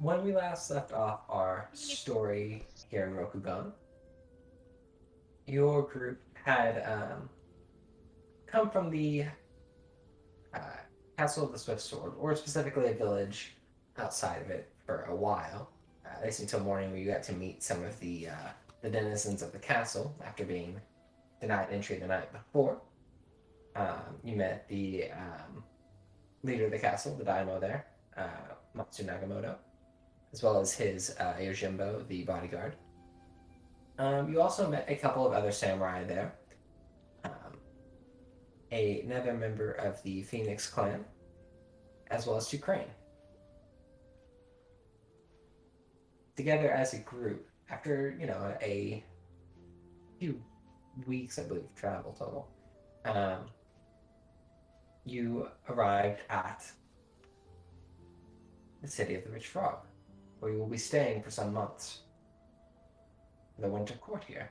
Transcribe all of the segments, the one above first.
when we last left off our story here in Rokugan, your group had come from the uh, Castle of the Swift Sword, or specifically a village outside of it, for a while, at least until morning, where you got to meet some of the denizens of the castle after being denied entry the night before. You met the leader of the castle, the daimyo there, Matsu Nagamoto, as well as his Yojimbo, the bodyguard. You also met a couple of other samurai there. Um, another member of the Phoenix clan, as well as two Crane. Together as a group, after, a few weeks, I believe, travel total, you arrived at the city of the Rich Frog, where you will be staying for some months. The winter court here.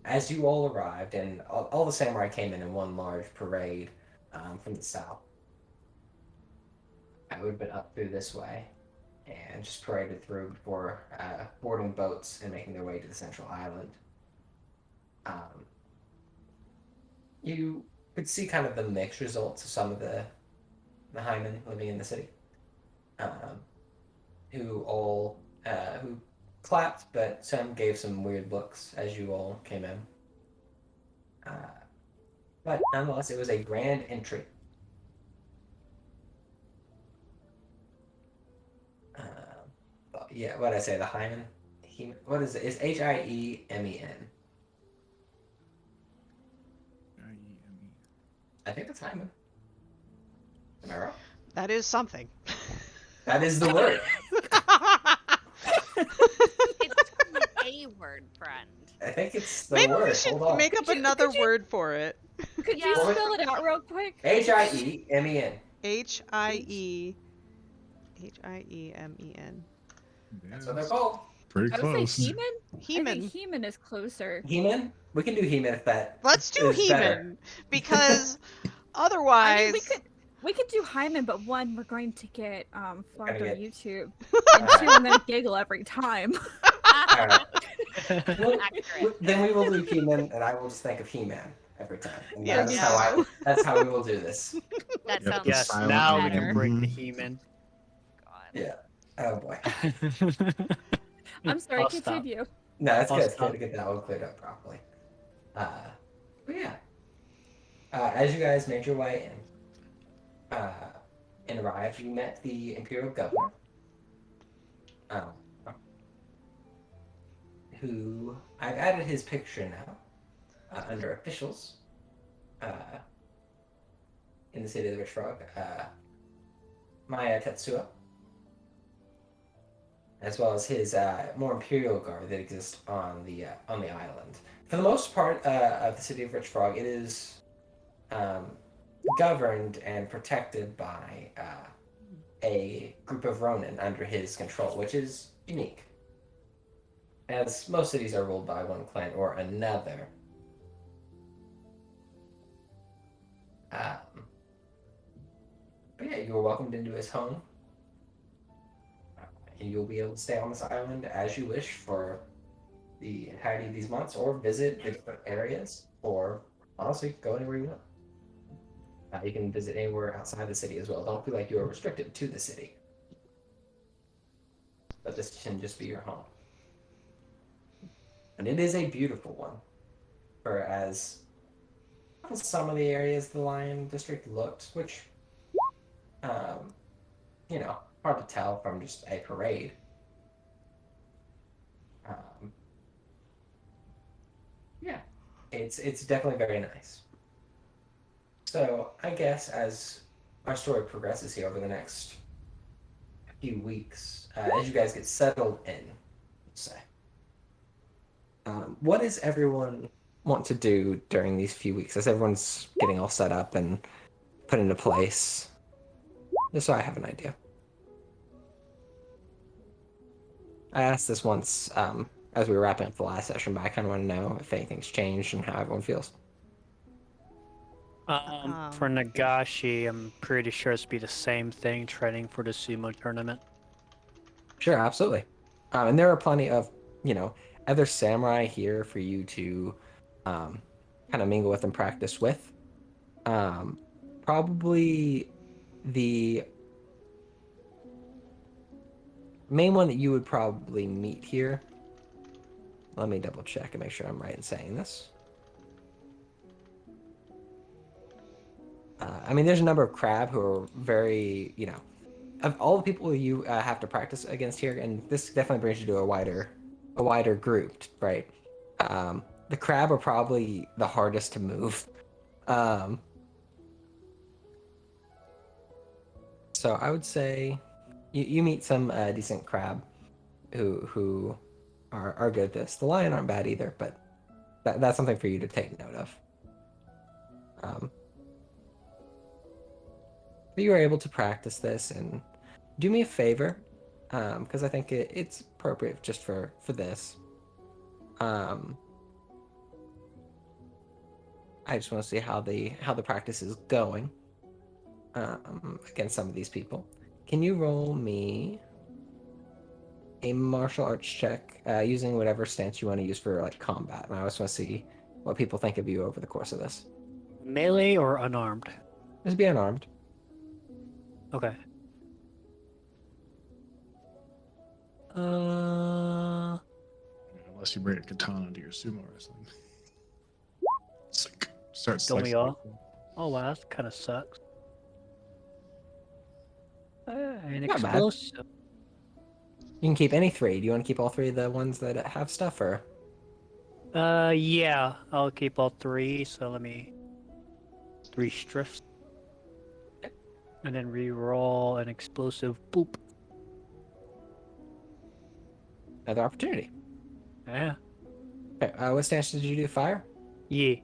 As you all arrived, and all the samurai came in one large parade from the south. I would have been up through this way and just paraded through before boarding boats and making their way to the central island. You could see kind of the mixed results of some of the Hyman living in the city, who clapped, but some gave some weird looks as you all came in. But nonetheless, it was a grand entry. Yeah, what did I say? The Hyman? What is it? It's Hiemen. I think that's Hyman. Am I wrong? That is something. That is the word. It's a word, friend. I think it's the Maybe word. we should make up another word for it. Could you Yeah. spell it out real quick? Hiemen. Hiemen. That's what they're called. Pretty I would close. say Heman? I Heman. think Heman is closer. Heman? We can do Heman if that. Let's do is better. Heman because I otherwise mean, we could do Hyman, but one, we're going to get flagged on get- YouTube, and two, I'm gonna giggle every time. Alright. Well, Accurate. then we will do He-Man, and I will just think of He-Man every time. And Yes. that's how we will do this. That Yep. sounds Yes, Silent now we better. can break the Mhm. He-Man. God. Yeah. Oh boy. I'm sorry, I'll stop. continue. No, it's I'll good. It's good stop. to get that one cleared up properly. But yeah. As you guys made your way and arrived, you met the Imperial Governor. Who I've added his picture now under officials in the city of the Rich Frog. Maya Tetsuo, as well as his more imperial guard that exists on the island. For the most part of the city of Rich Frog, it is governed and protected by a group of Ronin under his control, which is unique, as most cities are ruled by one clan or another. But yeah, you were welcomed into his home. And you'll be able to stay on this island as you wish for the entirety of these months, or visit the different areas, or honestly, go anywhere you want. You can visit anywhere outside the city as well. Don't feel like you are restricted to the city. But this can just be your home. And it is a beautiful one. For as some of the areas of the Lion District looked, which, hard to tell from just a parade. Yeah, it's definitely very nice. So I guess as our story progresses here over the next few weeks, as you guys get settled in, let's say, what does everyone want to do during these few weeks as everyone's getting all set up and put into place? Just so I have an idea. I asked this once as we were wrapping up the last session, but I kind of want to know if anything's changed and how everyone feels. For Nagashi, I'm pretty sure it's be the same thing, training for the sumo tournament. Sure, absolutely. And there are plenty of, other samurai here for you to kind of mingle with and practice with. Probably the main one that you would probably meet here. Let me double check and make sure I'm right in saying this. I mean, there's a number of crab who are very, of all the people you have to practice against here, and this definitely brings you to a wider group, right? The crab are probably the hardest to move. So I would say you meet some decent crab who are good at this. The lion aren't bad either, but that's something for you to take note of. But you are able to practice this, and do me a favor, because I think it's appropriate just for this. I just want to see how the practice is going against some of these people. Can you roll me a martial arts check using whatever stance you want to use for like combat? And I just want to see what people think of you over the course of this. Melee or unarmed? Just be unarmed. Okay. Unless you bring a katana to your sumo wrestling. It's like, start Don't we slicing all? people. Oh wow, that kind of sucks. An Not bad. explosive. You can keep any three. Do you want to keep all three of the ones that have stuff, or? Yeah, I'll keep all three. So let me 3 strips, and then re-roll an explosive. Boop. Another opportunity. Yeah. Okay, what stance did you do? Fire? Yeah.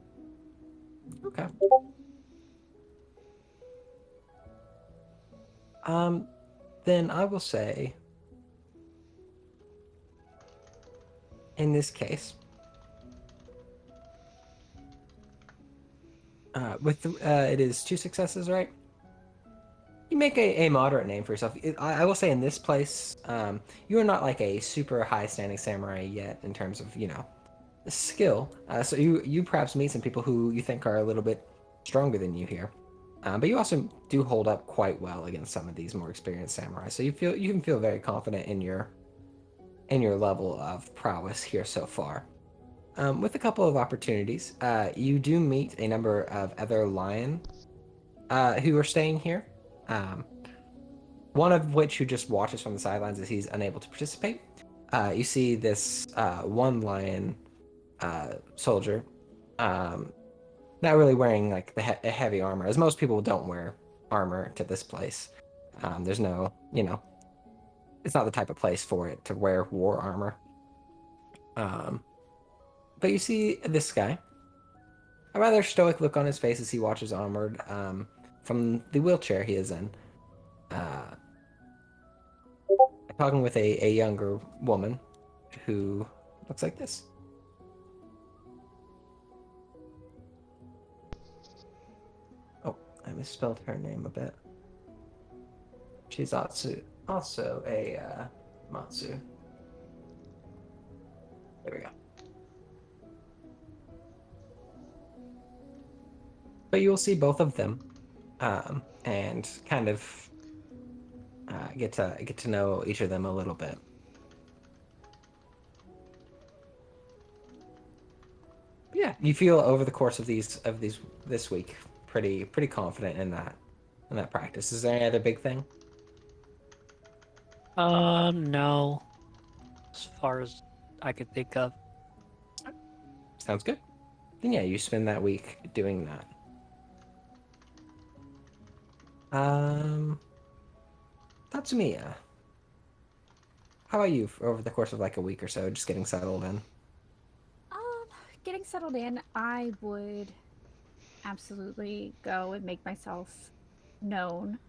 Okay. Then I will say, in this case, it is 2 successes, right? You make a moderate name for yourself. I will say in this place, you are not like a super high standing samurai yet in terms of skill. So you perhaps meet some people who you think are a little bit stronger than you here, but you also do hold up quite well against some of these more experienced samurai. So you can feel very confident in your level of prowess here so far. With a couple of opportunities, you do meet a number of other lion who are staying here. One of which who just watches from the sidelines as he's unable to participate. You see this one lion soldier, not really wearing like a heavy armor, as most people don't wear armor to this place. There's no, it's not the type of place for it to wear war armor. But you see this guy, a rather stoic look on his face as he watches onward from the wheelchair he is in. Talking with a younger woman who looks like this. Oh, I misspelled her name a bit. She's also a Matsu. There we go. But you will see both of them, and kind of get to know each of them a little bit. Yeah, you feel over the course of this week pretty confident in that practice. Is there any other big thing? No. As far as I could think of. Sounds good. Then yeah, you spend that week doing that. Tatsumiya, how about you over the course of like a week or so, just getting settled in? Getting settled in, I would absolutely go and make myself known,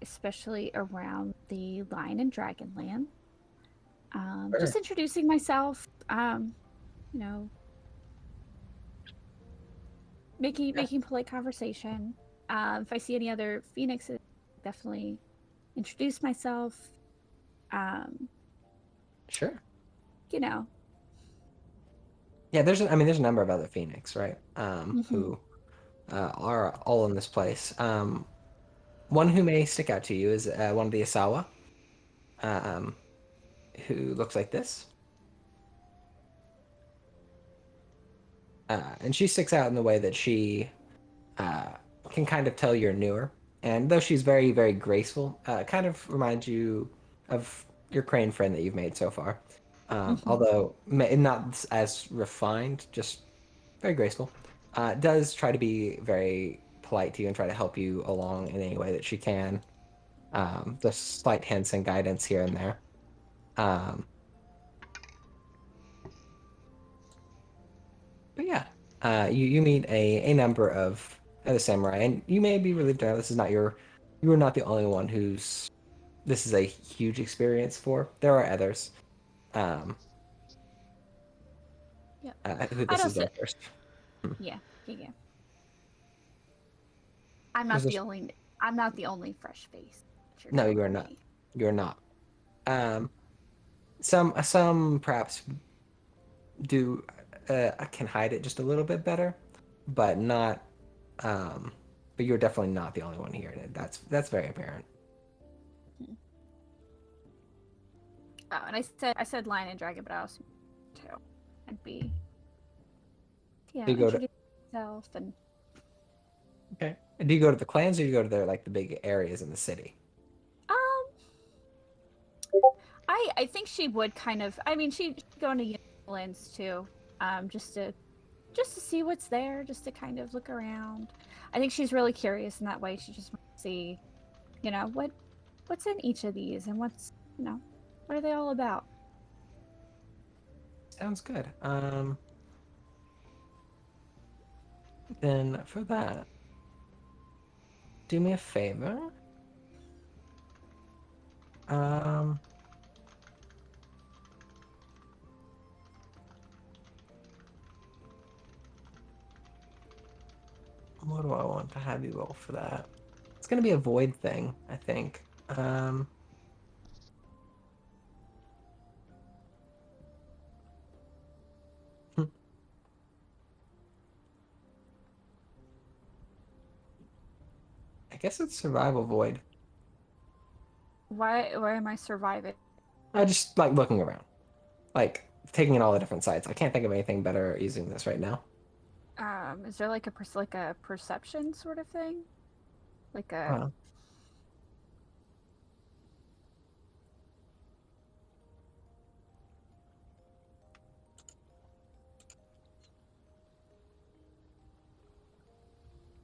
especially around the Lion and Dragon Land. Sure. Just introducing myself, making polite conversation. If I see any other phoenixes, definitely introduce myself. Sure. You know. Yeah, there's a number of other Phoenix, right? Mhm. Who are all in this place. One who may stick out to you is one of the Asawa, um, who looks like this. And she sticks out in the way that she uh, can kind of tell you're newer. And though she's very, very graceful, kind of reminds you of your crane friend that you've made so far. Although not as refined, just very graceful. Does try to be very polite to you and try to help you along in any way that she can. The slight hints and guidance here and there. Um, but yeah, you meet a number of other samurai, and you may be relieved to know this is not you are not the only one who's this is a huge experience for. There are others. Um, Yeah. who I'd this is also, their first. yeah. I'm Was not this- the only. I'm not the only fresh face. that you're No, you are telling not. me. You're not. Um, some perhaps do can hide it just a little bit better, but not. But you're definitely not the only one hearing it. That's very apparent. Oh, and I said lion and dragon, but I also too. I'd be. Yeah, Do you go to introduce myself and okay? Do you go to the clans or do you go to the big areas in the city? I think she would kind of. I mean, she'd go into lands too, just to see what's there, just to kind of look around. I think she's really curious in that way. She just wants to see, what's in each of these and what are they all about? Sounds good. Then for that, do me a favor. Um, what do I want to have you roll for that? It's gonna be a void thing, I think. Hmm. I guess it's survival void. Why am I surviving? I just like looking around, like taking in all the different sites. I can't think of anything better using this right now. Is there like a perception sort of thing? Like a Uh,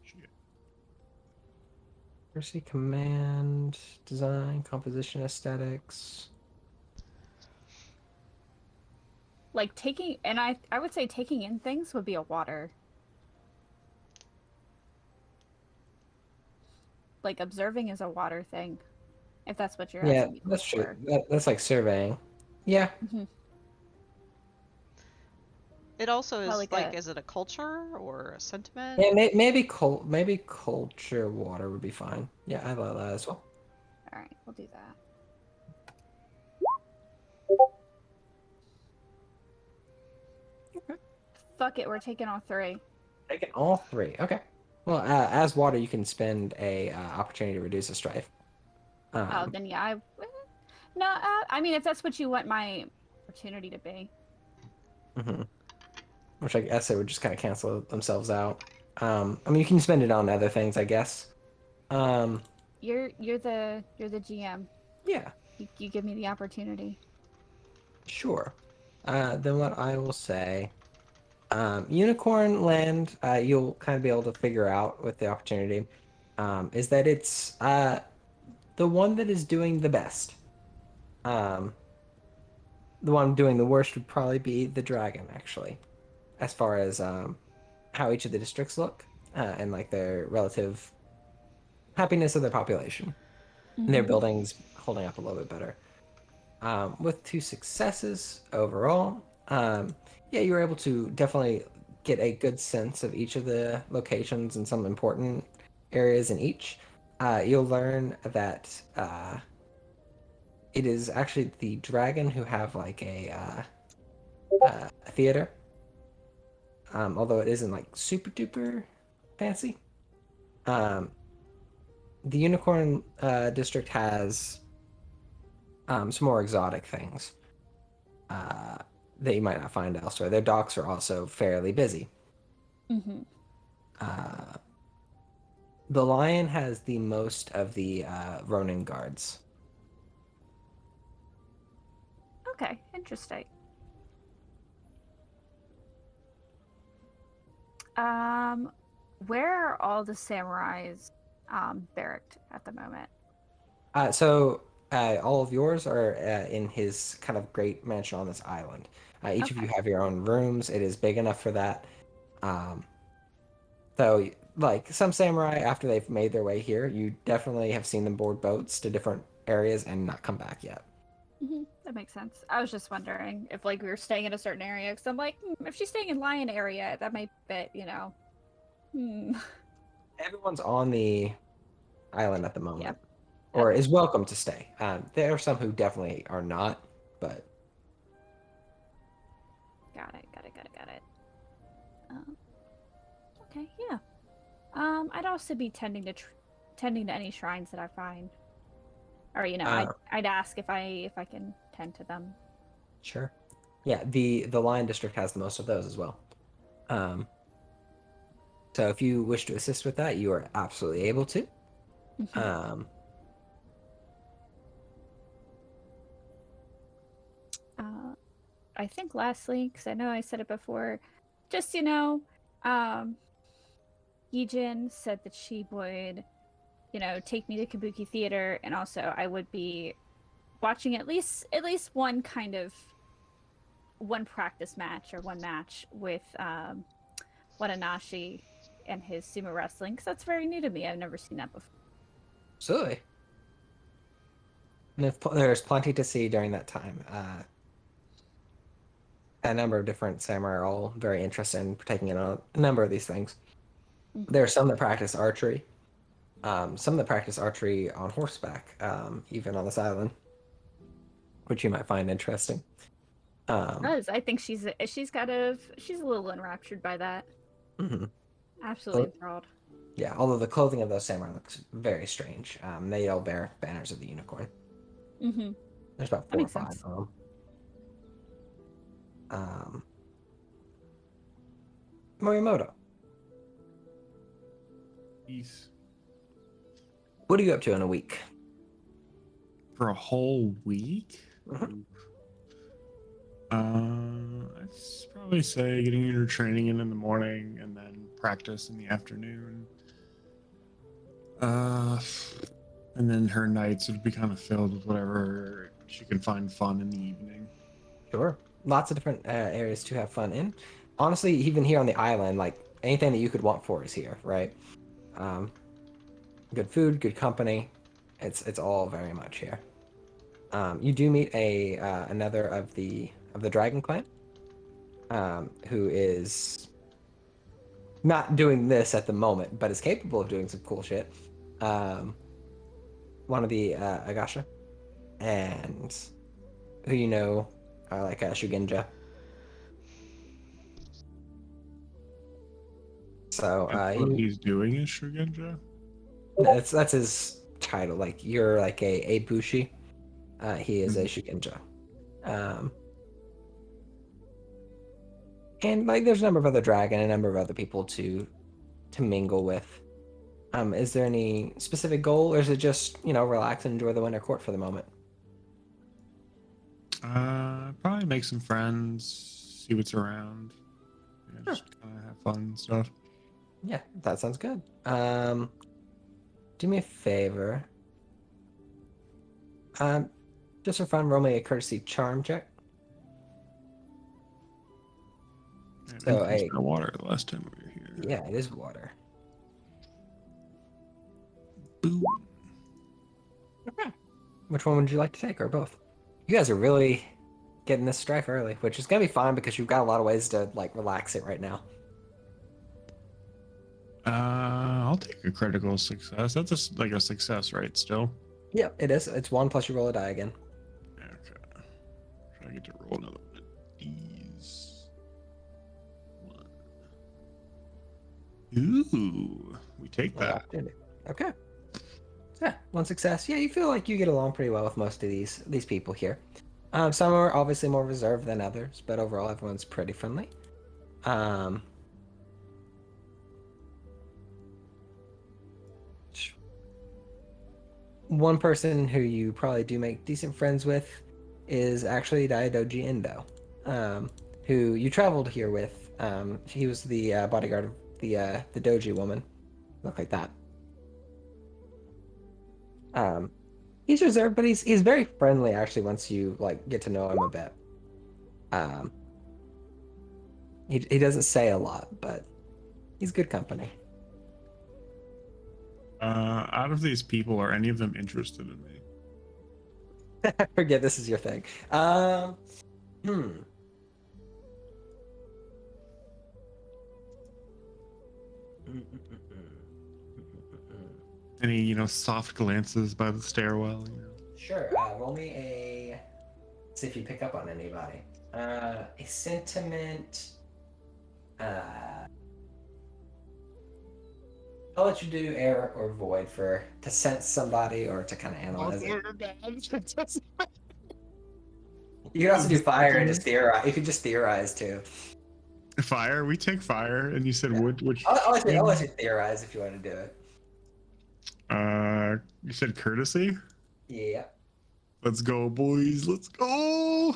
Shit. Mercy command, design, composition, aesthetics. like taking, and I would say taking in things would be a water. Like observing is a water thing, if that's what you're Yeah, asking me that's true. for. That's like surveying. Yeah, Mhm. It also Well, is like a is it a culture or a sentiment? yeah. Maybe culture water would be fine. Yeah, I love that as well. all right, we'll do that. Fuck it, we're taking all three. Taking all three. Okay. Well, as water, you can spend a opportunity to reduce a strife. Oh, then yeah, no. I mean, if that's what you want my opportunity to be. Mhm. Which I guess it would just kind of cancel themselves out. I mean, you can spend it on other things, I guess. You're the GM. Yeah, You give me the opportunity. sure. Then what I will say, Unicorn Land, you'll kind of be able to figure out with the opportunity, is that it's the one that is doing the best. The one doing the worst would probably be the dragon, actually, as far as how each of the districts look and like their relative happiness of their population. And their Mhm. buildings holding up a little bit better. With 2 successes overall, yeah, you were able to definitely get a good sense of each of the locations and some important areas in each, you'll learn that it is actually the dragon who have like a theater. Although it isn't like super duper fancy. The Unicorn District has some more exotic things that you might not find elsewhere. Their docks are also fairly busy. Mm-hmm. The Lion has the most of the Ronin guards. Okay, interesting. Where are all the samurais barracked at the moment? All of yours are in his kind of great mansion on this island. Each of you Okay. have your own rooms. It is big enough for that. Though, like some samurai, after they've made their way here, you definitely have seen them board boats to different areas and not come back yet. That makes sense. I was just wondering if like we were staying in a certain area, because I'm like, if she's staying in Lion area, that might fit, you know. Everyone's on the island at the moment, Yep. or Okay. is welcome to stay. There are some who definitely are not, but Got it. Okay, yeah. I'd also be tending to any shrines that I find, or you know, I'd ask if I can tend to them. sure. Yeah, the Lion District has the most of those as well. So if you wish to assist with that, you are absolutely able to. Mhm. I think lastly, because I know I said it before, just you know, Yijin said that she would, you know, take me to Kabuki Theater, and also I would be watching at least one practice match or one match with Watanashi and his sumo wrestling, because that's very new to me. I've never seen that before. Absolutely. And there's plenty to see during that time. A number of different samurai are all very interested in partaking in a number of these things. There are some that practice archery. Some that practice archery on horseback, even on this island, which you might find interesting. I think she's a little enraptured by that. Mhm. Absolutely Oh. enthralled. Yeah, although the clothing of those samurai looks very strange. They all bear banners of the unicorn. Mm-hmm. There's about That 4 or makes 5 sense. of them. Morimoto, Peace. what are you up to in a week? For a whole week? Mhm. I'd probably say getting your training in the morning and then practice in the afternoon. And then her nights would be kind of filled with whatever she can find fun in the evening. Sure. Lots of different areas to have fun in. Honestly, even here on the island, like anything that you could want for is here, right? Good food, good company. It's all very much here. You do meet another of the Dragon Clan, who is not doing this at the moment, but is capable of doing some cool shit. One of the Agasha, and who you know are like Shugenja. So That's what he's doing is Shugenja? that's his title. Like you're like a bushi. He is a Mhm. Shugenja. And like there's a number of other dragon, a number of other people to mingle with. Is there any specific goal, or is it just relax and enjoy the winter court for the moment? Probably make some friends, see what's around. Yeah, Sure. just kind of have fun and stuff. Yeah, that sounds good. Do me a favor. Just for fun, roll me a courtesy charm check. Yeah, So we finished our water the last time we were here. Yeah, it is water. Boom. Which one would you like to take, or both? You guys are really getting this strife early, which is gonna be fine because you've got a lot of ways to like relax it right now. I'll take a critical success. That's like a success, right? Still. Yep, it is. It's 1 plus you roll a die again. Okay. Should I get to roll another one of these? One. Ooh, we take Roll that. opportunity. Okay. So, yeah, 1 success. Yeah, you feel like you get along pretty well with most of these people here. Some are obviously more reserved than others, but overall everyone's pretty friendly. One person who you probably do make decent friends with is actually Daidoji Endo, who you traveled here with. He was the bodyguard of the doji woman. Look like that. He's reserved, but he's very friendly actually once you like get to know him a bit. He doesn't say a lot, but he's good company. Out of these people, are any of them interested in me? I forget this is your thing. Hmm. Any, soft glances by the stairwell? Sure. Roll me a. See if you pick up on anybody. A sentiment. I'll let you do air or void to sense somebody or to kind of analyze it. You can also do fire and just theorize. You can just theorize too. Fire? We take fire, and you said wood. Which? I'll let you theorize if you want to do it. You said courtesy. Yeah. Let's go, boys. Let's go.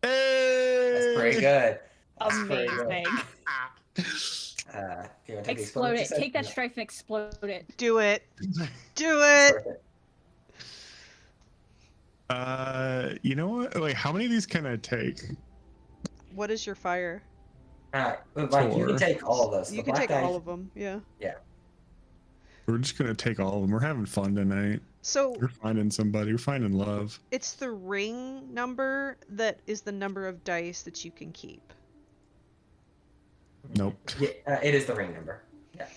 Hey! That's pretty good. That's pretty good. Amazing. Do you want to take the Explode it. explosive? Take that strife and explode it. Do it. Do That's it. perfect. You know what? Like, how many of these can I take? What is your fire? Alright, Mike, you can Four. take all of those. You The can black take die- all of them. Yeah. We're just gonna take all of them. We're having fun tonight. So We're finding somebody. We're finding love. it's the ring number that is the number of dice that you can keep. Nope. Yeah, it is the ring number. Yeah.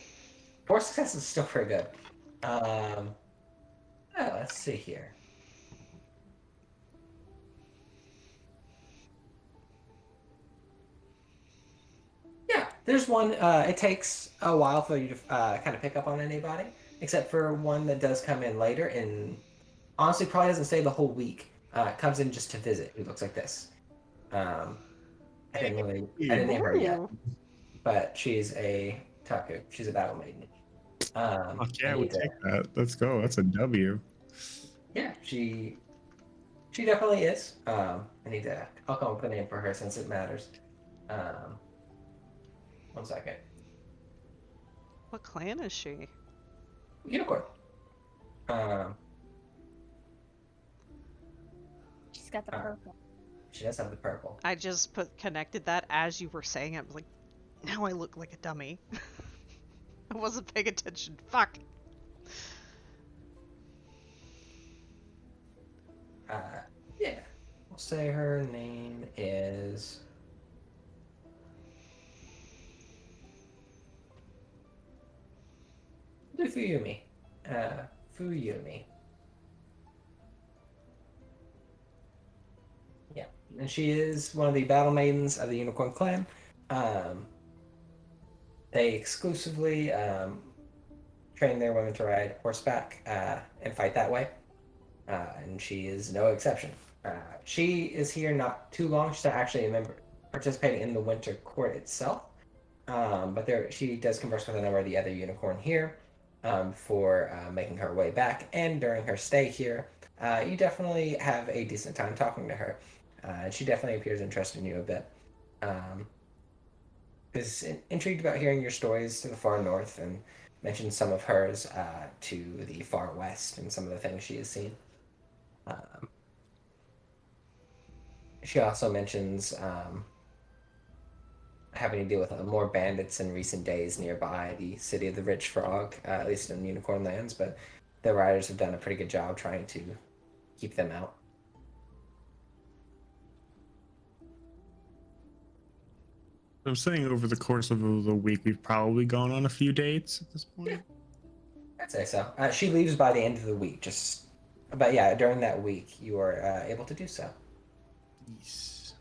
4 successes is still pretty good. Let's see here. Yeah, there's one. It takes a while for you to kind of pick up on anybody, except for one that does come in later, and honestly, probably doesn't stay the whole week. Comes in just to visit. Who looks like this. I didn't name her yet, Ooh. but she's a Taku. She's a battle maiden. Fuck yeah, I we need to- take that. Let's go. That's a W. Yeah, she definitely is. I'll come up with a name for her since it matters. 1 second. What clan is she? Unicorn. She's got the purple. She does have the purple. I just connected that as you were saying it. I was like, now I look like a dummy. I wasn't paying attention. Fuck. Yeah. We'll say her name is. Fuyumi. Fuyumi. Yeah, and she is one of the battle maidens of the Unicorn Clan. They exclusively train their women to ride horseback and fight that way, and she is no exception. She is here not too long. She's not actually a member participating in the Winter Court itself, but she does converse with a number of the other Unicorn here for making her way back, and during her stay here, you definitely have a decent time talking to her. She definitely appears interested in you a bit. Is intrigued about hearing your stories to the far north and mentioned some of hers to the far west and some of the things she has seen. She also mentions having to deal with more bandits in recent days nearby the city of the Rich Frog, at least in Unicorn Lands, but the riders have done a pretty good job trying to keep them out. I'm saying over the course of the week, we've probably gone on a few dates at this point. Yeah. I'd say so. She leaves by the end of the week. But yeah, during that week, you are able to do so. Yes.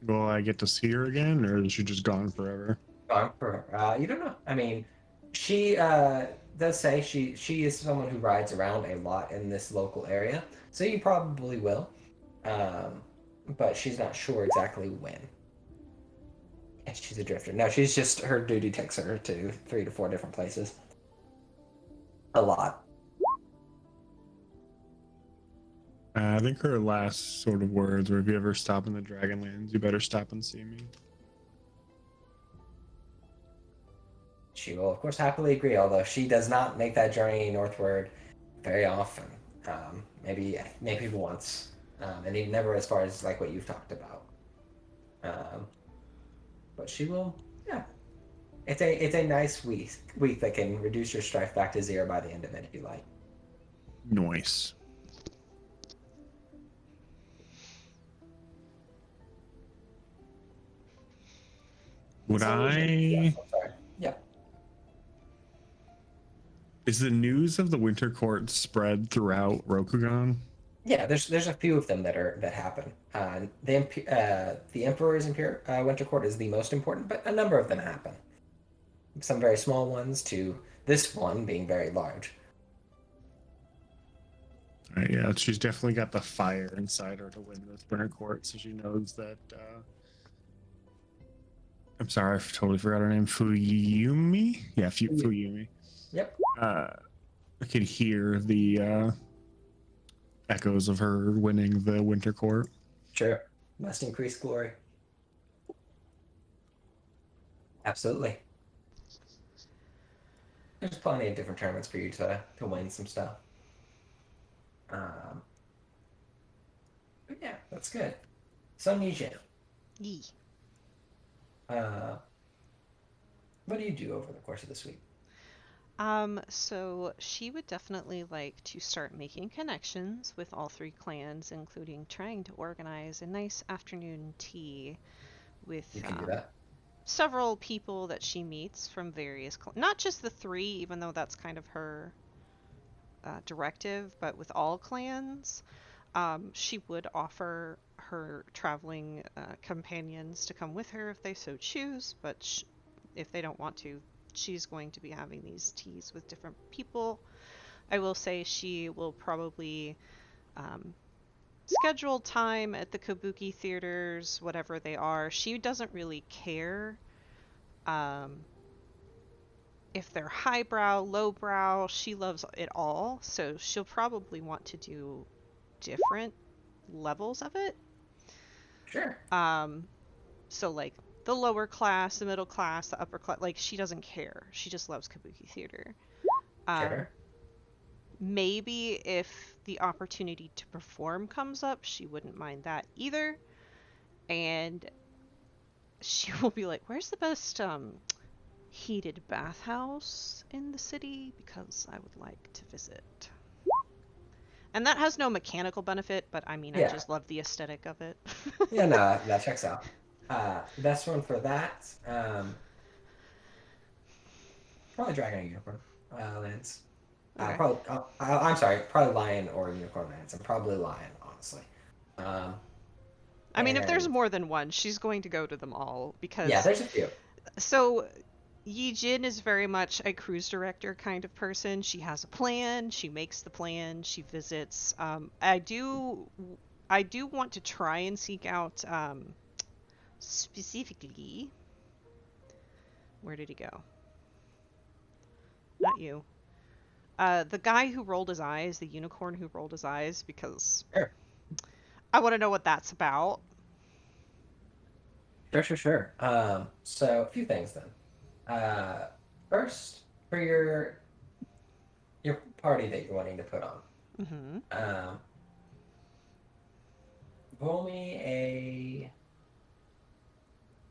Will I get to see her again, or is she just gone forever? Gone for you don't know. I mean, she does say she is someone who rides around a lot in this local area, so you probably will. But she's not sure exactly when. And she's a drifter. No, she's just her duty takes her to 3 to 4 different places. A lot. I think her last sort of words were, "If you ever stop in the Dragonlands, you better stop and see me." She will, of course, happily agree, although she does not make that journey northward very often. Maybe once, and even never as far as like what you've talked about. But she will, yeah. It's a nice week that can reduce your strife back to 0 by the end of it if you like. Nice. Would So, I? yes, I'm sorry. Yeah. Is the news of the Winter Court spread throughout Rokugan? Yeah, there's a few of them that happen. The Emperor's Winter Court is the most important, but a number of them happen. Some very small ones to this one being very large. Yeah, she's definitely got the fire inside her to win this Winter Court, so she knows that. I'm sorry, I totally forgot her name. Fuyumi? Yeah, Fuyumi. Yep. I could hear the echoes of her winning the Winter Court. Sure. Must increase glory. Absolutely. There's plenty of different tournaments for you to win some stuff. But yeah, that's good. So Nijin, Yee. what do you do over the course of this week? So she would definitely like to start making connections with all 3 clans, including trying to organize a nice afternoon tea with You can do that. several people that she meets from various not just the 3, even though that's kind of her directive, but with all clans. She would offer her traveling companions to come with her if they so choose, but if they don't want to, she's going to be having these teas with different people. I will say she will probably schedule time at the Kabuki theaters, whatever they are. She doesn't really care if they're highbrow, lowbrow. She loves it all, so she'll probably want to do different levels of it. Sure. So like the lower class, the middle class, the upper class, like she doesn't care. She just loves Kabuki theater. Sure. Maybe if the opportunity to perform comes up, she wouldn't mind that either. And she will be like, "Where's the best heated bathhouse in the city? Because I would like to visit." And that has no mechanical benefit, but I mean, Yeah. I just love the aesthetic of it. Yeah, no, that checks out. Best one for that, probably Dragon or Unicorn lands. Okay. I'm sorry, probably Lion or Unicorn lands. I'm probably Lion, honestly. I mean, if there's and- more than one, she's going to go to them all because Yeah, there's a few. so Yi Jin is very much a cruise director kind of person. She has a plan, she makes the plan, she visits. I do want to try and seek out specifically, where did he go? Not you. The guy who rolled his eyes, the unicorn who rolled his eyes, because Sure. I want to know what that's about. Sure. So a few things then. First, for your party that you're wanting to put on, Mm-hmm. roll me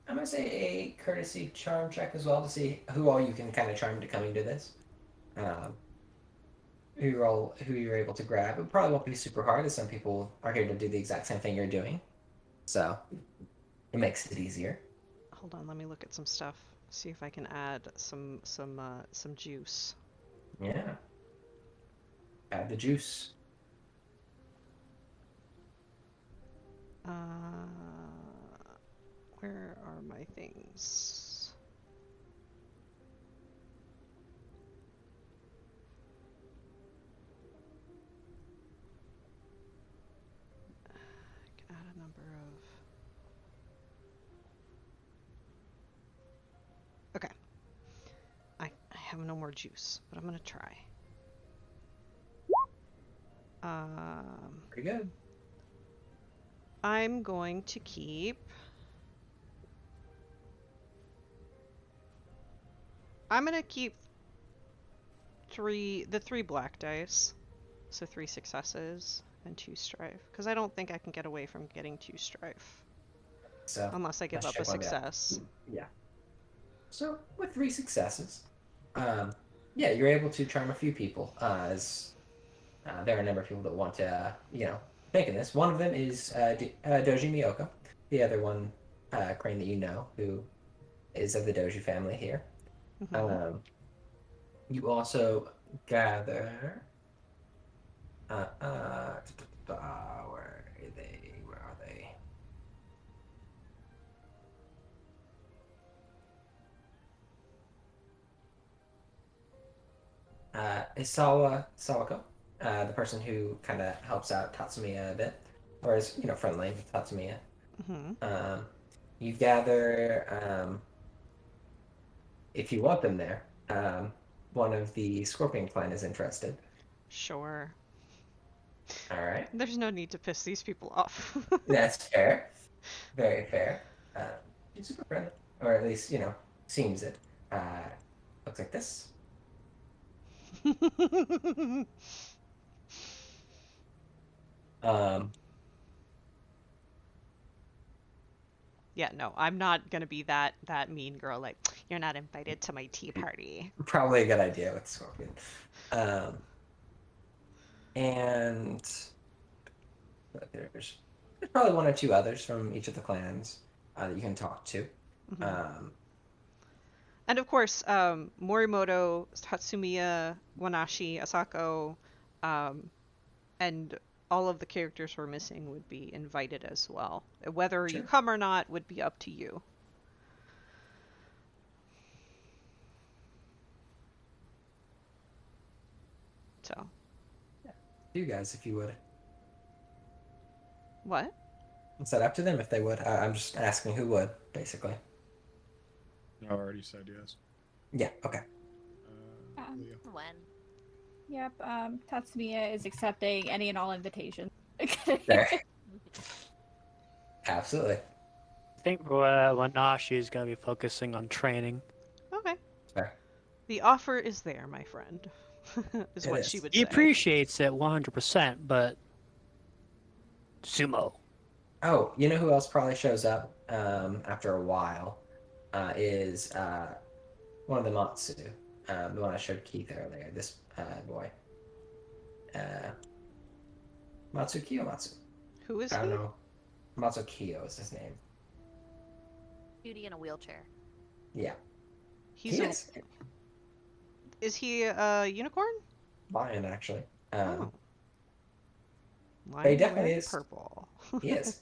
I'm gonna say a courtesy charm check as well to see who all you can kind of charm to coming to this. Who you're able to grab. It probably won't be super hard, as some people are here to do the exact same thing you're doing. So it makes it easier. Hold on, let me look at some stuff. See if I can add some juice. Yeah. Add the juice. Where are my things? I can add a number of. Okay. I have no more juice, but I'm gonna try. Pretty good. I'm going to keep. I'm gonna keep the three black dice, so 3 successes and 2 strife, because I don't think I can get away from getting 2 strife So unless I give let's up a check one down. success. Yeah. So with 3 successes, yeah, you're able to charm a few people. As there are a number of people that want to, make in this. One of them is Doji Miyoko. The other one, Crane, that you know, who is of the Doji family here. Mhm. You also gather. Where are they? Where are they? Isawa Sawako, the person who kind of helps out Tatsumiya a bit, or is friendly with Tatsumiya. Mhm. You gather, if you want them there. One of the Scorpion clan is interested. Sure. All right, There's no need to piss these people off. that's fair, very fair. He's super friendly, or at least seems it. Looks like this. Um, Yeah, no, I'm not gonna be that mean girl. Like, you're not invited to my tea party. Probably a good idea with Scorpion. Um, and there's probably one or two others from each of the clans that you can talk to. Mhm. Um, And of course, Morimoto, Tatsumiya, Wanashi, Asako, and all of the characters we're missing would be invited as well. Whether you sure. come or not would be up to you. So, You guys, if you would. what? It's up to them if they would. I'm just asking who would, basically. I already said yes. Yeah, okay. Leah. When? Yep. Tatsumiya is accepting any and all invitations. There. Absolutely. I think Wanashi is going to be focusing on training. Okay. Fair. The offer is there, my friend. is It what is. she would He say. appreciates it 100%, but sumo. Oh, you know who else probably shows up after a while? Is one of the Matsu. The one I showed Keith earlier. This boy. Matsu Kiyomatsu. Who is I don't he? know. Matsu Kiyo is his name. Beauty in a wheelchair. Yeah. He's He a, is. is he a unicorn? Lion, actually. Oh. he Lion definitely wearing is. purple. He is.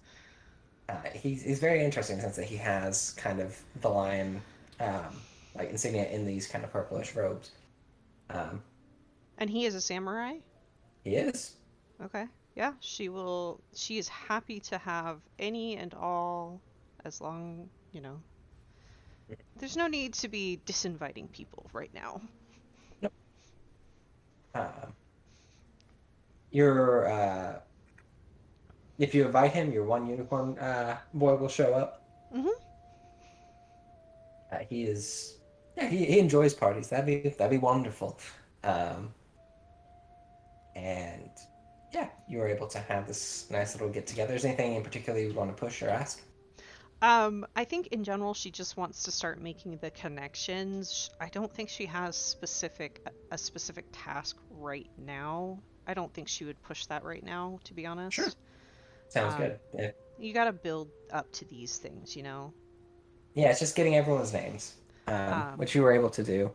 He's very interesting in the sense that he has kind of the lion like insignia in these kind of purplish robes. And he is a samurai? He is. Okay. Yeah, she is happy to have any and all, as long, there's no need to be disinviting people right now. You're if you invite him, your one unicorn boy will show up. Mhm. He is. Yeah, he enjoys parties. That'd be wonderful. And yeah, you were able to have this nice little get together. Is there anything in particular you would want to push or ask? I think in general she just wants to start making the connections. I don't think she has a specific task right now. I don't think she would push that right now, to be honest. Sure. Sounds Um, good. You gotta build up to these things, you know? Yeah, it's just getting everyone's names, which you were able to do.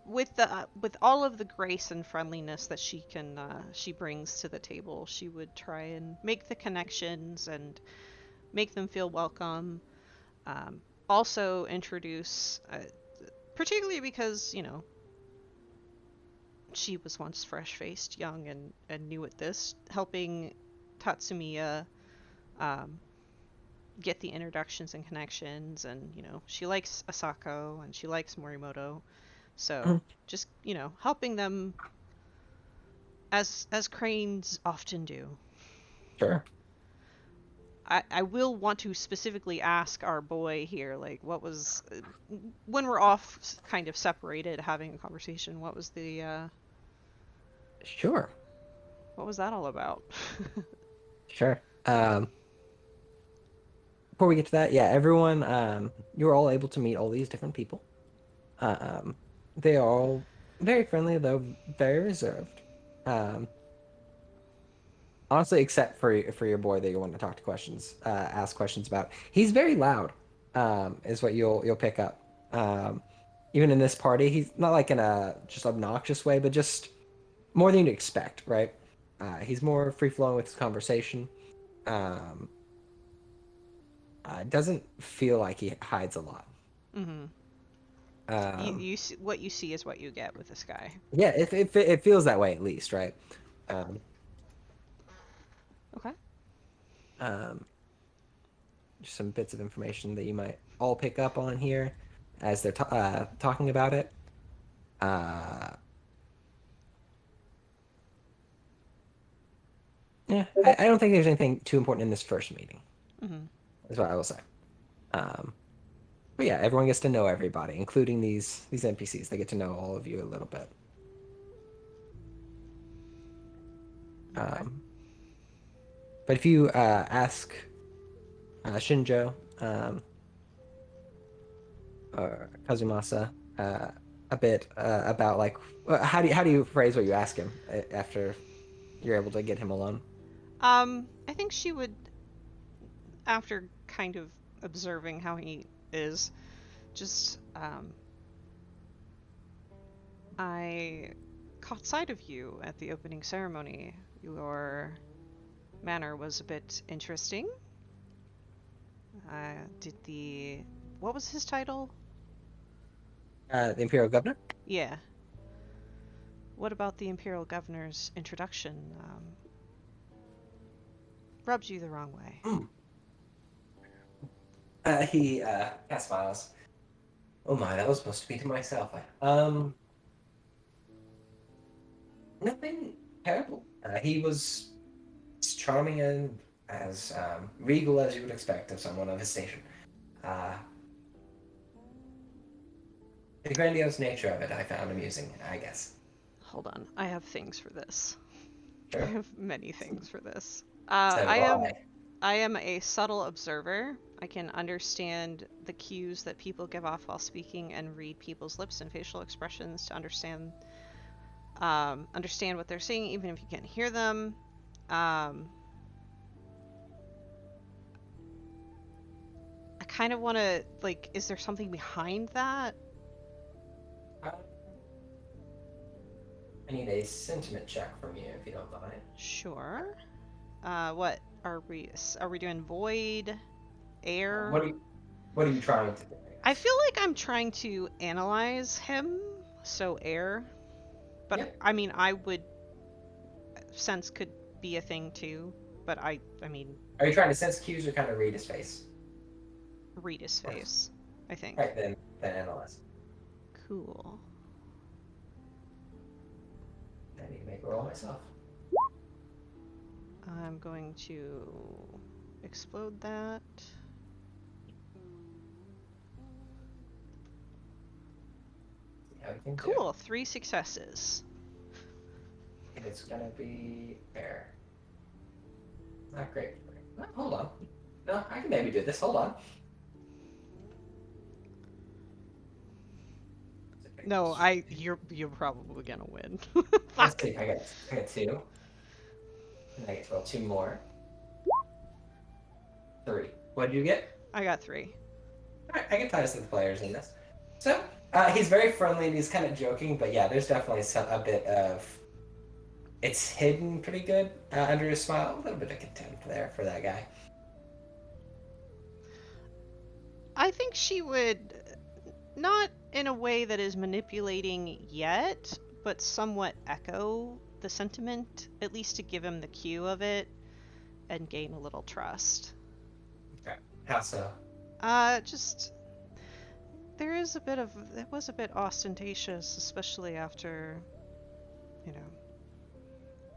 With all of the grace and friendliness that she brings to the table, she would try and make the connections and make them feel welcome. Also introduce, particularly because she was once fresh-faced, young, and new at this, helping Tatsumiya get the introductions and connections, and she likes Asako and she likes Morimoto, so just helping them as cranes often do. Sure. I will want to specifically ask our boy here, like, what was when we're off, kind of separated, having a conversation. What was the Sure. what was that all about? Sure. Before we get to that, yeah, everyone, you were all able to meet all these different people. They are all very friendly, though very reserved. Honestly, except for your boy that you want to ask questions about. He's very loud, is what you'll pick up. Even in this party, he's not like in a just obnoxious way, but just more than you'd expect, right? He's more free flowing with his conversation. Doesn't feel like he hides a lot. Mm-hmm. You see, what you see is what you get with this guy. Yeah, it feels that way at least, right? Okay. Just some bits of information that you might all pick up on here as they're talking about it. Yeah, I don't think there's anything too important in this first meeting. Is what I will say. But yeah, everyone gets to know everybody, including these NPCs. They get to know all of you a little bit. But if you ask Shinjo or Kazumasa a bit about, like, how do you phrase what you ask him after you're able to get him alone? I think she would, after kind of observing how he is, just I caught sight of you at the opening ceremony. Your manner was a bit interesting. What was his title? The Imperial Governor? Yeah. What about the Imperial Governor's introduction? Rubs you the wrong way. He smiles. Oh my, that was supposed to be to myself. Nothing terrible. He was as charming and as regal as you would expect of someone of his station. The grandiose nature of it I found amusing, I guess. Hold on, I have things for this. Sure. I have many things for this. So I am a subtle observer. I can understand the cues that people give off while speaking and read people's lips and facial expressions to understand what they're saying, even if you can't hear them. I kind of want to, like, is there something behind that? I need a sentiment check from you, if you don't mind. Sure. What are we doing? Void, air? What are you trying to do? I feel like I'm trying to analyze him, so air. But Yep. I mean, I would sense could be a thing too. But I mean, Are you trying to sense cues or kind of read his face? read his face, I think. Right, then analyze. Cool. I need to make a roll myself. I'm going to explode that. See how we can do. Cool, 3 successes. It's gonna be air. Not great. No, hold on. No, I can maybe do this. Hold on. No, you're probably gonna win. Let's Fuck. see. I got 2. And I get 2 more. 3. What did you get? I got 3. Alright, I can tie this to the players in this. So, he's very friendly and he's kind of joking, but yeah, there's definitely a bit of. It's hidden pretty good under his smile. A little bit of contempt there for that guy. I think she would, not in a way that is manipulating yet, but somewhat echo the sentiment, at least to give him the cue of it and gain a little trust. Okay. How so? Just it was a bit ostentatious, especially after, you know,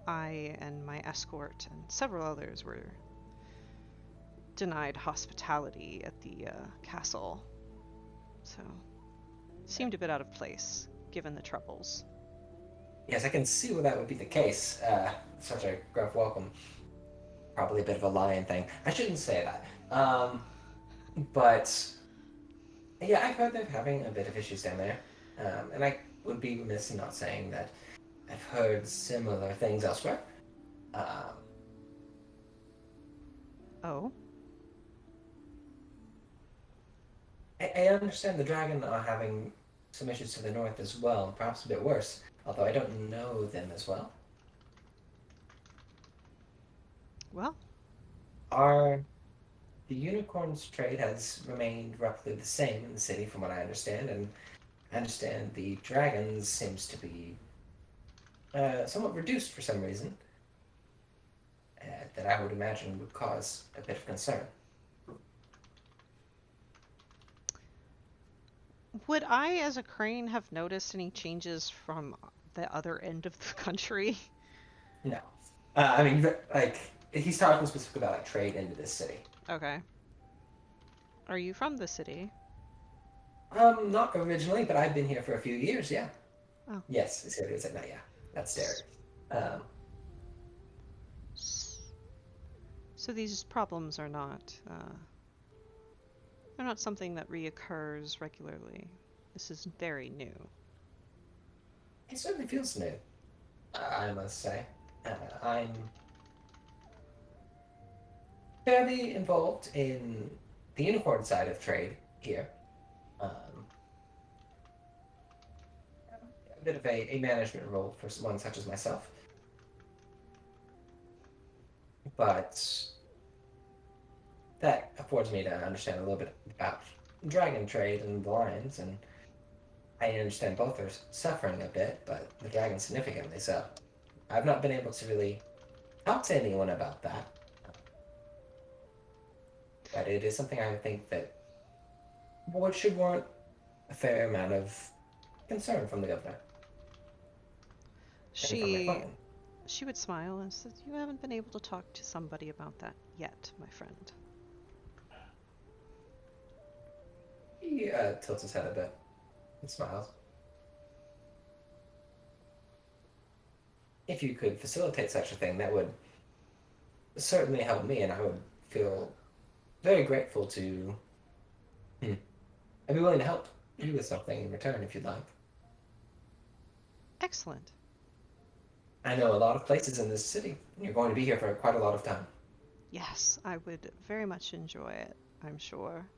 I and my escort and several others were denied hospitality at the castle. So, seemed a bit out of place, given the troubles. Yes, I can see where that would be the case. Such a gruff welcome. Probably a bit of a lion thing. I shouldn't say that. But yeah, I've heard they're having a bit of issues down there. And I would be remiss in not saying that I've heard similar things elsewhere. Oh? I understand the dragon are having some issues to the north as well, perhaps a bit worse, although I don't know them as well. Well, The unicorn's trade has remained roughly the same in the city from what I understand, and I understand the dragons seems to be somewhat reduced for some reason that I would imagine would cause a bit of concern. would I, as a crane, have noticed any changes from the other end of the country? No. I mean, like, he's talking specifically about like trade into this city. Okay. Are you from the city? Not originally, but I've been here for a few years, yeah. Oh. Yes, it's here it is at night, yeah. That's Derek. So these problems are not, they're not something that reoccurs regularly. This is very new. It certainly feels new, I must say. I'm fairly involved in the unicorn side of trade here. A bit of a management role for someone such as myself. But that affords me to understand a little bit about dragon trade and the lions, and I understand both are suffering a bit, but the dragons significantly so. I've not been able to really talk to anyone about that. But it is something I think that should warrant a fair amount of concern from the governor. and from the clan. She would smile and says, "You haven't been able to talk to somebody about that yet, my friend." He tilts his head a bit and smiles. If you could facilitate such a thing, that would certainly help me, and I would feel very grateful to. I'd be willing to help you with something in return if you'd like. Excellent. I know a lot of places in this city, and you're going to be here for quite a lot of time. Yes, I would very much enjoy it, I'm sure.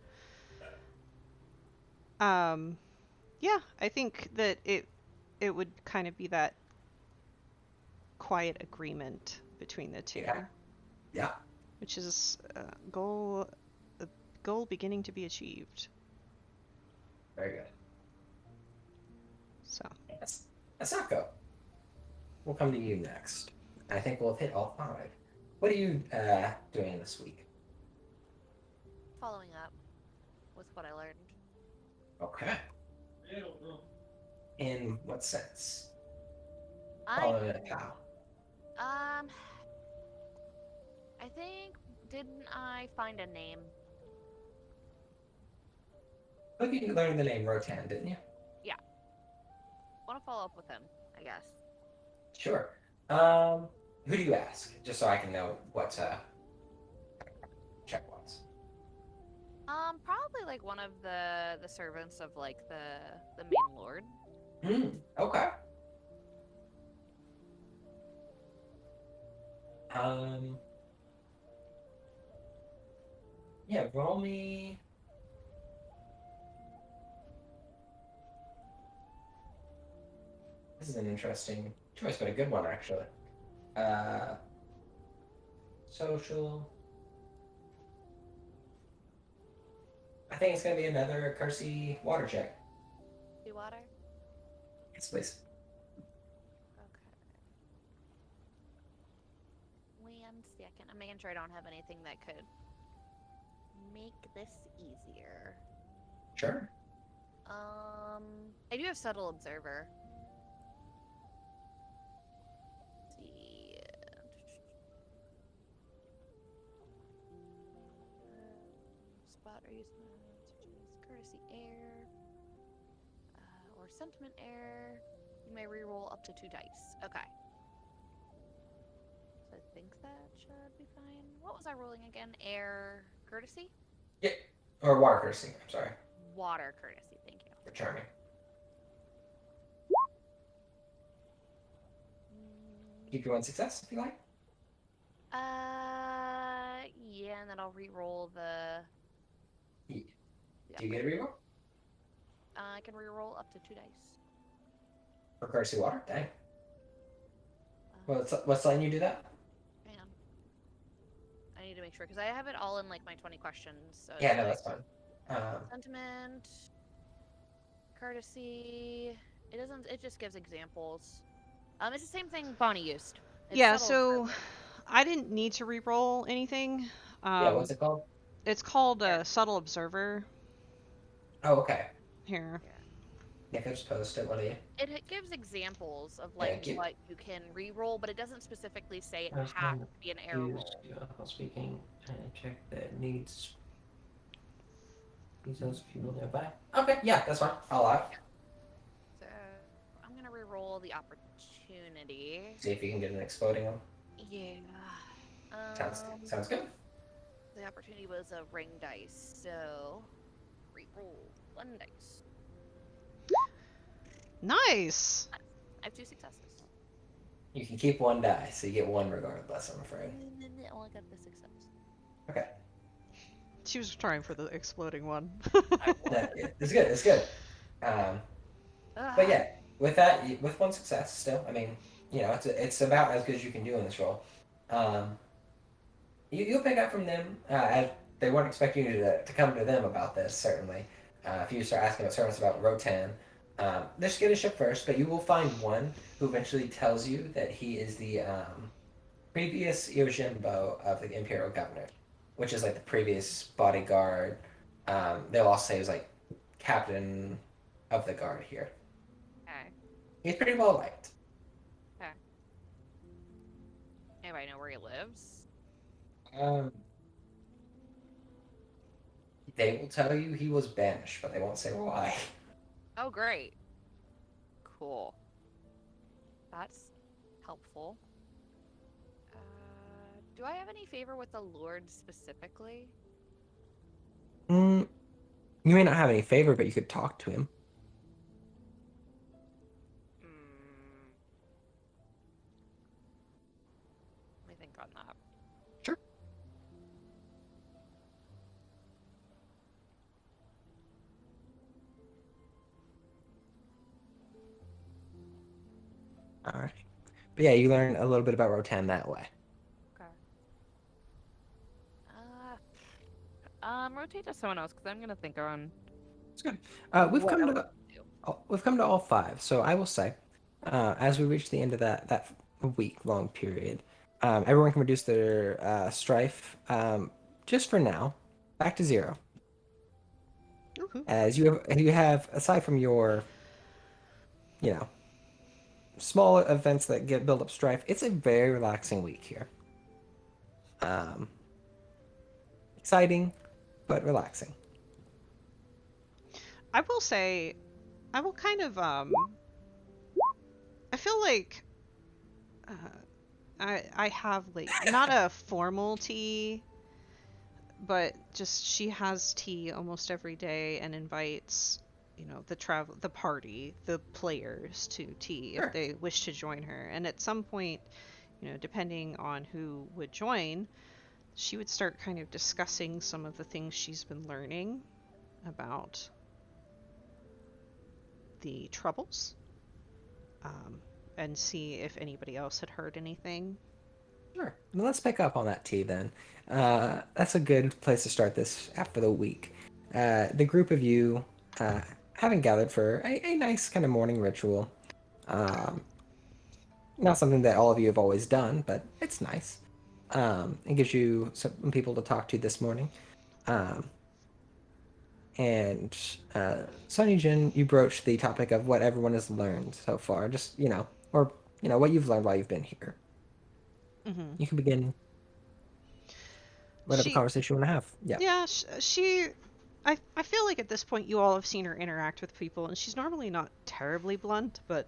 Yeah, I think that it would kind of be that quiet agreement between the two. Yeah. Which is a goal beginning to be achieved. Very good. So. Yes. Asako, we'll come to you next. I think we'll have hit all 5. What are you doing this week? Following up with what I learned. Okay. In what sense? I Following it how? I think, didn't I find a name? I think you learned the name Rotan, didn't you? Want to follow up with him, I guess. Sure. Who do you ask? Just so I can know what check was. Probably like one of the servants of like the main lord. Okay. roll me. This is an interesting choice, but a good one actually. Social. I think it's gonna be another Kersey water check. Do water? Yes, please. Okay. 1 second. I'm making sure I don't have anything that could make this easier. Sure. I do have subtle observer. Let's see. Spot or use courtesy air or sentiment air. You may reroll up to 2 dice. Okay. So I think that should be fine. What was I rolling again? Air courtesy? Yeah. Or water Kersey. I'm sorry. Water courtesy. Thank you. For charming. Keep your one success if you like. Yeah, and then I'll re-roll the. Do you get a reroll? I can re-roll up to 2 dice. For Kersey water? Dang. Uh, What's letting you do that? hang on. I need to make sure because I have it all in like my 20 questions. So Yeah, it's no, like that's fine. sentiment, courtesy. It doesn't. It just gives examples. It's the same thing Bonnie used. It's Yeah, subtle so observer. I didn't need to re-roll anything. Yeah, what's it called? It's called Subtle Observer. Oh, okay. Here. Yeah, just post it. What do you? It gives examples of like Thank you. what you can re-roll, but it doesn't specifically say it I was has going to be an error roll. Speaking and check that needs those people nearby. Okay, yeah, that's fine. I'll allow it. So I'm gonna re-roll the opportunity. See if you can get an exploding one. Yeah. Sounds good. The opportunity was a ring dice, so re-roll 1 dice. Nice. I have 2 successes. You can keep one die, so you get one regardless. I'm afraid. I only got the success. Okay. She was trying for the exploding one. It's good. It's good. But yeah, with that, with one success, still, I mean, you know, it's about as good as you can do in this role. You'll pick up from them. As they weren't expecting you to come to them about this. Certainly, if you start asking about servants about Rotan, just get a ship first. But you will find one who eventually tells you that he is the previous Yojimbo of the Imperial Governor, which is like the previous bodyguard. They'll also say he was like captain of the guard here. Okay. He's pretty well liked. Anybody know where he lives? They will tell you he was banished, but they won't say why. Oh, great. Cool. That's helpful. Do I have any favor with the Lord specifically? You may not have any favor, but you could talk to him. Let me think on that. Sure. All right. But yeah, you learn a little bit about Rotan that way. Okay. Rotate to someone else because I'm gonna think on. It's good. We've come to all 5. So I will say, as we reach the end of that week-long period, everyone can reduce their strife just for now back to 0. Woohoo. As you have aside from your, you know, small events that build up strife, it's a very relaxing week here. Exciting, but relaxing. I will say, I will kind of, I feel like I have like, not a formal tea, but just she has tea almost every day and invites, you know, the party, the players to tea Sure. if they wish to join her. And at some point, you know, depending on who would join, she would start kind of discussing some of the things she's been learning about the troubles, and see if anybody else had heard anything. Sure. Well, let's pick up on that tea then. That's a good place to start this after the week. The group of you having gathered for a nice kind of morning ritual. Not something that all of you have always done, but it's nice. It gives you some people to talk to this morning. And Sonia Jin, you broached the topic of what everyone has learned so far. Just, or, what you've learned while you've been here. Mm-hmm. You can begin whatever She- conversation you want to have. Yeah. Yeah, I feel like at this point you all have seen her interact with people, and she's normally not terribly blunt, but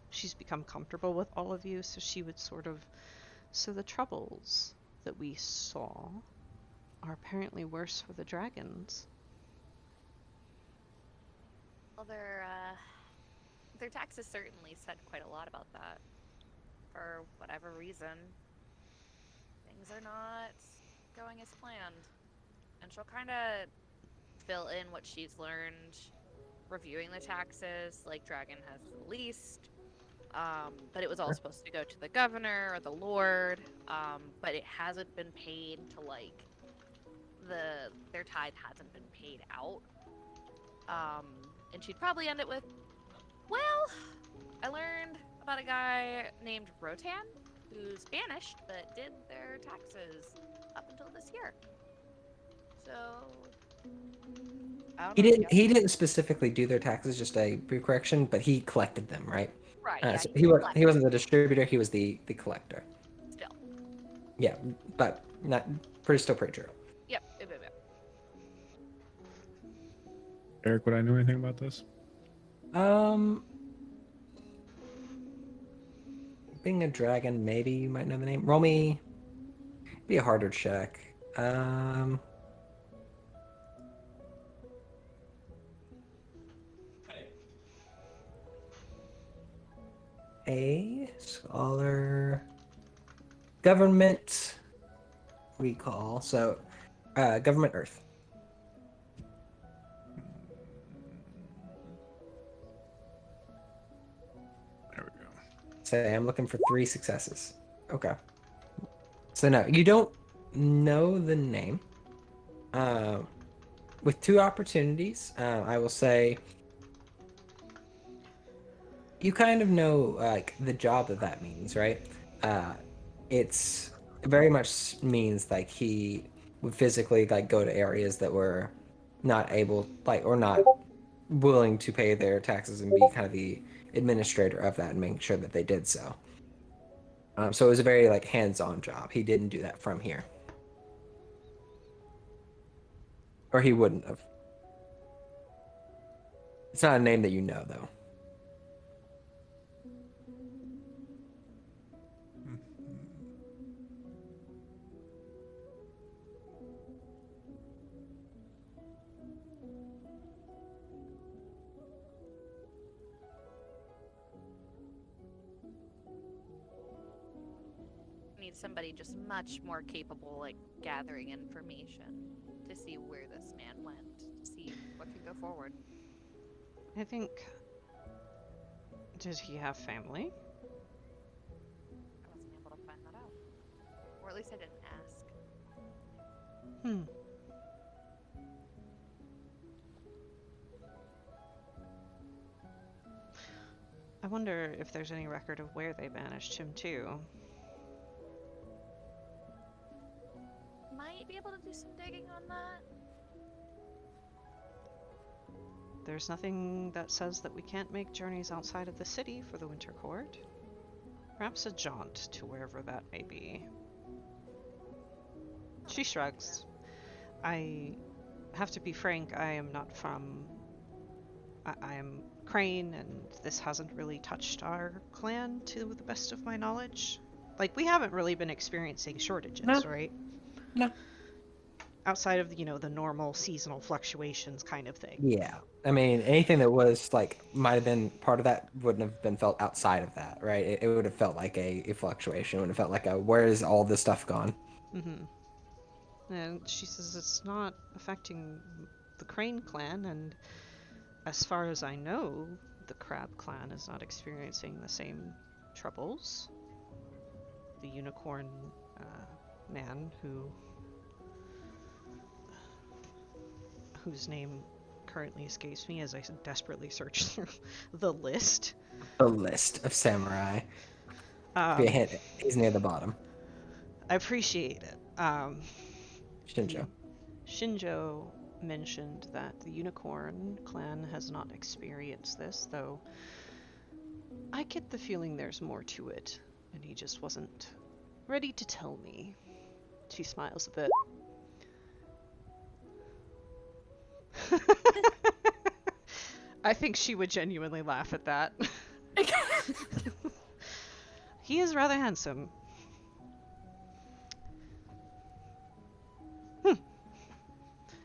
she's become comfortable with all of you, so she would sort of... So the troubles that we saw are apparently worse for the dragons. Well, their taxes certainly said quite a lot about that. For whatever reason, things are not going as planned. And she'll kind of fill in what she's learned reviewing the taxes, like Dragon has released. But it was all supposed to go to the governor or the lord, but it hasn't been paid to, like, their tithe hasn't been paid out. And she'd probably end it with, well, I learned about a guy named Rotan who's banished but did their taxes up until this year. So I don't He know if didn't. y'all- He didn't specifically do their taxes. Just a brief correction, but he collected them, right? Right. So Yeah, he wasn't the distributor. He was the collector. still. Yeah, but not still pretty true. Yep. Yep. Yep. Eric, would I know anything about this? Being a dragon, maybe you might know the name. Roll me. Be a harder check. A scholar, government recall. So, government Earth. There we go. Say I'm looking for 3 successes. Okay. So no, you don't know the name. With 2 opportunities, I will say you kind of know like the job that means, right? It's very much means like he would physically like go to areas that were not able or not willing to pay their taxes and be kind of the administrator of that and making sure that they did so. So it was a very like hands-on job. He didn't do that from here, or he wouldn't have. It's not a name that you know, though. Need somebody just much more capable, like gathering information to see where this man went, to see what can go forward. I think... Did he have family? I wasn't able to find that out, or at least I didn't ask. Hmm. I wonder if there's any record of where they banished him to. Might be able to do some digging on that. There's nothing that says that we can't make journeys outside of the city for the Winter Court. Perhaps a jaunt to wherever that may be. She shrugs. I have to be frank, I am not from... I am Crane, and this hasn't really touched our clan to the best of my knowledge. Like, we haven't really been experiencing shortages, No. right? No. Outside of, the normal seasonal fluctuations kind of thing. Yeah, I mean, anything that was like might have been part of that wouldn't have been felt outside of that, right? It would have felt like a fluctuation. It would have felt like a where is all this stuff gone? Mm-hmm. And she says it's not affecting the Crane clan, and as far as I know, the Crab clan is not experiencing the same troubles. The unicorn man whose name currently escapes me as I desperately search through the list. The list of samurai. Be a hint, he's near the bottom. I appreciate it. Shinjo. Shinjo mentioned that the Unicorn clan has not experienced this, though I get the feeling there's more to it, and he just wasn't ready to tell me. She smiles a bit. I think she would genuinely laugh at that. He is rather handsome.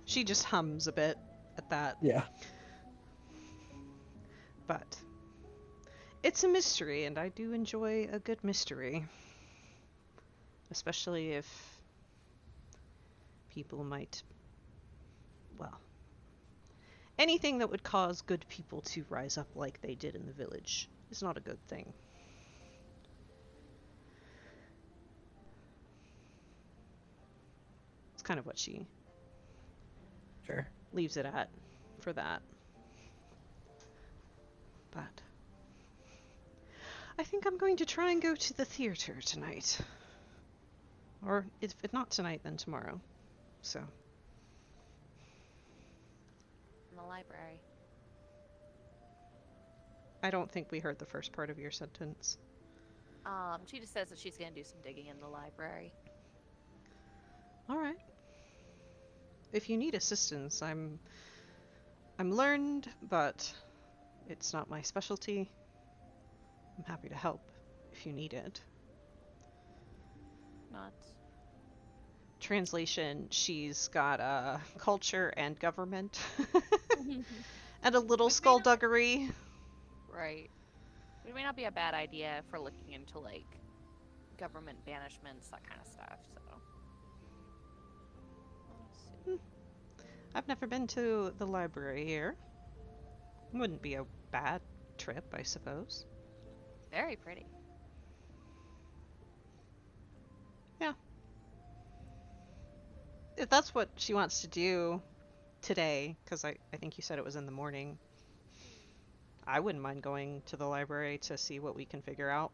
She just hums a bit at that. Yeah. But it's a mystery, and I do enjoy a good mystery. Especially if people might, well, anything that would cause good people to rise up like they did in the village is not a good thing. It's kind of what she Sure. leaves it at for that. But I think I'm going to try and go to the theater tonight. Or if not tonight, then tomorrow. So. In the library. I don't think we heard the first part of your sentence. She just says that she's gonna do some digging in the library. Alright. If you need assistance, I'm learned, but it's not my specialty. I'm happy to help if you need it. Not. Translation, she's got culture and government. And a little skullduggery. Right. It may not be a bad idea if we're looking into, like, government banishments, that kind of stuff, so. Let's see. I've never been to the library here. Wouldn't be a bad trip, I suppose. Very pretty. Yeah. If that's what she wants to do today, because I think you said it was in the morning, I wouldn't mind going to the library to see what we can figure out.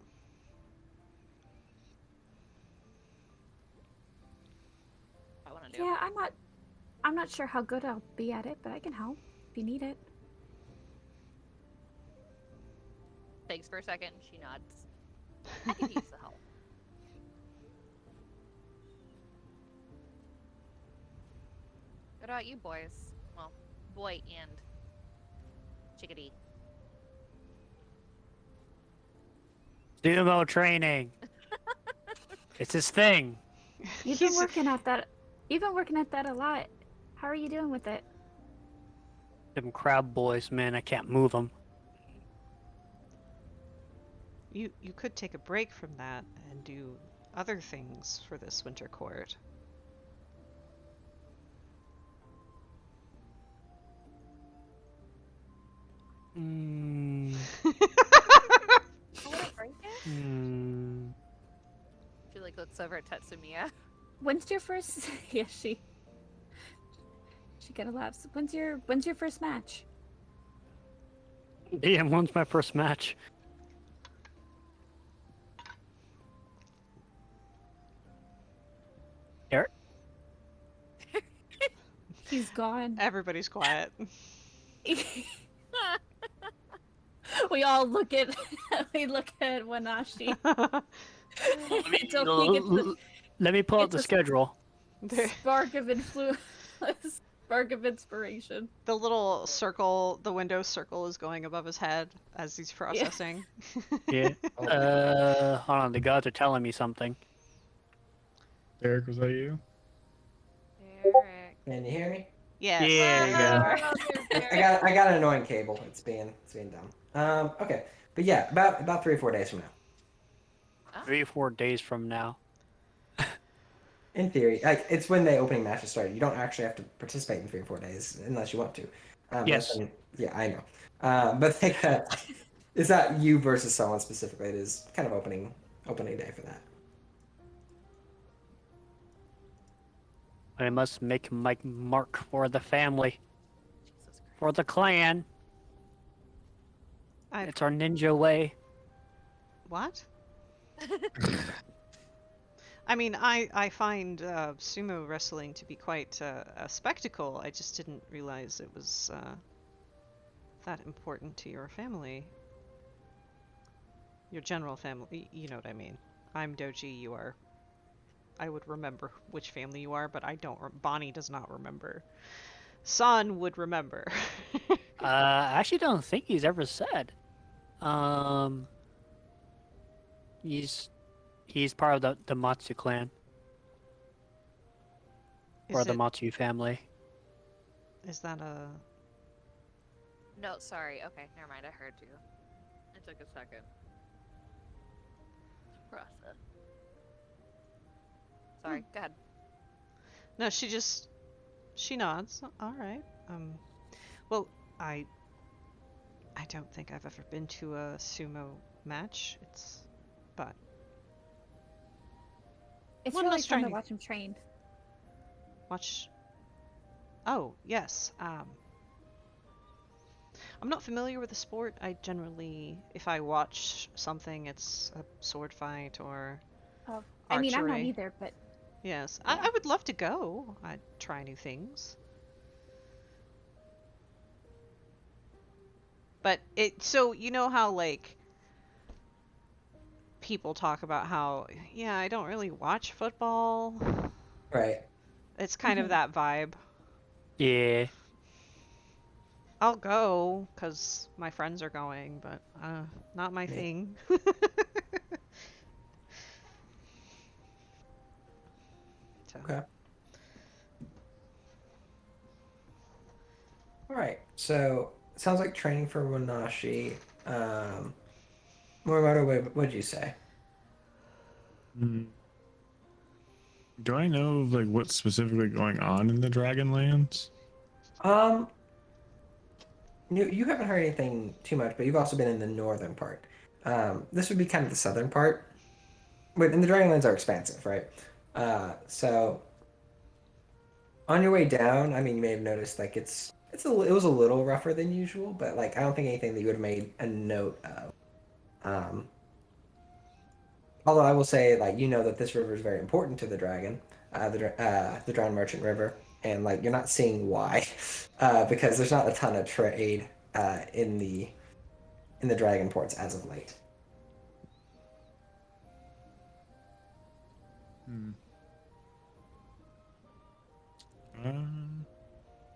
I want to do. Yeah, I'm not sure how good I'll be at it, but I can help if you need it. Thanks for a second. She nods. I could use the help. What about you boys? Well, boy and chickadee. Sumo training. It's his thing. You've been working at that. You've been working at that a lot. How are you doing with it? Them crab boys, man, I can't move them. You could take a break from that and do other things for this winter court. Mm, Oh, what a break it? mm. She like looks over at Tetsumiya. When's your first? Yeah, she kind of laughs. When's your first match? Damn, when's my first match? Eric? He's gone. Everybody's quiet. We all look at Wanashi. Until he gets the Let me pull up it's the a- schedule. spark of influence, spark of inspiration. The little circle, the window circle is going above his head as he's processing. Yeah. Oh, Hold on, the gods are telling me something. Derek, was that you? Eric. can you hear me? Yes. Yeah. Oh, there's Eric. I got an annoying cable. It's being dumb. Okay, but yeah, about 3 or 4 days from now. 3 or 4 days from now. In theory, like it's when the opening matches start. You don't actually have to participate in 3 or 4 days unless you want to. Yes. Yeah, I know. But like, it's not you versus someone specifically. It is kind of opening day for that. I must make my mark for the family, Jesus for the clan. I've It's our ninja way. what? I mean, I find sumo wrestling to be quite a spectacle. I just didn't realize it was that important to your family. Your general family, you know what I mean. I'm Doji, you are. I would remember which family you are, but I don't. Bonnie does not remember. Son would remember. I actually don't think he's ever said. He's part of the Matsu clan or Is the it? Matsu family. Is that a? No, sorry. Okay, never mind. I heard you. It took a second to process. Sorry, go ahead. No, she nods. All right. Well, I don't think I've ever been to a sumo match. But It's One really must fun try to new- watch him train. watch. Oh yes. I'm not familiar with the sport. I generally, if I watch something, it's a sword fight or Oh, I mean, I'm not archery. either, but Yes, Yeah. I would love to go. I'd try new things. But so you know how like people talk about how, yeah, I don't really watch football. Right. It's kind of Mhm. that vibe. Yeah. I'll go because my friends are going, but not my Me. thing. So, Okay. All right. So it sounds like training for Wanashi. Morimoto, what'd you say? Do I know like what's specifically going on in the Dragonlands? Um, you haven't heard anything too much, but you've also been in the northern part. This would be kind of the southern part. But and the Dragonlands are expansive, right? So on your way down, I mean, you may have noticed like it was a little rougher than usual, but like I don't think anything that you would have made a note of. Um, although I will say, like you know that this river is very important to the dragon, the Drowned Merchant River, and like you're not seeing why, because there's not a ton of trade in the dragon ports as of late. Hmm.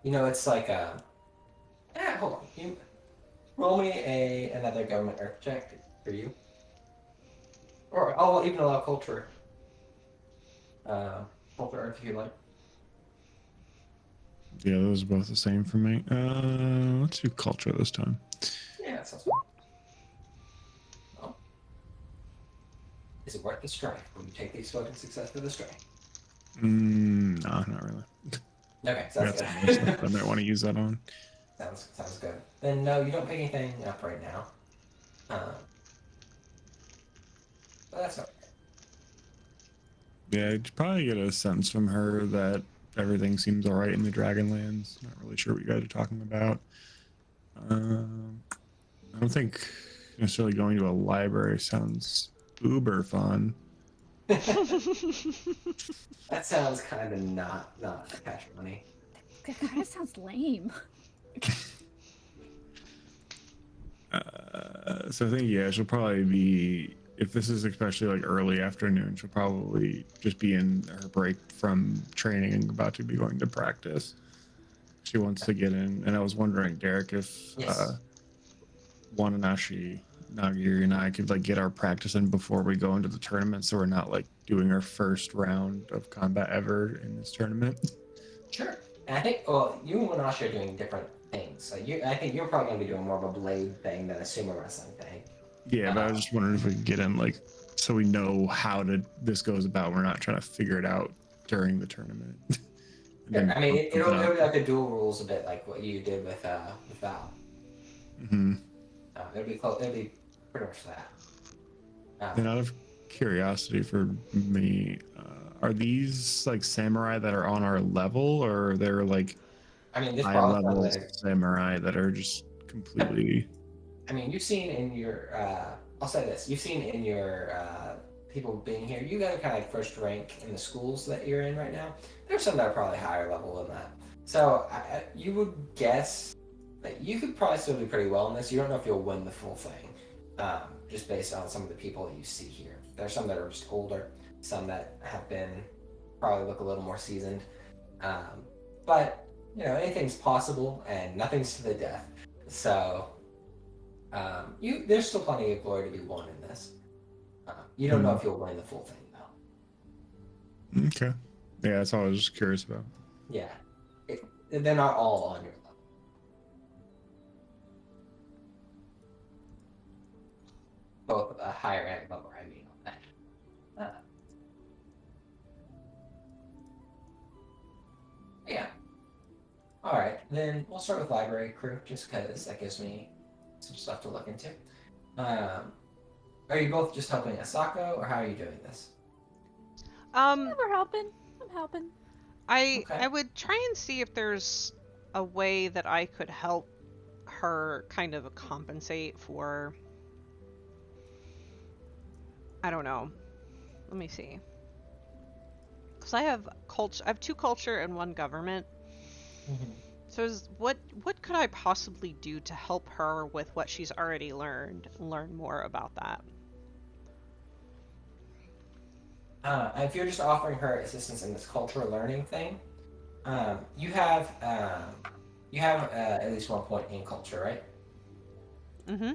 You know, it's like hold on. You roll me another government earth check for you, or I'll even allow culture earth if you like. Yeah, those are both the same for me. Let's do culture this time. Yeah, that sounds fun. Well, is it worth the strife? Will you take the exploding success for the strife? No, not really. Okay, so I got that's some other stuff I good. might want to use that on. Sounds good. Then no, you don't pick anything up right now. But that's okay. Yeah, I'd probably get a sense from her that everything seems all right in the Dragonlands. Not really sure what you guys are talking about. I don't think necessarily going to a library sounds uber fun. That sounds kind of not cash money. that kind of sounds lame. So I think she'll probably be, if this is especially like early afternoon, she'll probably just be in her break from training and about to be going to practice. She wants to get in, and I was wondering, Derek, if Yes. Wananashi, Nagiri, and I could like get our practice in before we go into the tournament, so we're not like doing our first round of combat ever in this tournament. Sure. And I think, well, you and Wanashi are doing different things. So I think you're probably going to be doing more of a blade thing than a sumo wrestling thing. Yeah, but I was just wondering if we could get in like so we know how this goes about. We're not trying to figure it out during the tournament. I mean, it'll be like the dual rules a bit, like what you did with Val. Hmm. It'll be close. It'll be pretty much that. And out of curiosity for me, are these like samurai that are on our level, or they're like I mean, this high probably level better. samurai that are just completely? I mean, you've seen in your. I'll say this: you've seen in your people being here. You guys are kind of like first rank in the schools that you're in right now. There's some that are probably higher level than that. So you would guess that you could probably still do pretty well in this. You don't know if you'll win the full thing, just based on some of the people that you see here. There's some that are just older, some that have been probably look a little more seasoned. But you know, anything's possible, and nothing's to the death. So there's still plenty of glory to be won in this. You don't know if you'll win the full thing, though. Okay. Yeah, that's all I was just curious about. Yeah. They're not all on your level. Both higher and lower, I mean, on that. Yeah. Alright, then we'll start with library crew, just because that gives me some stuff to look into. Are you both just helping Asako, or how are you doing this? Yeah, we're helping. I'm helping. I Okay. would try and see if there's a way that I could help her kind of compensate for, I don't know. Let me see. Cuz I have culture, I have 2 culture and 1 government. So what could I possibly do to help her with what she's already learned, learn more about that? If you're just offering her assistance in this cultural learning thing, you have at least 1 point in culture, right? Mm-hmm.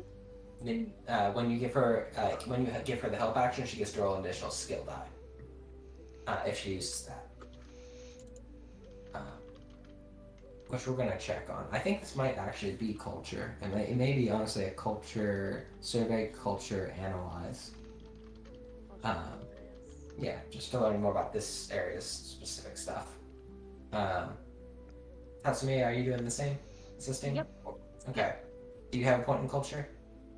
Then, when you give her the help action, she gets to roll an additional skill die if she uses that. Which we're gonna check on. I think this might actually be culture, and it may be honestly a culture survey, culture analyze. Yeah, just to learn more about this area's specific stuff. Tatsumi, are you doing the same? Assisting? Yep. Okay. Do you have a point in culture?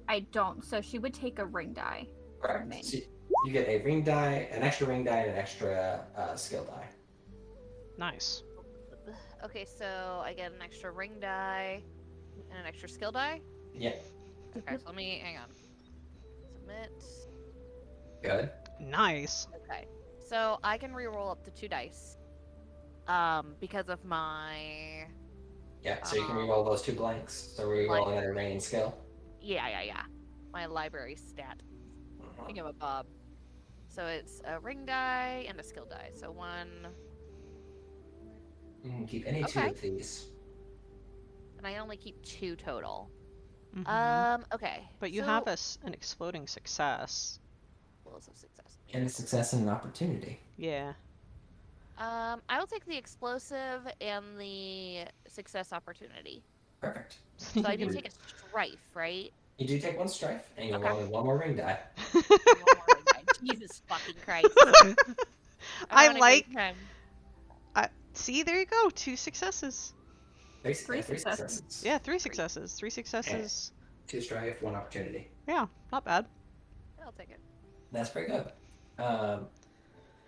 I don't, so she would take a ring die. Correct. me. So you get a ring die, an extra ring die, and an extra skill die. Nice. Okay, so I get an extra ring die and an extra skill die. Yeah. Okay, so let me hang on. Submit. Good. Nice. Okay, so I can re-roll up to 2 dice. Because of my Yeah, so you can re-roll those 2 blanks. So re-rolling at a range skill. yeah. My library stat. Think of a Bob. So it's a ring die and a skill die. So 1. You can keep any 2 Okay. of these. And I only keep 2 total. Mhm. Okay. But you so- have an exploding success. Levels of success. And a success and an opportunity. Yeah. I will take the explosive and the success opportunity. Perfect. So I do take a strife, right? You do take 1 strife, and you're Okay. rolling 1 more ring die. One more ring die. Jesus fucking Christ. I I'm having a great like- time. See, there you go. 2 successes. Three Three successes. successes. Yeah, 3 successes. 3 successes. 2 strife, 1 opportunity. Yeah, not bad. I'll take it. That's pretty good.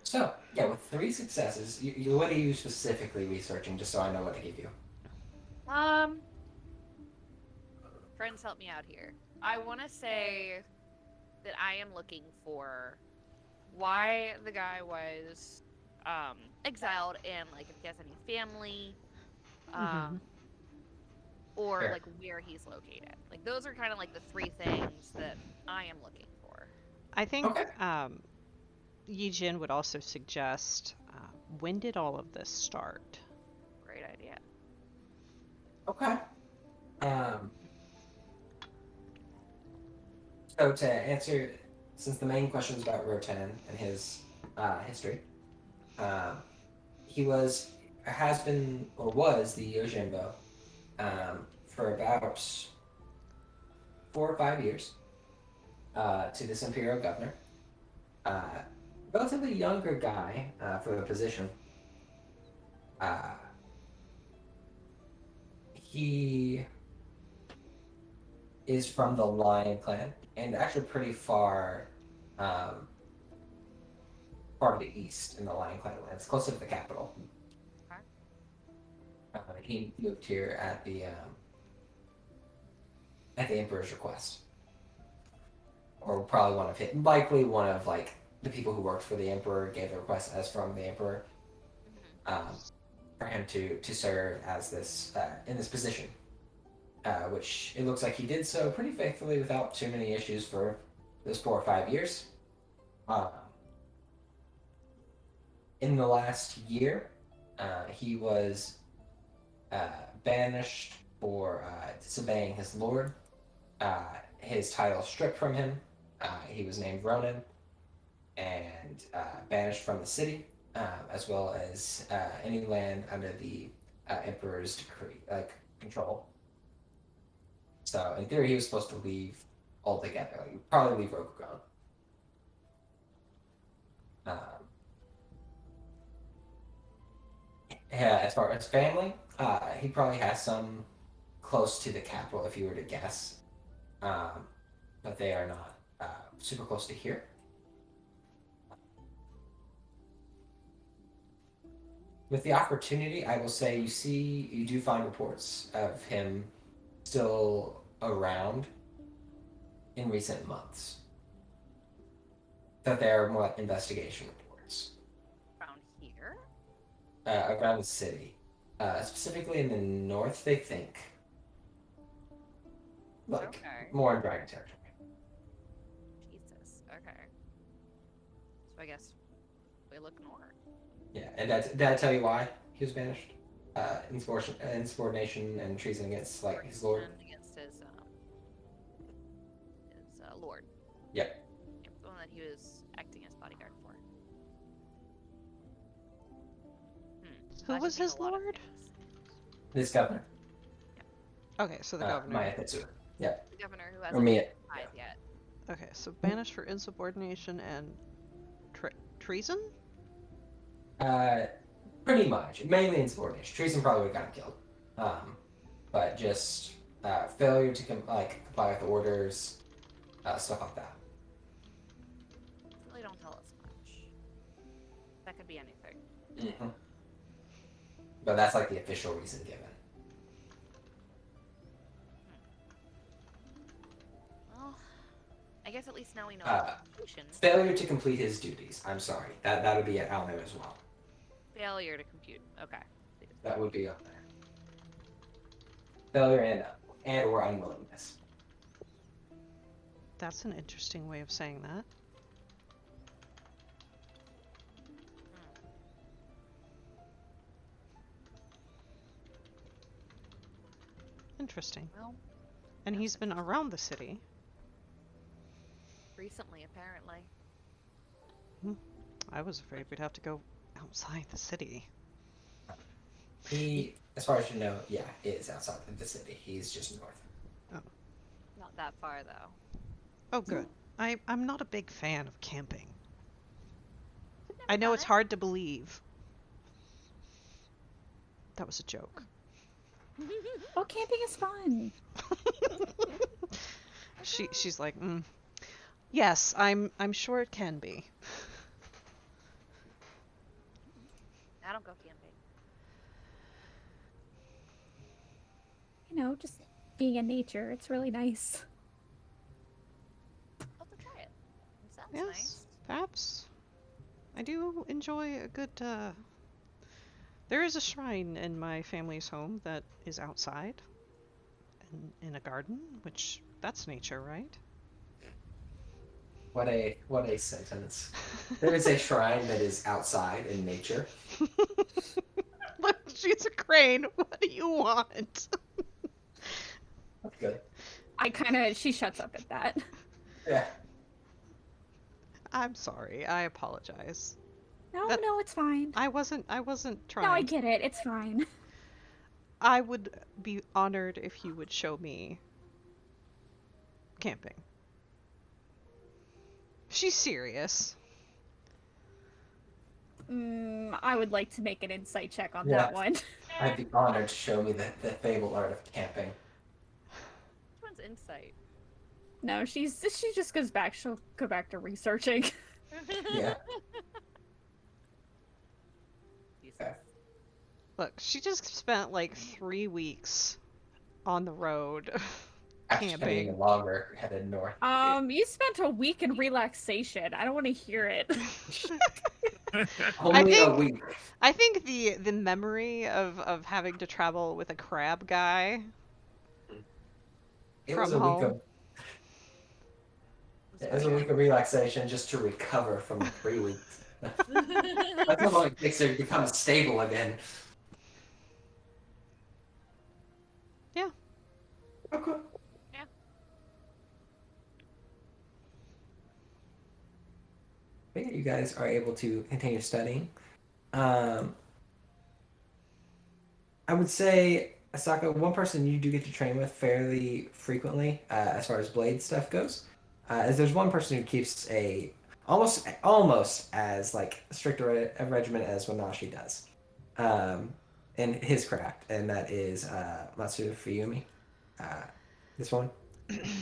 So, yeah, with 3 successes, what are you specifically researching, just so I know what to give you? Friends, help me out here. I want to say that I am looking for why the guy was exiled, and like if he has any family, or Fair. like where he's located. Like those are kind of like the 3 things that I am looking for. I think Okay. Yijin would also suggest, when did all of this start? Great idea. Okay. So to answer, since the main question is about Rotan and his history, he has been the Yojimbo for about 4 or 5 years to this imperial governor. Relatively younger guy for the position, He is from the Lion Clan, and actually pretty far, far to the east in the Lion Clan lands, closer to the capital. He moved here at the Emperor's request, or probably likely one of like the people who worked for the Emperor gave the request as from the Emperor, for him to serve as this in this position, which it looks like he did so pretty faithfully without too many issues for those 4 or 5 years. In the last year, he was banished for disobeying his lord. His title stripped from him. He was named Ronin and banished from the city, as well as any land under the Emperor's decree, like control. So in theory, he was supposed to leave altogether. Like, probably leave Rokugan. Yeah, as far as family, he probably has some close to the capital, if you were to guess. But they are not super close to here. With the opportunity, I will say you do find reports of him still around in recent months. That there are more like investigation reports. Around here? Around the city. Specifically in the north, they think. Like, Okay. more in Dragon territory. Jesus. Okay. So I guess we look north. Yeah, and did I tell you why he was banished? Insubordination and treason against like his lord. And against his lord. Yep. The one that he was acting as bodyguard for. Who That was could mean his a lot of lord? things. This governor, Okay, so the governor. Maya Tetsuya. The governor who Or hasn't Mia. died yet. Okay, so banished for insubordination and treason? Pretty much. Mainly insubordination. Treason probably would have got him killed. But just failure to comply with orders, stuff like that. Really don't tell us much. That could be anything. Mm-hmm. But that's like the official reason given. Well, I guess at least now we know Uh, the location. Failure to complete his duties. I'm sorry. That would be out there as well. Failure to compute. Okay. That would be up there. Failure and or unwillingness. That's an interesting way of saying that. Interesting. Well, And he's been around the city. recently apparently. I was afraid we'd have to go outside the city. He, as far as you know, yeah, is outside of the city. He's just north. Not that far though. Oh, good. I'm not a big fan of camping. I know done it's it. hard to believe. That was a joke. Oh, camping is fun. She's like, yes, I'm sure it can be. I don't go camping. You know, just being in nature. It's really nice. I'll have to try it. It sounds Yes, nice. perhaps. I do enjoy a good. There is a shrine in my family's home that is outside, in a garden, which that's nature, right? What a sentence. There is a shrine that is outside in nature. Look, she's a crane. What do you want? That's good. She shuts up at that. Yeah. I'm sorry. I apologize. No, That- no, it's fine. I wasn't trying. No, I get it. It's fine. I would be honored if you would show me camping. She's serious. I would like to make an insight check on Yeah. that one. I'd be honored to show me the fable art of camping. Which one's insight? No, she just goes back. She'll go back to researching. Yeah. Jesus. Look, she just spent like 3 weeks on the road. After spending Camping. longer headed north. You spent a week in relaxation. I don't want to hear it. Only a think- week. I think the memory of having to travel with a crab guy. It was a From week home. it was a week of relaxation just to recover from the 3 weeks. That's how long it takes to become stable again. Yeah. Okay. Yeah. But yeah, you guys are able to continue studying. I would say, Asaka, one person you do get to train with fairly frequently, as far as blade stuff goes, is there's one person who keeps a almost as like strict a regimen as Wanashi does, in his craft, and that is Matsu Fuyumi. This one.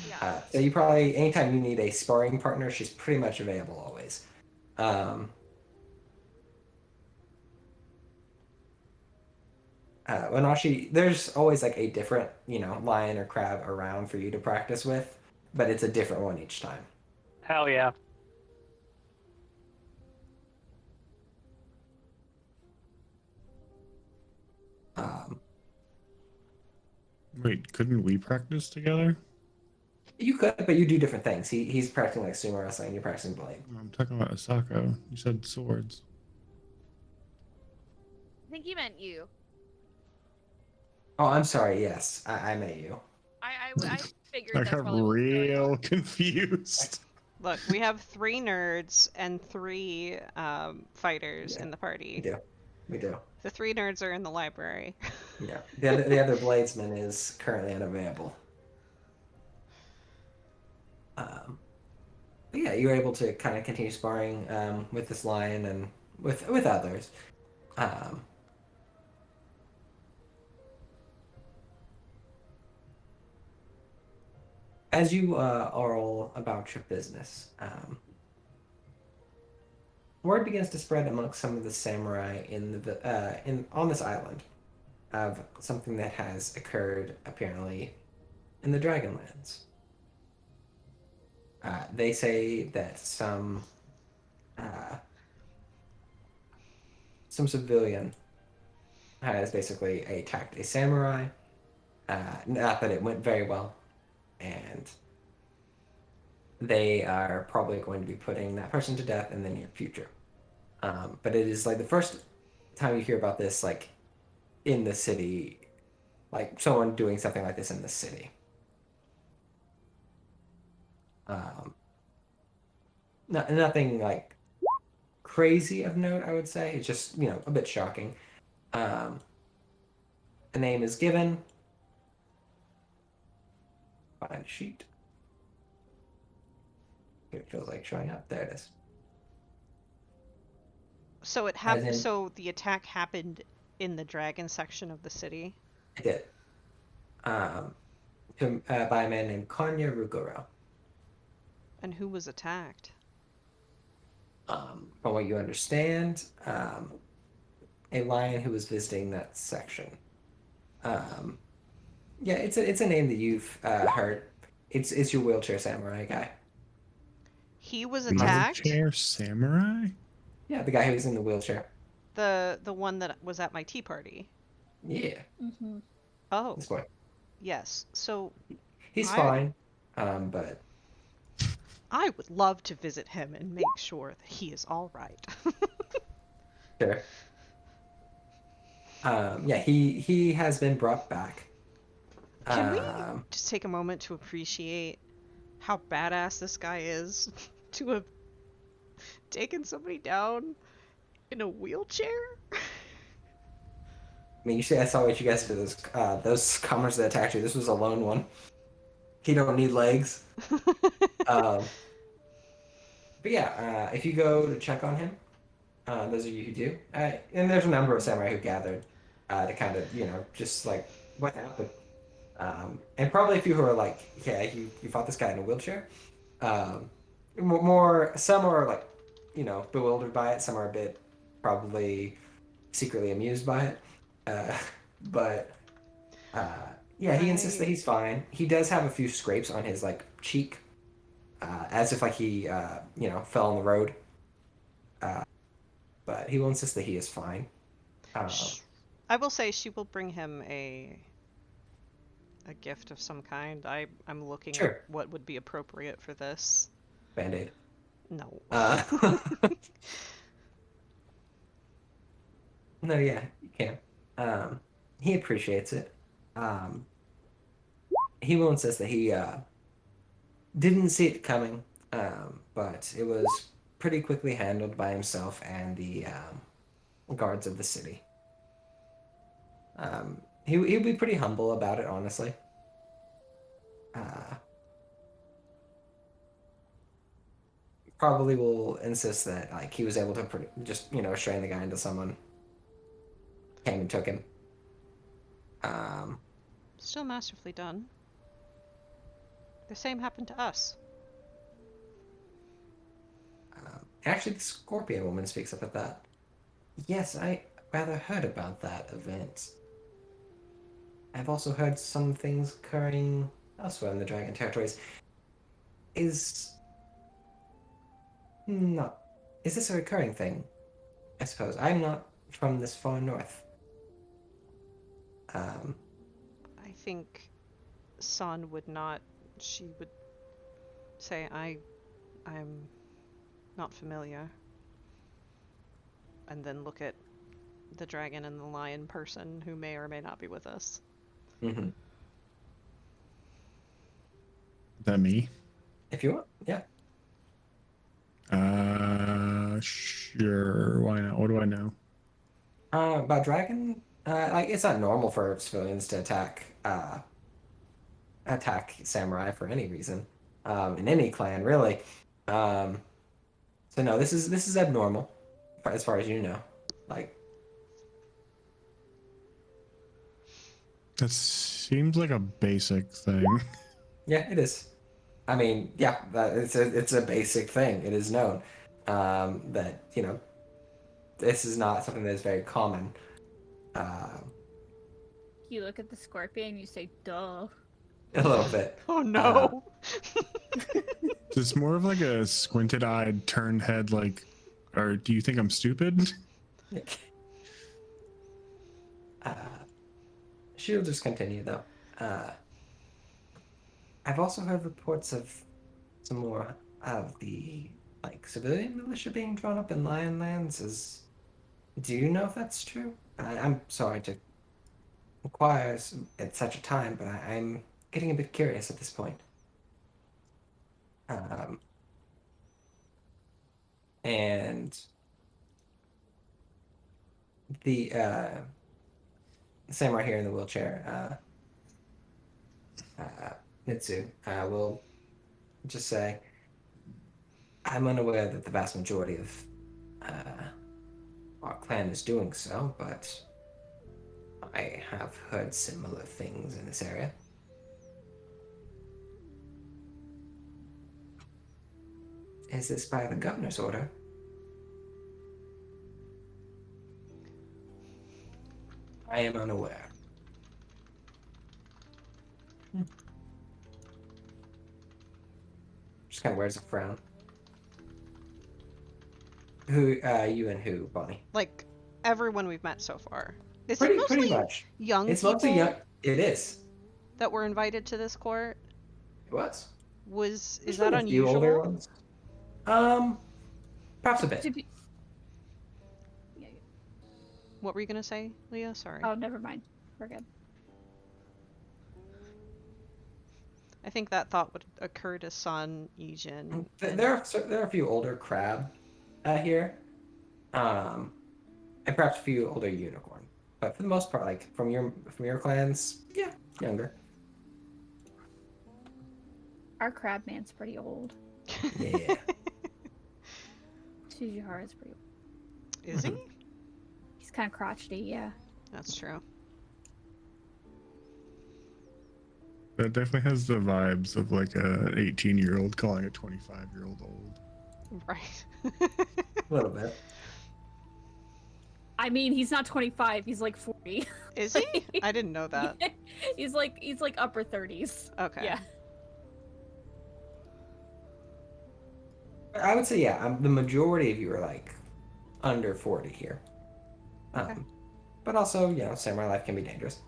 Yeah. So you probably anytime you need a sparring partner, she's pretty much available always. Wanashi, there's always like a different, lion or crab around for you to practice with, but it's a different one each time. Hell yeah. Um, Wait, couldn't we practice together? you could, but you do different things. He's practicing like sumo wrestling, and you're practicing blade. I'm talking about Asako. You said swords. I think he meant you. Oh, I'm sorry. Yes, I meant you. I figured I that's got probably what was going real on. confused. Look, we have 3 nerds and 3 fighters Yeah, in the We party. do. We do. The 3 nerds are in the library. Yeah. The other bladesman is currently unavailable. But yeah, you're able to kind of continue sparring with this lion and with others. As you are all about your business, word begins to spread amongst some of the samurai on this island of something that has occurred apparently in the Dragonlands. They say that some civilian has basically attacked a samurai. Not that it went very well, and they are probably going to be putting that person to death in the near future. But it is like the first time you hear about this, like in the city, like someone doing something like this in the city. Nothing like crazy of note, I would say. It's just, a bit shocking. A name is given. Find a sheet. It feels like showing up. There it is. So it As happened. in- So the attack happened in the dragon section of the city. I did. By a man named Konya Ruguro. And who was attacked? From what you understand, a lion who was visiting that section. Yeah, it's a name that you've heard. It's your wheelchair samurai guy. He was attacked. Wheelchair samurai? Yeah, the guy who was in the wheelchair. The one that was at my tea party. Yeah, Mm-hmm. Oh, this boy. yes. So He's I- fine, but I would love to visit him and make sure that he is all right. sure. Yeah, he has been brought back. Can we Um, just take a moment to appreciate how badass this guy is to have taken somebody down in a wheelchair? I mean, I saw what you guys did. Those commoners that attacked you. This was a lone one. He don't need legs. But yeah, if you go to check on him, Those of you who do, and there's a number of samurai who gathered to kind of, just like what happened. And probably a few who are like, yeah, you fought this guy in a wheelchair. More, some are like, bewildered by it. Some are a bit probably secretly amused by it. But yeah, he insists that he's fine. He does have a few scrapes on his like cheek, as if like he fell on the road. But he will insist that he is fine. I will say she will bring him a gift of some kind. I'm looking Sure. at what would be appropriate for this. Band-Aid. No. No, yeah, you can. He appreciates it. He will insist that he didn't see it coming, but it was pretty quickly handled by himself and the guards of the city. He'll be pretty humble about it, honestly. Probably will insist that like he was able to just restrain the guy until someone came and took him. Still masterfully done. The same happened to us. Actually, the Scorpion woman speaks up at that. Yes, I rather heard about that event. I've also heard some things occurring elsewhere in the Dragon territories. Is this a recurring thing? I suppose. I'm not from this far north. I think San would not. She would say, I'm not familiar. And then look at the dragon and the lion person who may or may not be with us. Mm-hmm. Is that me? If you want, yeah. Sure. Why not? What do I know? About dragon, like it's not normal for civilians to attack samurai for any reason, in any clan really. So no, this is abnormal, as far as you know. Like, That seems like a basic thing. yeah, it is. I mean, yeah, it's a basic thing. It is known that this is not something that is very common. You look at the scorpion, you say, "Duh." A little bit. Oh no! It's more of like a squinted-eyed, turned head, like, or do you think I'm stupid? She'll just continue though. I've also heard reports of some more of the civilian militia being drawn up in Lion Lands. Do you know if that's true? I'm sorry to inquire at such a time, but I'm getting a bit curious at this point. And the samurai here in the wheelchair, Mitsu, will just say, I'm unaware that the vast majority of our clan is doing so, but I have heard similar things in this area. Is this by the governor's order? I am unaware. Just kind of wears a frown. Who, you and who, Bonnie? Like everyone we've met so far. Is Pretty, it mostly pretty much. young It's people mostly young. It is. that were invited to this court? It was. Is There's that been a few older unusual? ones. Perhaps a bit. To be- Yeah, What were you gonna say, Leah? Sorry. Oh, never mind. We're good. I think that thought would occur to San, Ijin. and- There are a few older crab here, and perhaps a few older unicorn. But for the most part, like from your clans, yeah, younger. Our crab man's pretty old. Yeah. Tsujihara's pretty old. Is he? He's kind of crotchety, yeah. That's true. That definitely has the vibes of like a 18-year-old calling a 25-year-old old. Right. A little bit. I mean, he's not 25. He's like 40. Is he? I didn't know that. he's like upper 30s. Okay. Yeah. I would say, yeah, the majority of you are like under 40 here. Okay. But also, you know, samurai life can be dangerous.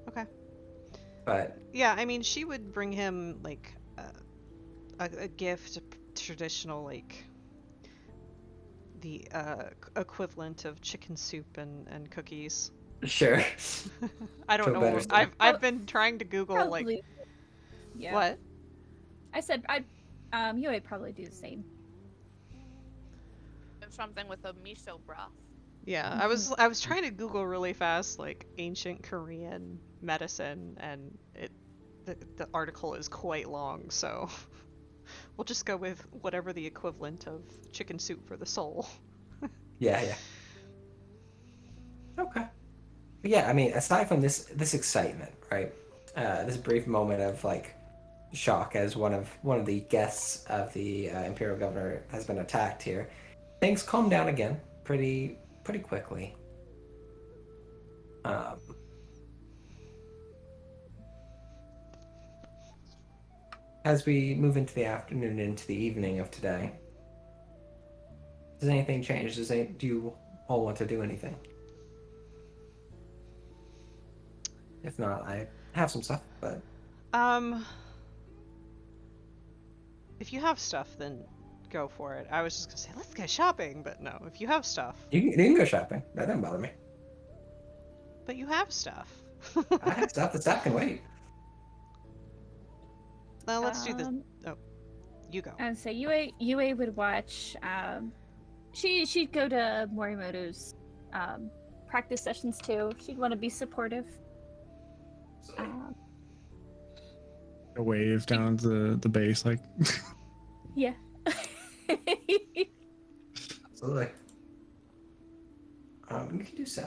Okay. But Yeah, I mean, she would bring him like a gift, traditional like the equivalent of chicken soup and cookies. sure. I don't Feel know. better What, soon. I've been trying to Google like Probably. Yeah. what. I said you would probably do the same. Something with a miso broth. Yeah, I was trying to Google really fast like ancient Korean medicine, and the article is quite long, so we'll just go with whatever the equivalent of chicken soup for the soul. Yeah, yeah. Okay. But yeah, I mean, aside from this excitement, right? This brief moment of like shock as one of the guests of the imperial governor has been attacked here, things calm down again pretty quickly. As we move into the afternoon, into the evening of today, does anything change? Do you all want to do anything? If not, I have some stuff, but If you have stuff, then go for it. I was just gonna say let's go shopping, but no. If you have stuff, you can go shopping. That doesn't bother me. but you have stuff. I have stuff. The stuff can wait. Now let's do this. Oh, you go. And so Yue would watch. She'd go to Morimoto's practice sessions too. She'd want to be supportive. A wave down the base, like. Yeah. Absolutely. You can do so.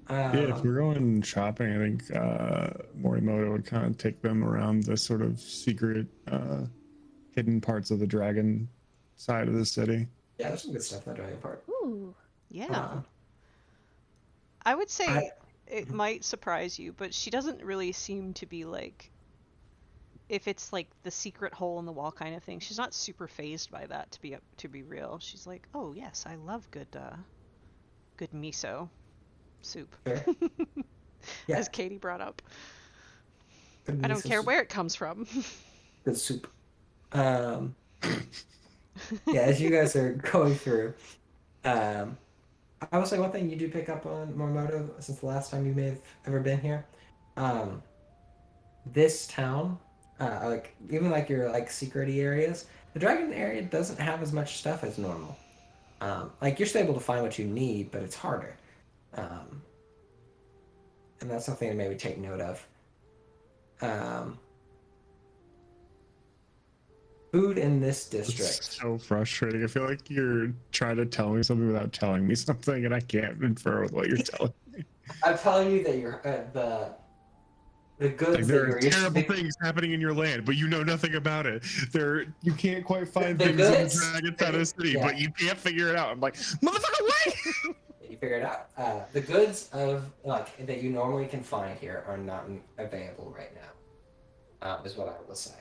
Yeah, if we're going shopping, I think Morimoto would kind of take them around the sort of secret, hidden parts of the dragon side of the city. Yeah, there's some good stuff in the dragon part. Ooh. Yeah. I would say it Mhm. might surprise you, but she doesn't really seem to be like, if it's like the secret hole in the wall kind of thing, she's not super phased by that, to be real. She's like, oh yes, I love good miso soup. Fair. Yeah. As Katie brought up. Good I don't miso care soup. where it comes from. Good soup. Yeah, as you guys are going through, I will say one thing you do pick up on Morimoto since the last time you may have ever been here. This town, like even like your like secrety areas, the dragon area doesn't have as much stuff as normal. Like you're still able to find what you need, but it's harder. And that's something to maybe take note of. Food in this district. It's so frustrating. I feel like you're trying to tell me something without telling me something, and I can't infer with what you're telling me. I'm telling you that you're the goods Like, that there are you're terrible issuing- things happening in your land, but you know nothing about it. You can't quite find The things goods- in the dragon side of the city, yeah. but you can't figure it out. I'm like, motherfucker, wait! You figure it out. The goods of like that you normally can find here are not available right now. Is what I will say.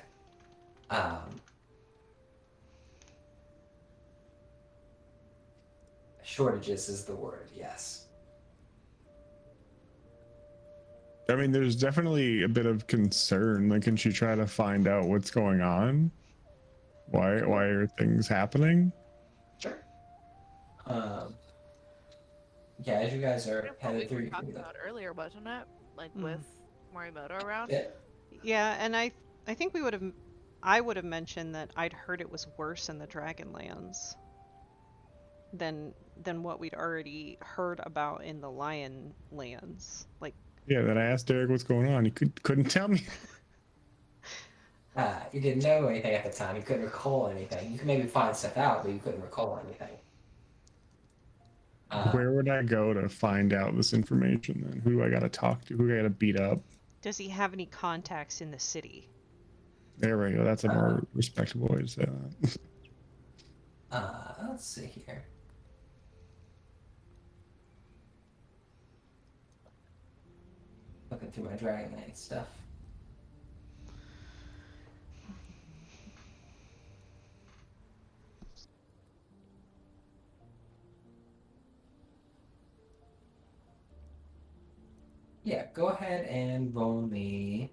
Shortages is the word. Yes. I mean, there's definitely a bit of concern. Like, can she try to find out what's going on? Why are things happening? Sure. Yeah, as you guys are What we headed were through, you can talking do that. about earlier, wasn't it? Like Mhm. with Morimoto around. Yeah. Yeah, and I think I would have mentioned that I'd heard it was worse in the Dragonlands than what we'd already heard about in the Lion lands. Like Yeah, then I asked Derek what's going on. He couldn't tell me. You didn't know anything at the time. You couldn't recall anything. You could maybe find stuff out, but you couldn't recall anything. Where would I go to find out this information then? Who do I gotta talk to? Who do I gotta beat up? Does he have any contacts in the city? There we go. That's a more respectable way to say that. Let's see here. Looking through my Dragon Knight stuff. Yeah, go ahead and roll me.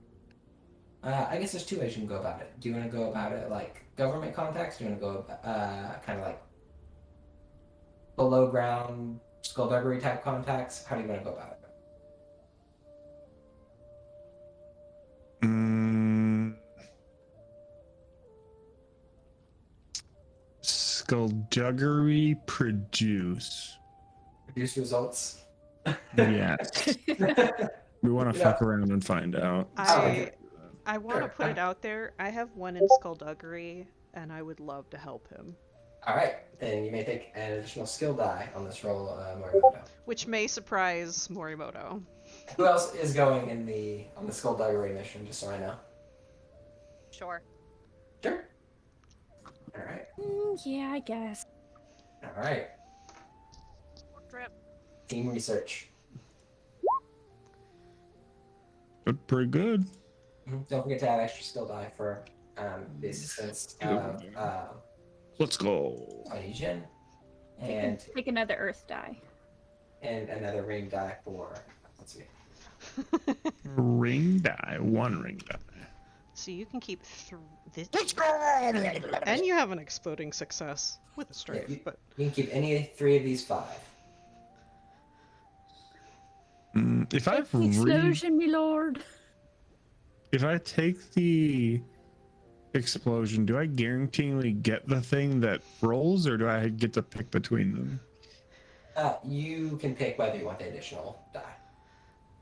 I guess there's two ways you can go about it. Do you want to go about it like government contacts? Do you want to go kind of like below ground skullduggery type contacts? How do you want to go about it? Skullduggery produce. Produce results. Yes. We want to fuck around and find out. I want to Sure. put it out there. I have one in skullduggery, and I would love to help him. All right, then you may take an additional skill die on this roll, Morimoto. Which may surprise Morimoto. Who else is going on the skullduggery mission? Just so I know. Sure. Sure. All right. Yeah, I guess. All right. Drip. Team research. But pretty good. Don't forget to add extra skill die for the assistance of Let's go. Aijin, and Take another Earth die. another ring die for. Let's see. Ring die. One ring die. So you can keep this. Let's go. And you have an exploding success with a strafe, you- but You can keep any three of these five. If I Explosion, me lord. if I take the explosion, do I guaranteeingly get the thing that rolls, or do I get to pick between them? You can pick whether you want the additional die.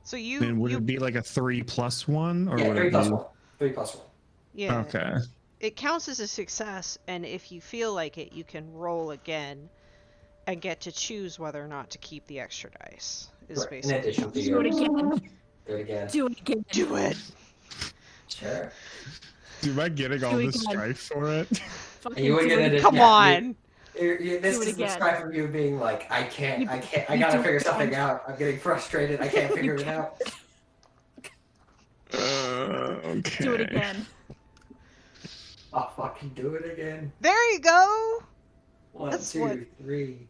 so you Then would you it be like a 3+1, or Yeah, would 3 it plus be? 1. 3 plus 1. yeah. Okay. It counts as a success, and if you feel like it, you can roll again and get to choose whether or not to keep the extra dice. Is Right, in basically addition to Do your. it again. Do it again. Do it again. do it. Sure. Am I getting all Do it this again. strife for it? And you would get do an it. addition. Come on. This Do it is the again. cry from you being like, I can't, You- I you gotta do figure it something again. out. I'm getting frustrated. I can't figure it out. Okay. Do it again. I'll fucking do it again. There you go. 1, That's 2, what- 3.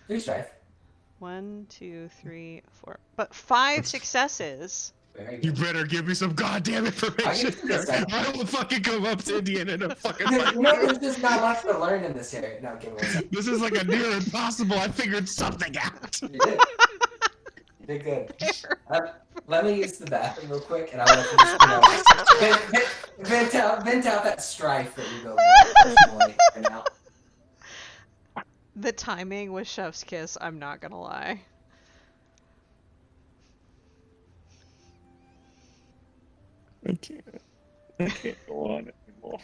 3 strife. 1, 2, 3, 4. But 5 That's- successes. You Very good. better give me some goddamn information. I get this. I don't fucking come up to Indiana in a fucking You fight. know, there's just not much to learn in this area. No, give me 1 second. This is like a near impossible. I figured something out. You did. You did good. Let me use the bathroom real quick, and I'll let you just, vent out that strife that you built personally for now. The timing with Chef's Kiss, I'm not gonna lie. I can't go on anymore.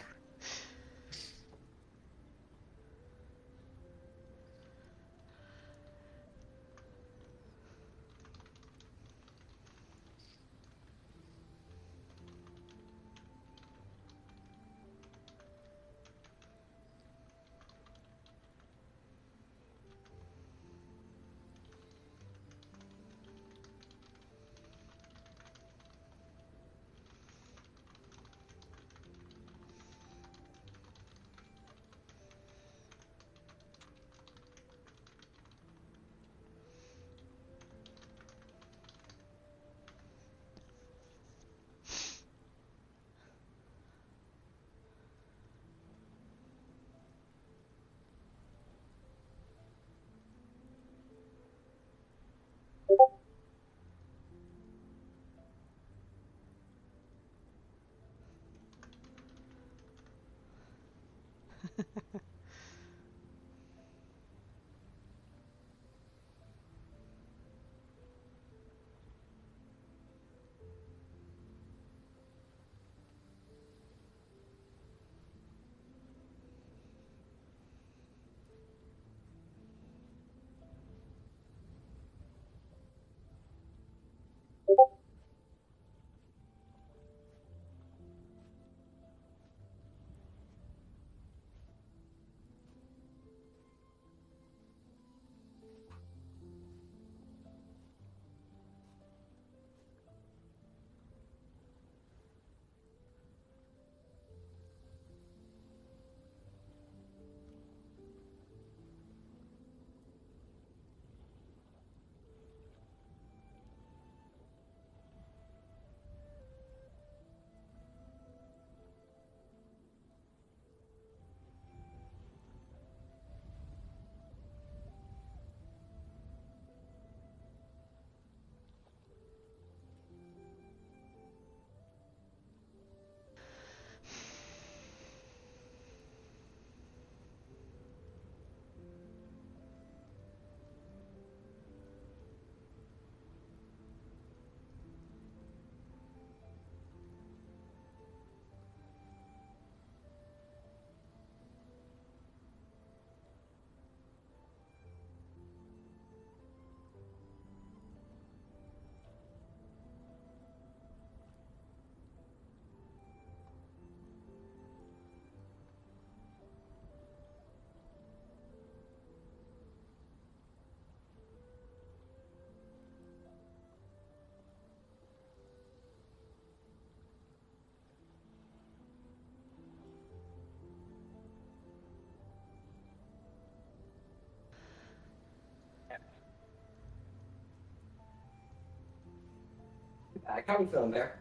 How are we feeling there?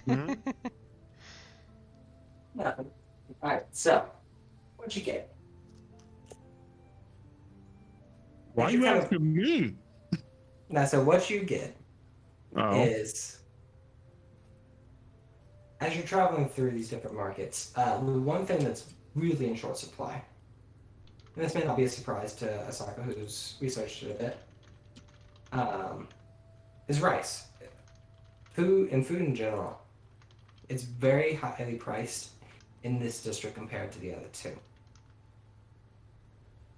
Hmm? Nothing. Alright, so, what'd you get? Why As you kind of- asking me? Now, so what you get Oh, is, as you're traveling through these different markets, the one thing that's really in short supply, and this may not be a surprise to Asaka, who's researched it a bit, is rice. Food in general, it's very highly priced in this district compared to the other two.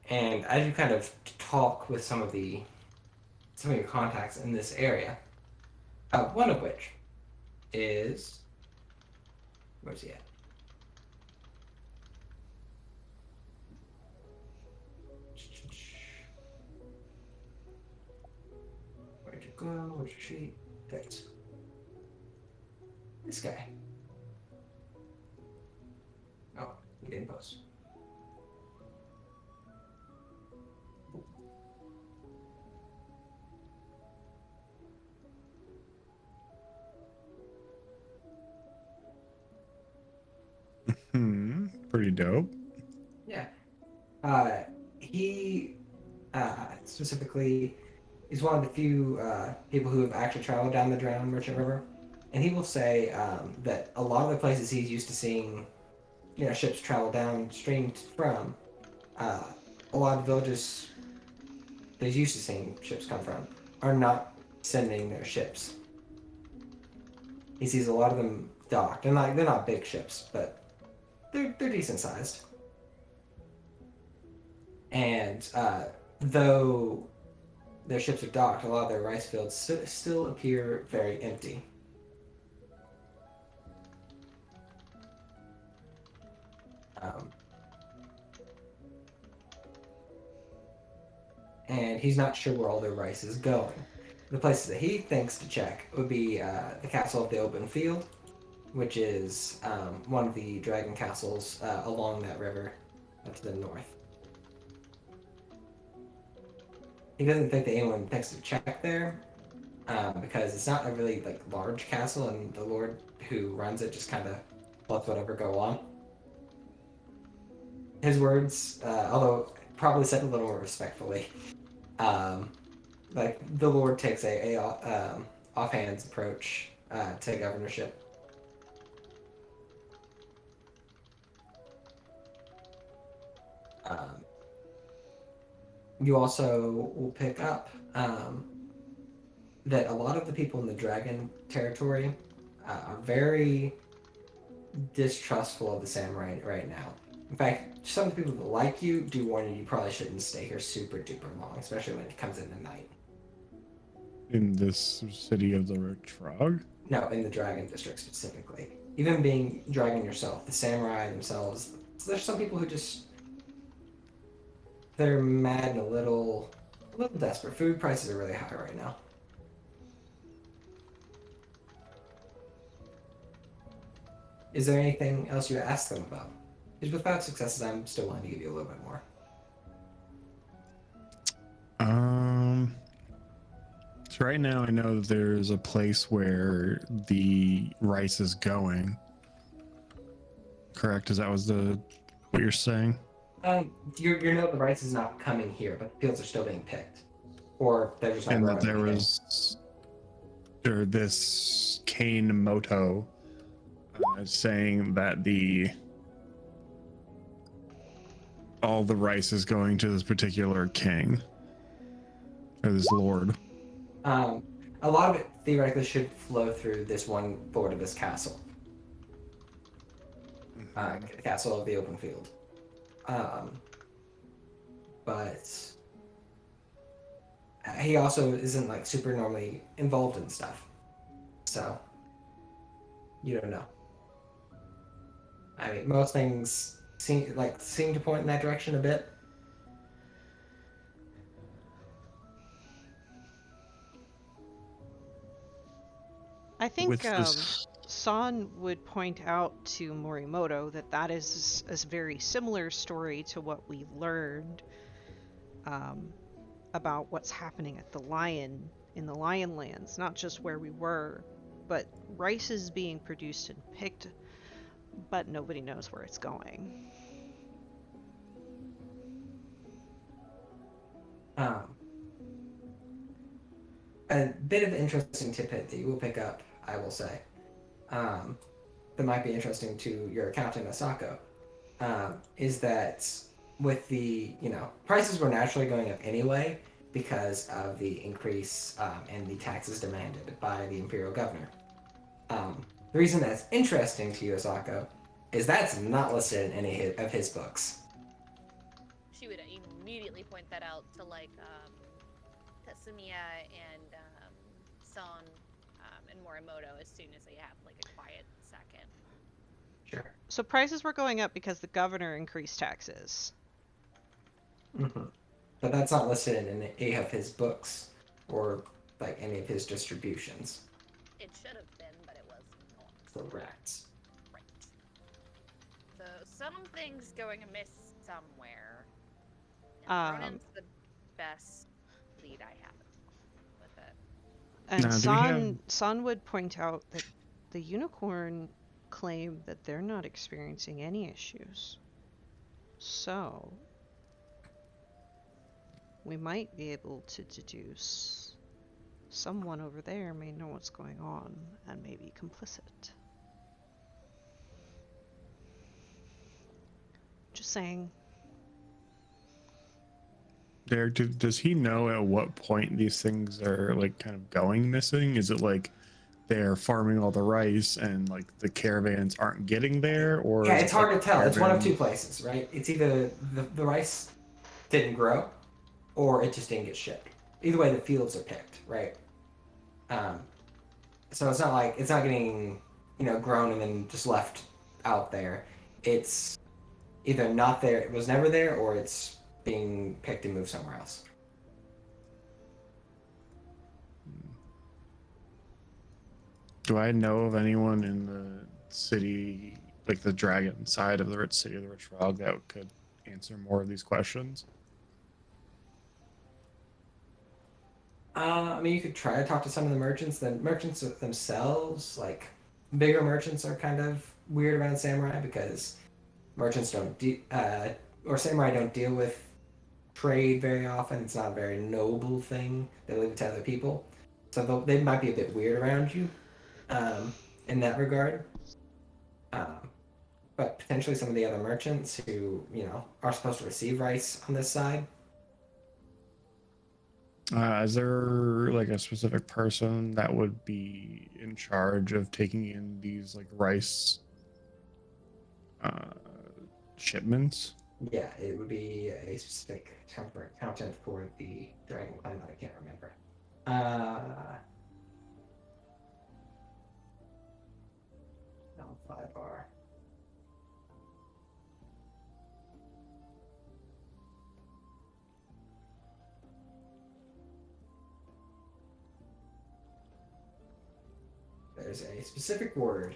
And as you kind of talk with some of your contacts in this area, one of which is, where's he at? Where'd you go? Where's your sheet? Thanks. This guy. Oh, he didn't post. pretty dope. Yeah. He specifically is one of the few people who have actually traveled down the Drowned Merchant River, and he will say that a lot of the places he's used to seeing, ships travel downstream from, a lot of villages that he's used to seeing ships come from are not sending their ships. He sees a lot of them docked, and they're not big ships, but they're decent sized. And though their ships are docked, a lot of their rice fields still appear very empty. And he's not sure where all their rice is going. The places that he thinks to check would be the Castle of the Open Field, which is one of the dragon castles along that river to the north. He doesn't think that anyone thinks to check there because it's not a really large castle, and the lord who runs it just kind of lets whatever go on. His words, although probably said a little more respectfully, the lord takes a offhand approach to governorship. You also will pick up that a lot of the people in the dragon territory are very distrustful of the samurai right now. In fact, some of the people that like you do warn you probably shouldn't stay here super duper long, especially when it comes in at night. In this city of the Trog? No, in the dragon district specifically. Even being dragon yourself, the samurai themselves, there's some people who they're mad and a little desperate. Food prices are really high right now. Is there anything else you ask them about? Because with 5 successes, I'm still willing to give you a little bit more. So right now I know that there's a place where the rice is going. Correct? Is that what you're saying? You know the rice is not coming here, but the fields are still being picked, or they're just not And growing that there anything. was this Kane Moto saying that all the rice is going to this particular king or this lord. A lot of it theoretically should flow through this one lord of this castle. The Castle of the Open Field. But he also isn't super normally involved in stuff. So you don't know. I mean, most things seem to point in that direction a bit. I think With this, San would point out to Morimoto that is a very similar story to what we learned about what's happening at the Lion in the Lionlands, not just where we were, but rice is being produced and picked, but nobody knows where it's going. A bit of interesting tidbit that you will pick up, I will say, that might be interesting to your accountant Asako, is that with the, prices were naturally going up anyway because of the increase in the taxes demanded by the imperial governor. The reason that's interesting to you, Asako, is that's not listed in any of his books. She would immediately point that out to Tatsumiya and Son and Morimoto as soon as they have a quiet second. Sure. So prices were going up because the governor increased taxes. Mm-hmm. But that's not listed in any of his books or any of his distributions. It should have been, but it was not. Correct. Right. So something's going amiss somewhere. And Ronan's the best lead I have with it. And Now, do we have- Son would point out that the unicorn claim that they're not experiencing any issues. So we might be able to deduce someone over there may know what's going on and may be complicit. Just saying. Derek, does he know at what point these things are kind of going missing? Is it they're farming all the rice and the caravans aren't getting there, or Yeah, is it's it, hard to tell. It's one of two caravan- places, right? It's either the rice didn't grow, or it just didn't get shipped. Either way, the fields are picked, right? So it's not getting grown and then just left out there. It's either not there, it was never there, or it's being picked and moved somewhere else. Do I know of anyone in the city, the dragon side of the Rich City of the Rich Frog, that could answer more of these questions? I mean, you could try to talk to some of the merchants. The merchants themselves, bigger merchants, are kind of weird around samurai because merchants or samurai don't deal with trade very often. It's not a very noble thing. They leave it to other people, so they might be a bit weird around you, in that regard. But potentially some of the other merchants who are supposed to receive rice on this side. Is there a specific person that would be in charge of taking in these rice shipments? Yeah, it would be a specific accountant for the Dragon Clan that I can't remember. No, 5R. There's a specific word.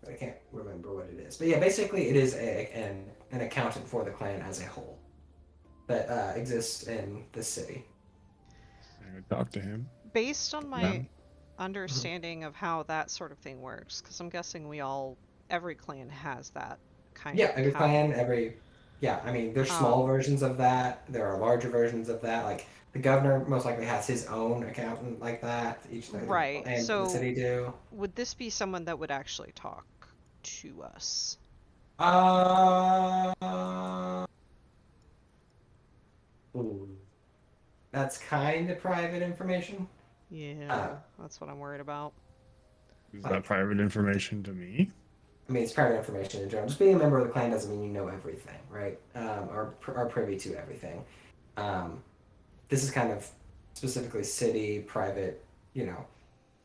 I can't remember what it is. But yeah, basically it is an accountant for the clan as a whole that exists in the city. I would talk to him. Based on my Them. understanding of how that sort of thing works, because I'm guessing every clan has that kind Yeah, of every accountant. clan, I mean, there's small versions of that. There are larger versions of that. The governor most likely has his own accountant like that. Each Right, and so- the city do. Would this be someone that would actually talk to us? Ooh. That's kind of private information. Yeah, that's what I'm worried about. Is that private information to me? I mean, it's private information in general. Just being a member of the clan doesn't mean you know everything, right? Or are privy to everything. This is kind of specifically city, private,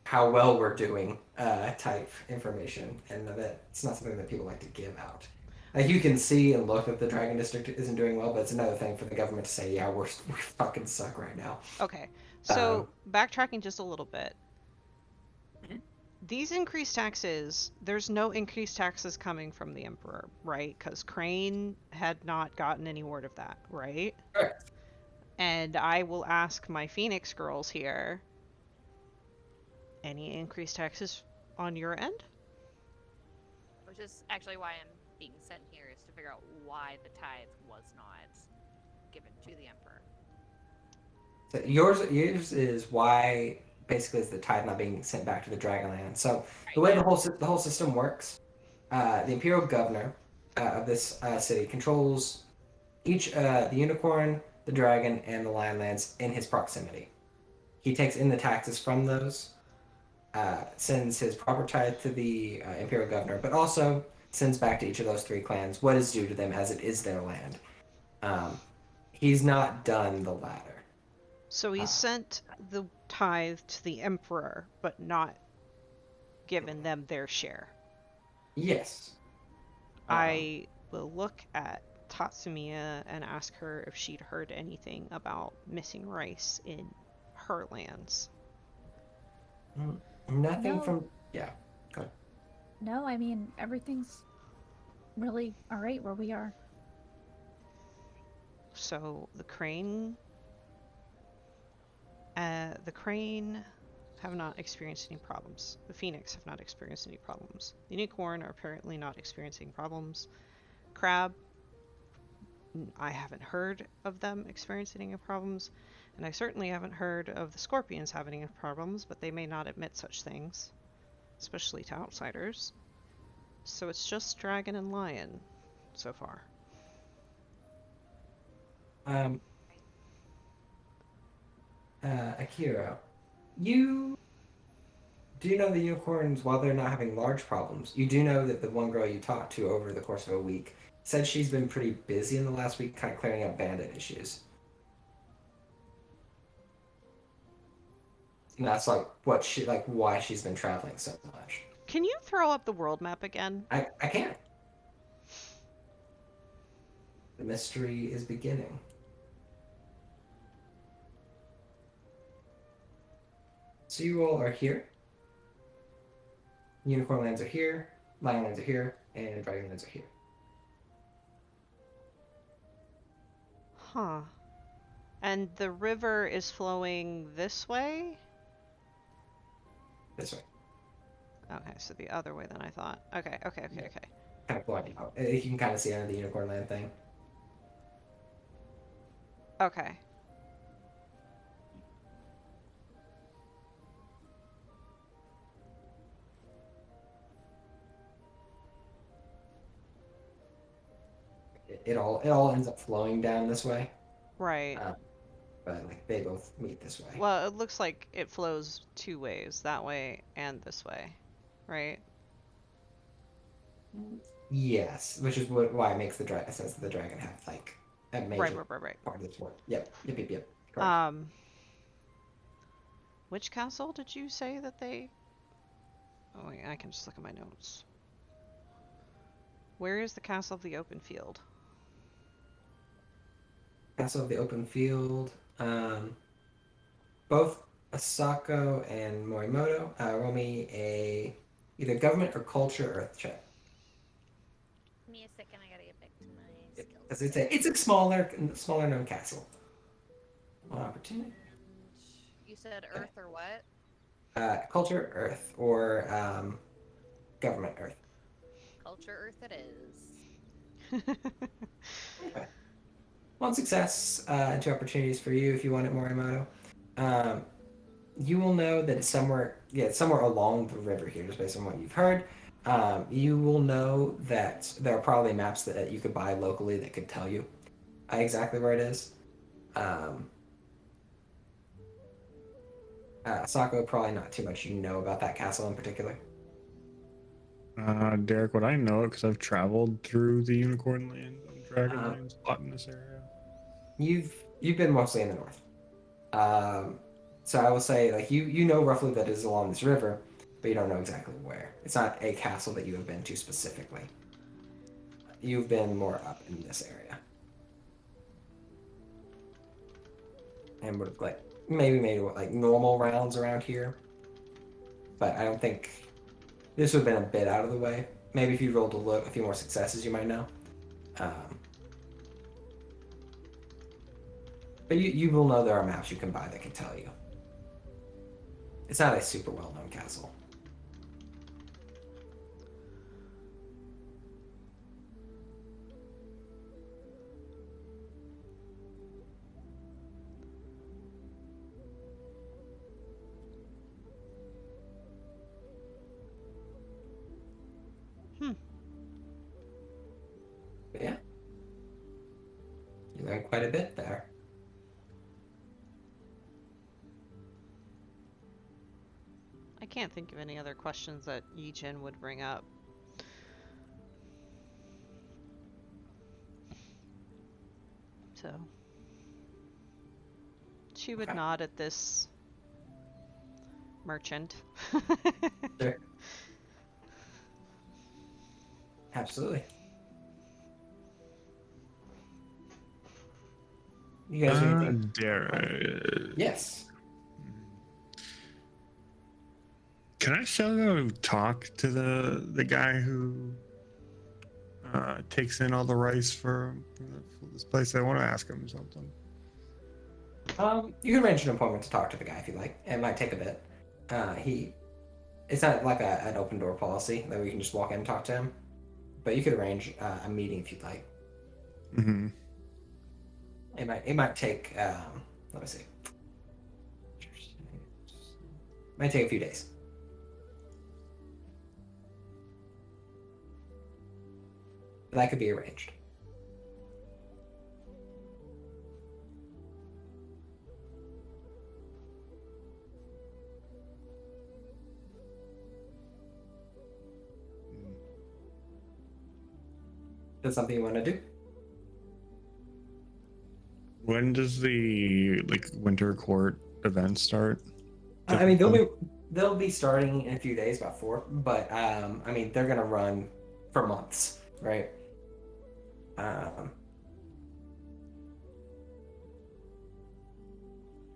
how well we're doing type information. And that it's not something that people like to give out. You can see and look that the Dragon District isn't doing well, but it's another thing for the government to say, yeah, we fucking suck right now. Okay, so backtracking just a little bit. These increased taxes, there's no increased taxes coming from the Emperor, right? Because Crane had not gotten any word of that, right? Correct. And I will ask my Phoenix girls here, any increased taxes on your end? Which is actually why I'm being sent here, is to figure out why the tithe was not given to the Emperor. So yours is why basically is the tide not being sent back to the Dragonland. So the way the whole system works, the Imperial Governor of this city controls each the unicorn, the dragon, and the Lionlands in his proximity. He takes in the taxes from those, sends his proper tithe to the Imperial Governor, but also sends back to each of those three clans what is due to them as it is their land. He's not done the latter. So he sent the tithe to the Emperor, but not given them their share. Yes. I will look at Tatsumiya and ask her if she'd heard anything about missing rice in her lands. Nothing No. from. Yeah. No, I mean, everything's really alright where we are. So the crane have not experienced any problems. The Phoenix have not experienced any problems. The Unicorn are apparently not experiencing problems. Crab, I haven't heard of them experiencing any problems. And I certainly haven't heard of the Scorpions having any problems, but they may not admit such things, especially to outsiders. So it's just Dragon and Lion so far. Akira, you do know the unicorns, while they're not having large problems, you do know that the one girl you talked to over the course of a week said she's been pretty busy in the last week, kind of clearing up bandit issues. And that's like why she's been traveling so much. Can you throw up the world map again? I can't. The mystery is beginning. So you all are here. Unicorn lands are here, Lion lands are here, and Dragon lands are here. Huh. And the river is flowing this way? This way. Okay, so the other way than I thought. Okay. Kind of blinding out. You can kind of see under the unicorn land thing. Okay. It all ends up flowing down this way, Right. but like they both meet this way. Well, it looks like it flows two ways, that way and this way, right? Yes, which is why it makes the dragon sense that the dragon have like a major Right. part of this work. Yep. Correct. Which castle did you say that they... Oh wait, I can just look at my notes. Where is the Castle of the Open Field? Castle of the Open Field. Both Asako and Morimoto. Roll me either government or culture earth check. Give me a second, I gotta get back to my skills. Because it's a smaller known castle. One opportunity. You said earth or what? Culture earth or government earth. Culture earth it is. Okay. One success and two opportunities for you if you want it, Morimoto. You will know that it's somewhere along the river here, just based on what you've heard. You will know that there are probably maps that you could buy locally that could tell you exactly where it is. Sako, probably not too much you know about that castle in particular. Derek, would I know it because I've traveled through the Unicorn Land and Dragon Lands a lot in this area? You've been mostly in the north. So I will say, like, you know roughly that it is along this river, but you don't know exactly where. It's not a castle that you have been to specifically. You've been more up in this area. And would have, like, maybe made like normal rounds around here. But I don't think this would have been a bit out of the way. Maybe if you rolled a few more successes, you might know. But you will know there are maps you can buy that can tell you. It's not a super well-known castle. Hmm. But yeah. You learned quite a bit there. I can't think of any other questions that Yi-Jin would bring up. So she would Okay. nod at this merchant. Sure. Absolutely. You guys need anything? Yes. Can I still go talk to the guy who takes in all the rice for this place? I want to ask him something. You can arrange an appointment to talk to the guy if you like. It might take a bit. It's not like an open door policy that we can just walk in and talk to him. But you could arrange a meeting if you'd like. Mm-hmm. It might take let me see. Might take a few days. But that could be arranged. That's something you want to do? When does the winter court event start? I mean, they'll be starting in a few days, about 4. But I mean, they're gonna run for months, right?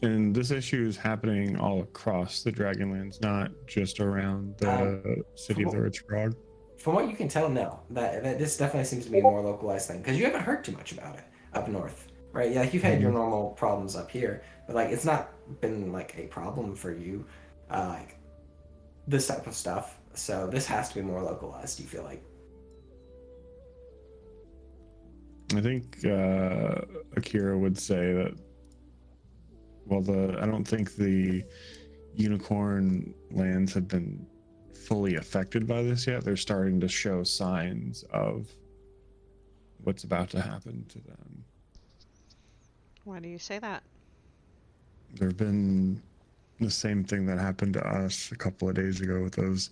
And this issue is happening all across the Dragonlands, not just around the city of the Rich Frog. From what you can tell, no. That this definitely seems to be a more localized thing because you haven't heard too much about it up north, right? Yeah, like you've had your normal problems up here, but like it's not been like a problem for you, like this type of stuff. So this has to be more localized. You feel like? I think Akira would say that. Well, I don't think the unicorn lands have been fully affected by this yet. They're starting to show signs of what's about to happen to them. Why do you say that? There have been the same thing that happened to us a couple of days ago with those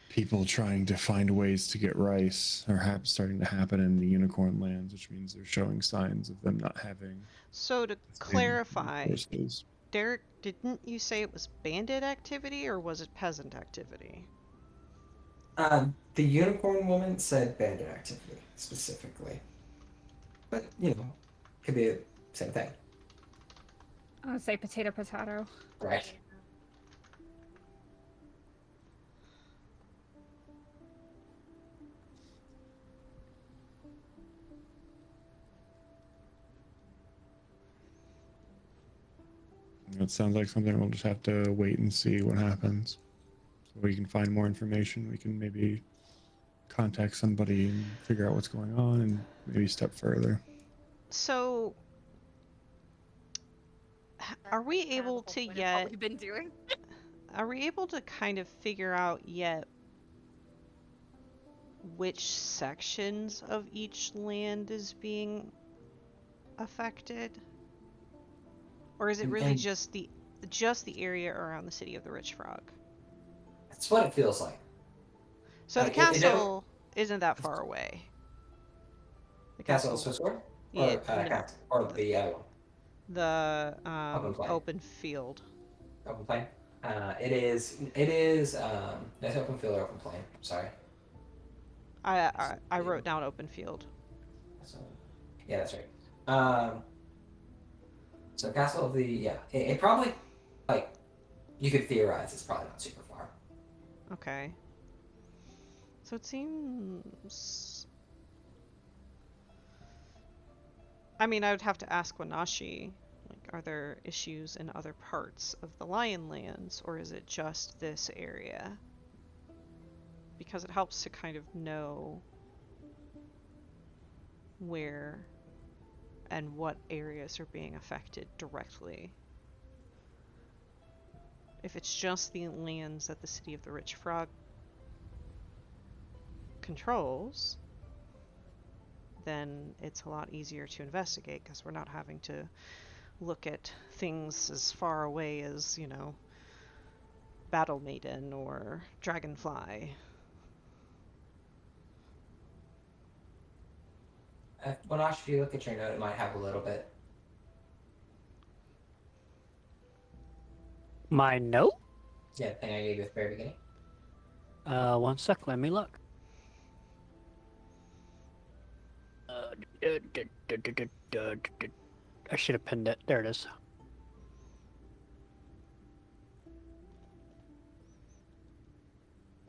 people trying to find ways to get rice are starting to happen in the unicorn lands, which means they're showing signs of them not having. So to the same clarify, resources. Derek, didn't you say it was bandit activity or was it peasant activity? The unicorn woman said bandit activity specifically, but could be the same thing, I would say potato, potato. right? It sounds like something we'll just have to wait and see what happens. So we can find more information. We can maybe contact somebody and figure out what's going on and maybe step further. So, are we That's kind of able the to whole point of yet? what we've been doing? Are we able to kind of figure out yet which sections of each land is being affected? Or is it really And- just the area around the city of the Rich Frog? That's what it feels like. So the It never- castle isn't that far away. The Castle of Swiss Sword? Yeah, Or the other one. the Open plain. open field. Open plain. It is. That's open field or open plain. Sorry. I wrote down open field. So, yeah, that's right. So Castle of the it probably like you could theorize it's probably not super far. Okay. So it seems I mean, I would have to ask Wanashi, like, are there issues in other parts of the Lion Lands, or is it just this area? Because it helps to kind of know where and what areas are being affected directly. If it's just the lands that the City of the Rich Frog controls, then it's a lot easier to investigate because we're not having to look at things as far away as, you know, Battle Maiden or Dragonfly. Monash, if you look at your note, it might have a little bit. My note? Yeah, the thing I gave you at the very beginning. 1 sec, let me look. I should have pinned it. There it is.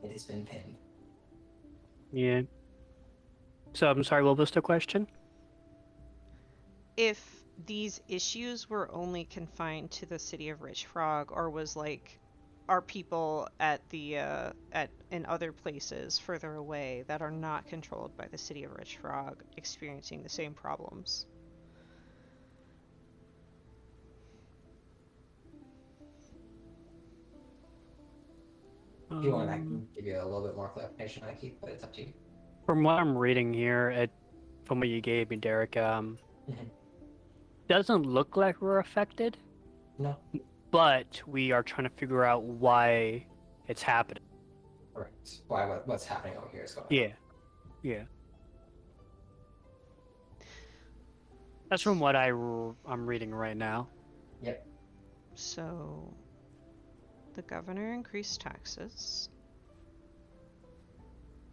It has been pinned. Yeah. So I'm sorry, what was the question? If these issues were only confined to the City of Rich Frog, or was like, are people at the in other places further away that are not controlled by the City of Rich Frog experiencing the same problems? If you want, I can give you a little bit more clarification on it, Keith, but it's up to you. From what I'm reading here, from what you gave me, Derek, doesn't look like we're affected, No. but we are trying to figure out why it's happening. Correct. Why? What's happening over here is going on. Yeah, yeah. That's from what I'm reading right now. Yep. So, the governor increased taxes,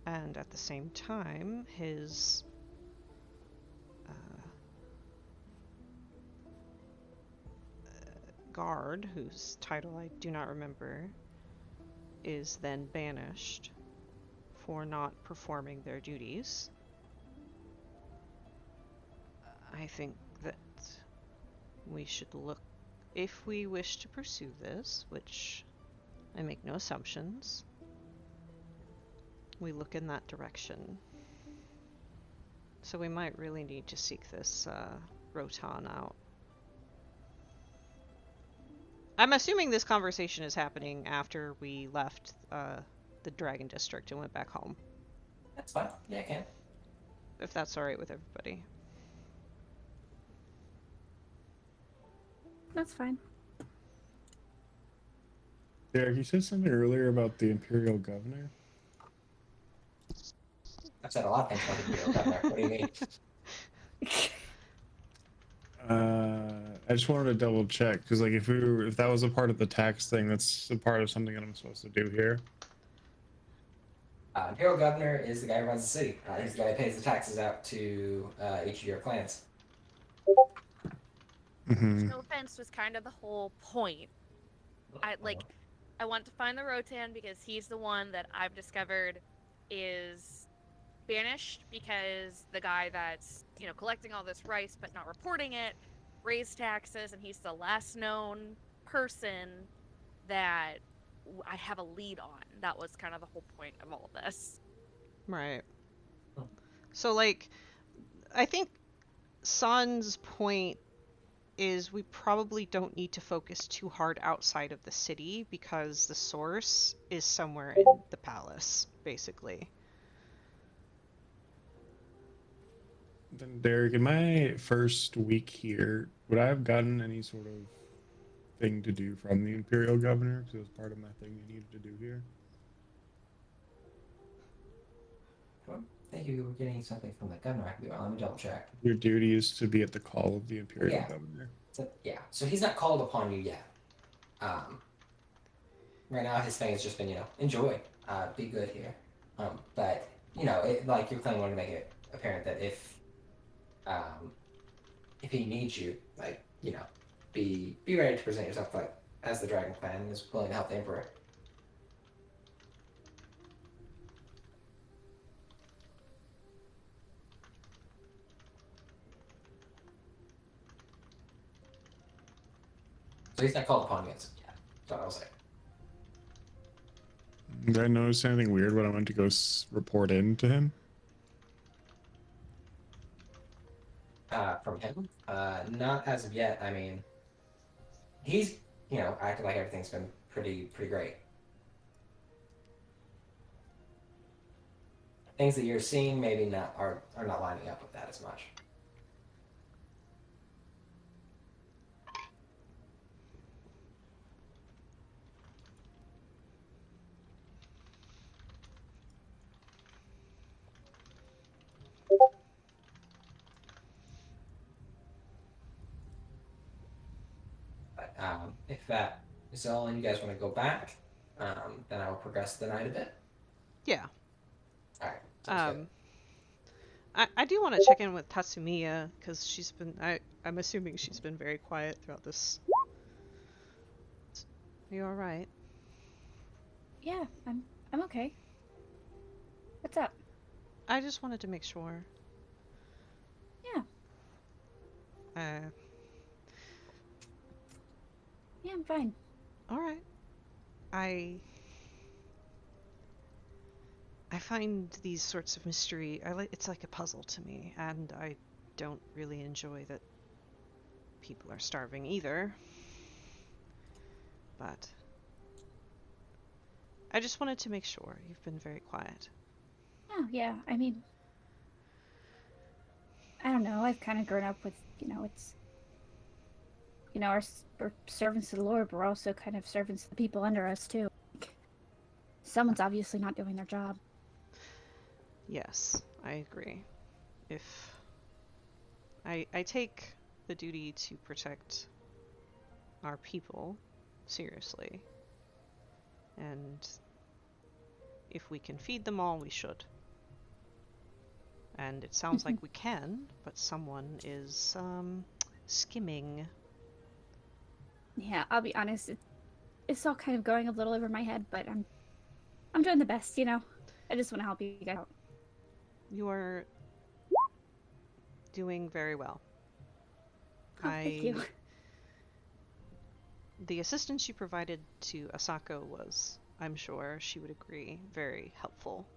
and at the same time, his guard, whose title I do not remember, is then banished for not performing their duties. I think that we should look, if we wish to pursue this, which I make no assumptions, we look in that direction. So we might really need to seek this Rotan out. I'm assuming this conversation is happening after we left the Dragon District and went back home. That's fine. Yeah, I can. If that's alright with everybody. That's fine. Derek, you said something earlier about the Imperial Governor. I've said a lot of things about the Imperial Governor. What do you mean? I just wanted to double check because, like, if that was a part of the tax thing, that's a part of something that I'm supposed to do here. Imperial Governor is the guy who runs the city. He's the guy who pays the taxes out to each of your clans. Mm-hmm. No offense was kind of the whole point. I want to find the Rotan because he's the one that I've discovered is banished because the guy that's, you know, collecting all this rice but not reporting it raised taxes, and he's the last known person that I have a lead on. That was kind of the whole point of all this. Right. So, like, I think San's point is we probably don't need to focus too hard outside of the city because the source is somewhere in the palace, basically. Then, Derek, in my first week here, would I have gotten any sort of thing to do from the Imperial Governor? Because it was part of my thing I needed to do here. I think you were getting something from the governor. I could be wrong. Let me double check. Your duty is to be at the call of the Imperial Yeah. Governor. So, yeah. So he's not called upon you yet. Right now his thing has just been, you know, enjoy, be good here. But you know, like your clan wanted to make it apparent that if he needs you, like, you know, be ready to present yourself like as the Dragon Clan is willing to help the Emperor. So he's not called upon yet. Yeah, that's what I was saying. Did I notice anything weird when I went to go report in to him? From him, not as of yet. I mean, he's acting like everything's been pretty great. Things that you're seeing maybe not are not lining up with that as much. But if that is all and you guys want to go back, then I will progress the night a bit. Yeah. All right. Sounds good. I do want to check in with Tatsumiya because she's been. I'm assuming she's been very quiet throughout this. Are you all right? Yeah, I'm okay. What's up? I just wanted to make sure. Yeah. Yeah, I'm fine. All right. I find these sorts of mystery. It's like a puzzle to me, and I don't really enjoy that people are starving either. But I just wanted to make sure. You've been very quiet. Oh, yeah. I mean, I don't know. I've kind of grown up with, it's, we're servants to the Lord, but we're also kind of servants to the people under us, too. Someone's obviously not doing their job. Yes, I agree. If I take the duty to protect our people seriously, and if we can feed them all, we should. And it sounds like we can, but someone is skimming. Yeah, I'll be honest. It's all kind of going a little over my head, but I'm doing the best, I just want to help you guys out. You are doing very well. Oh, thank you. The assistance you provided to Asako was, I'm sure she would agree, very helpful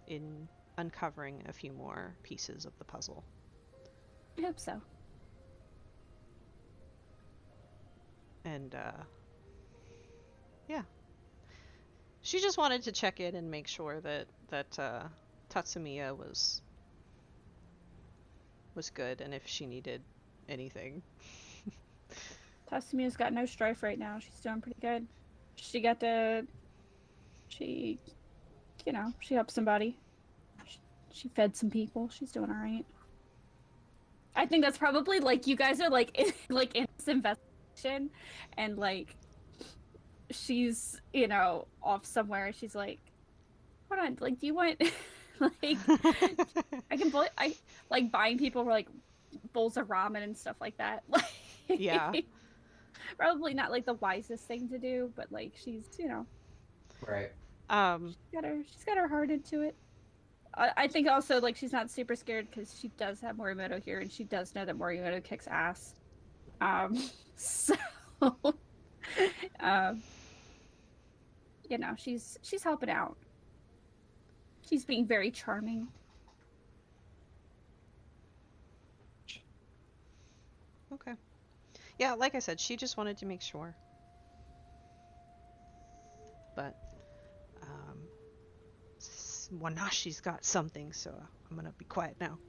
in uncovering a few more pieces of the puzzle. I hope so. And, yeah. She just wanted to check in and make sure that Tatsumiya was good, and if she needed anything. Tatsumiya's got no strife right now. She's doing pretty good. She helped somebody. She fed some people. She's doing all right. I think that's probably you guys are in this investigation, and she's off somewhere. She's like, hold on, do you want I can buying people bowls of ramen and stuff like that. Yeah. Probably not the wisest thing to do, but she's Right. she's got her heart into it. I think also she's not super scared because she does have Morimoto here, and she does know that Morimoto kicks ass. So she's helping out. She's being very charming. Okay. Yeah, like I said, she just wanted to make sure. But Wanashi's got something, so I'm gonna be quiet now.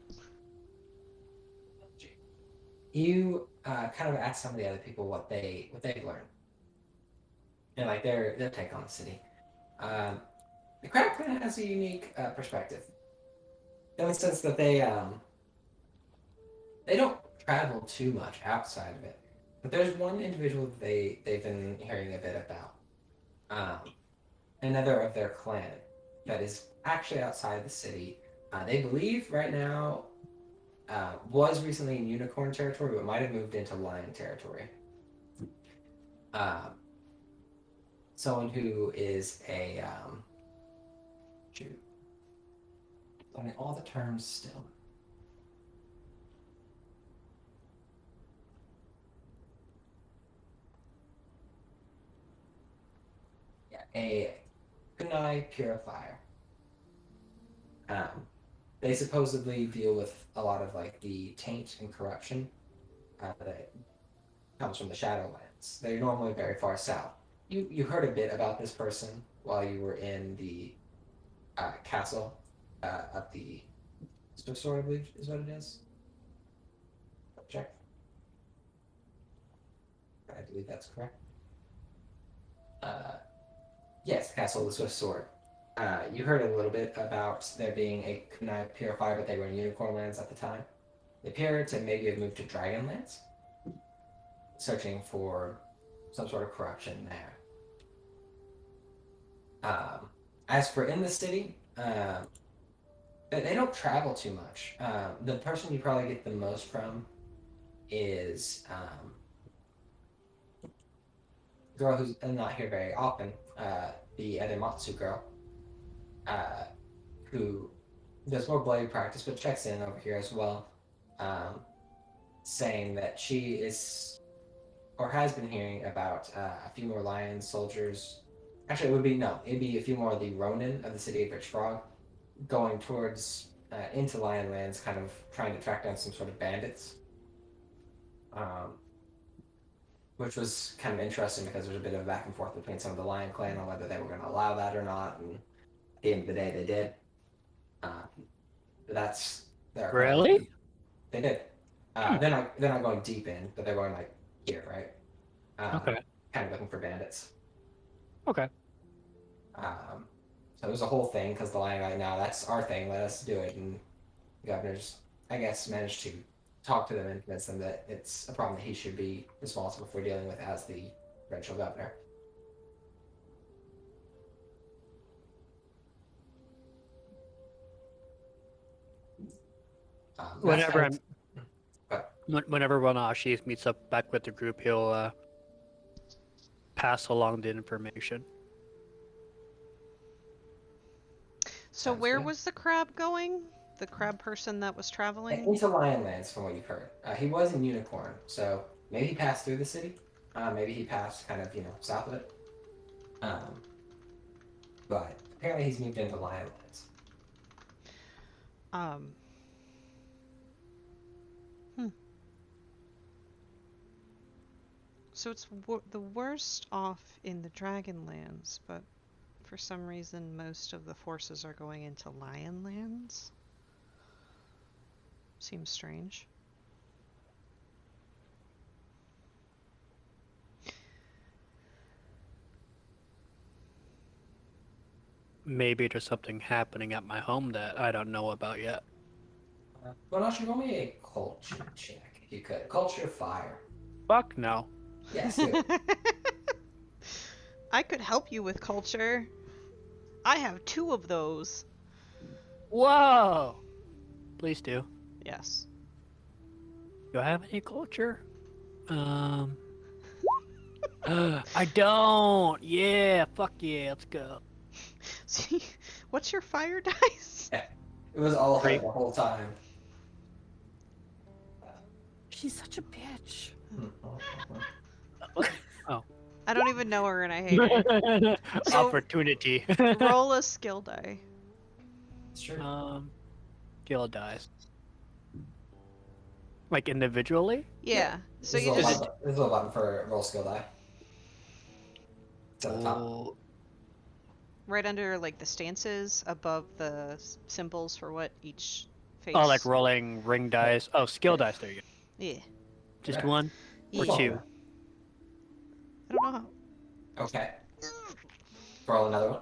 You kind of ask some of the other people what they've learned, and their take on the city. The crowd kind of has a unique perspective, in the sense that they don't travel too much outside of it. But there's one individual that they've been hearing a bit about, another of their clan that is actually outside the city. They believe right now was recently in unicorn territory, but might have moved into lion territory. Someone who is a learning all the terms still. a kunai purifier. They supposedly deal with a lot of like the taint and corruption that comes from the Shadowlands. They're normally very far south. You heard a bit about this person while you were in the castle at the store, I believe is what it is. Check. I believe that's correct. Yes, Castle of the Swift Sword. You heard a little bit about there being a kunai purifier, but they were in Unicorn Lands at the time. They appear to maybe have moved to Dragonlands, searching for some sort of corruption there. As for in the city, they don't travel too much. The person you probably get the most from is a girl who's not here very often, the Edematsu girl, who does more bloody practice but checks in over here as well, saying that she is or has been hearing about a few more lion soldiers. Actually, it'd be a few more of the Ronin of the city of Rich Frog going towards into Lionlands, kind of trying to track down some sort of bandits. Which was kind of interesting because there's a bit of a back and forth between some of the Lion Clan on whether they were going to allow that or not, and at the end of the day, they did. That's their Really? They did. They're not going deep in, but they're going like here, right? Okay. Kind of looking for bandits. Okay. So it was a whole thing because the Lion like, no, that's our thing. Let us do it, and the governors, I guess, managed to talk to them and convince them that it's a problem that he should be responsible for dealing with as the provincial governor. Whenever But whenever one Ashish meets up back with the group, he'll pass along the information. So Sounds where good. was the crab going? The crab person that was traveling? into Lionlands, from what you've heard, he was in Unicorn, so maybe he passed through the city. Maybe he passed kind of south of it. But apparently he's moved into Lionlands. So it's the worst off in the Dragonlands, but for some reason most of the forces are going into Lionlands. Seems strange. Maybe there's something happening at my home that I don't know about yet. But actually, roll me a culture check if you could. Culture fire. Fuck no. Yes. Do it. I could help you with culture. I have 2 of those. Whoa! Please do. Yes. Do I have any culture? I don't. Yeah, fuck yeah, let's go. See, what's your fire dice? It was all her Great. the whole time. She's such a bitch. I don't even know her and I hate her. So- Opportunity. Roll a skill die. Sure. Skill dice. Like individually? Yeah. So There's you a little just button- there's a little button for roll skill die. It's at the top. Oh, right under like the stances above the symbols for what each face. oh, like rolling ring dice. Oh, skill dice. There you go. Yeah. Just Okay. one or Yeah. two. I don't know how. Okay. Roll another one.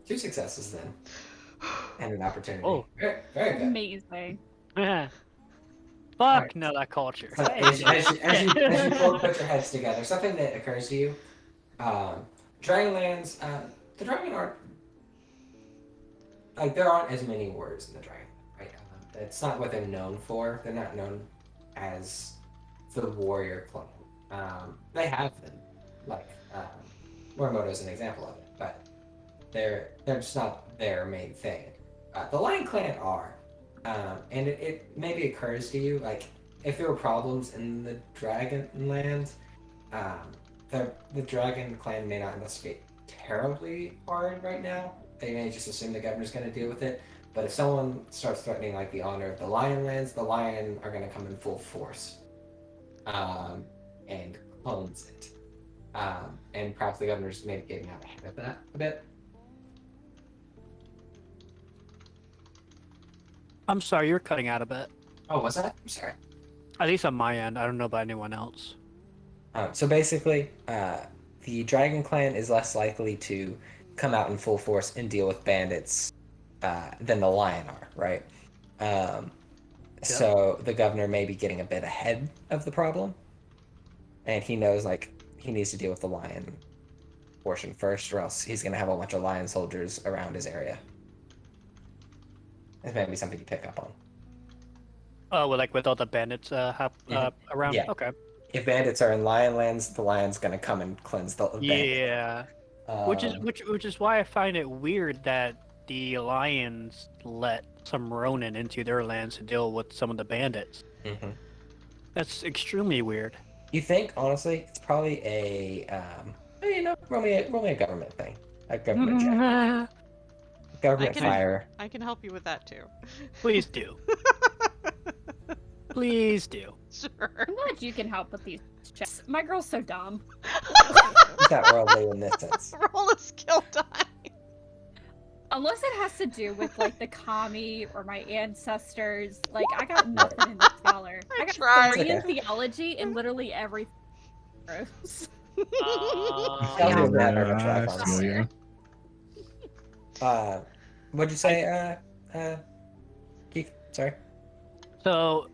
2 successes then. And an opportunity. Oh. Very, very good. Amazing. Fuck Alright. no, that culture. So as you both put your heads together, something that occurs to you, Dragonlands, the dragon aren't, like, there aren't as many words in the dragon, right? It's not what they're known for. They're not known as the warrior clan. They have them, like, Morimoto's an example of it, but they're just not their main thing. The Lion Clan are, and it maybe occurs to you, like, if there were problems in the Dragonlands, the Dragon Clan may not investigate terribly hard right now. They may just assume the governor's going to deal with it. But if someone starts threatening like the honor of the Lion lands, the Lion are going to come in full force, and cleanse it. And perhaps the governor's maybe getting out ahead of that a bit. I'm sorry, you're cutting out a bit. Oh, was that? I'm sorry. At least on my end. I don't know about anyone else. So basically, the Dragon Clan is less likely to come out in full force and deal with bandits than the Lion are, right? So the governor may be getting a bit ahead of the problem, and he knows like he needs to deal with the Lion portion first, or else he's gonna have a bunch of Lion soldiers around his area. It's maybe something you pick up on. Oh, well, like with all the bandits around? Yeah. Okay. If bandits are in Lion lands, the Lion's gonna come and cleanse the bandit. Yeah. Which is why I find it weird that the Lions let some Ronin into their lands to deal with some of the bandits. Mhm. That's extremely weird. You think, honestly, it's probably a, probably a government thing. A government check. Government can- fire. I can help you with that too. Please do. Please do. Sure. I'm glad you can help with these checks. My girl's so dumb. That worldly in this sense. Roll a skill die. Unless it has to do with like the kami or my ancestors, like I got nothing in the scholar. I got tried. 3 in Okay. theology and literally everything. Gross. Tell me that, I'm gonna try, I feel ya. What'd you say, Keith? Sorry. So,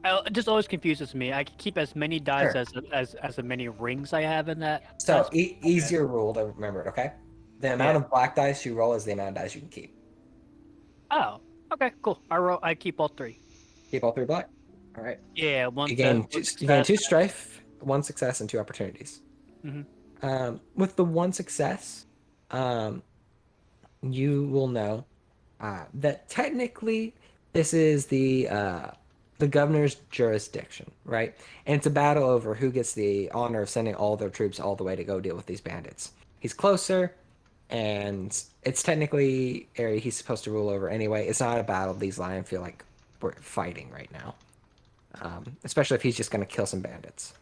it just always confuses me. I can keep as many dice Sure. as many rings I have in that. So, that's- easier rule to remember, okay? The amount of black dice you roll is the amount of dice you can keep. Oh, okay, cool. I keep all 3. Keep all 3 black. All right. Yeah, one. You gain, one you gain success. 2 strife, 1 success, and 2 opportunities. Mhm. With the 1 success, you will know that technically this is the governor's jurisdiction, right? And it's a battle over who gets the honor of sending all their troops all the way to go deal with these bandits. He's closer, and it's technically area he's supposed to rule over anyway. It's not a battle these Lion feel like we're fighting right now, especially if he's just going to kill some bandits.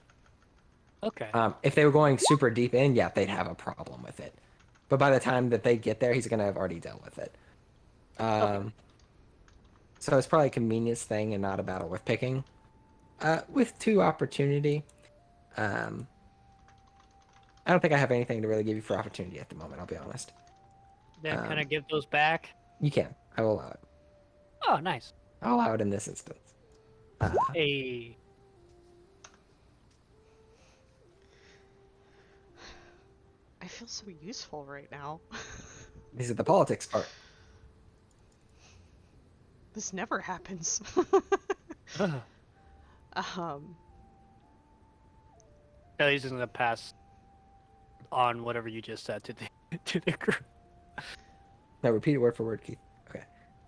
Okay. If they were going super deep in, yeah, they'd have a problem with it. But by the time that they get there, he's going to have already dealt with it. So it's probably a convenience thing and not a battle worth picking. With 2 opportunity, I don't think I have anything to really give you for opportunity at the moment, I'll be honest. Then can I give those back? You can. I will allow it. Oh, nice. I'll allow it in this instance. Hey. I feel so useful right now. This is the politics part. This never happens. um, Ellie's gonna pass on whatever you just said to the group. Now repeat it word for word, Keith. Okay.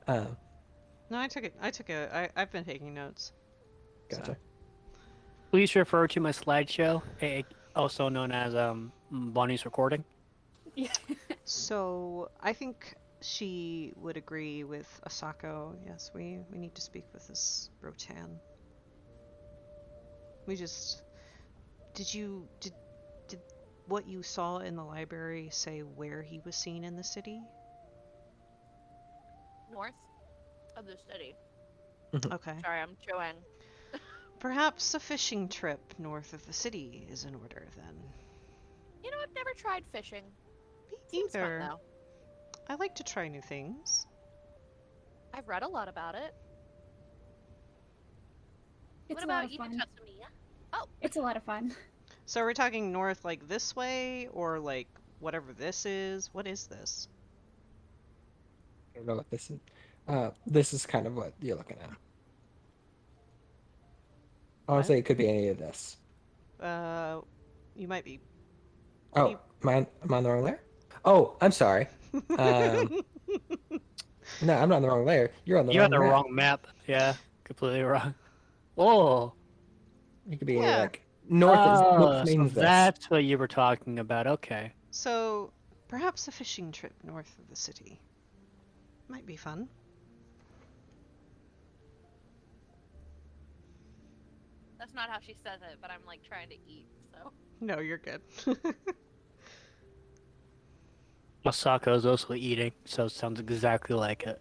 no, I've been taking notes. Gotcha. Please refer to my slideshow, also known as Bonnie's recording. So I think she would agree with Asako. Yes, we need to speak with this Rotan. We just did what you saw in the library say where he was seen in the city? North of the city. Okay. Sorry, I'm chewing. Perhaps a fishing trip north of the city is in order then. You know, I've never tried fishing. Me Seems fun, either. though. I like to try new things. I've read a lot about it. It's What a lot about of you, fun. Tatsumiya? Oh, It's a lot of fun. So are we talking north like this way or like whatever this is? What is this? I don't know what this is. This is kind of what you're looking at. Honestly, it could be any of this. You might be. Oh, am I on the wrong layer? Oh, I'm sorry. No, I'm not on the wrong layer. You're on the You're wrong on the map. wrong map. Yeah, completely wrong. Oh, You could be Yeah. like Oh, so means this. that's what you were talking about. Okay. So, perhaps a fishing trip north of the city. Might be fun. That's not how she says it, but I'm like trying to eat, so. No, you're good. Masako is also eating, so it sounds exactly like it.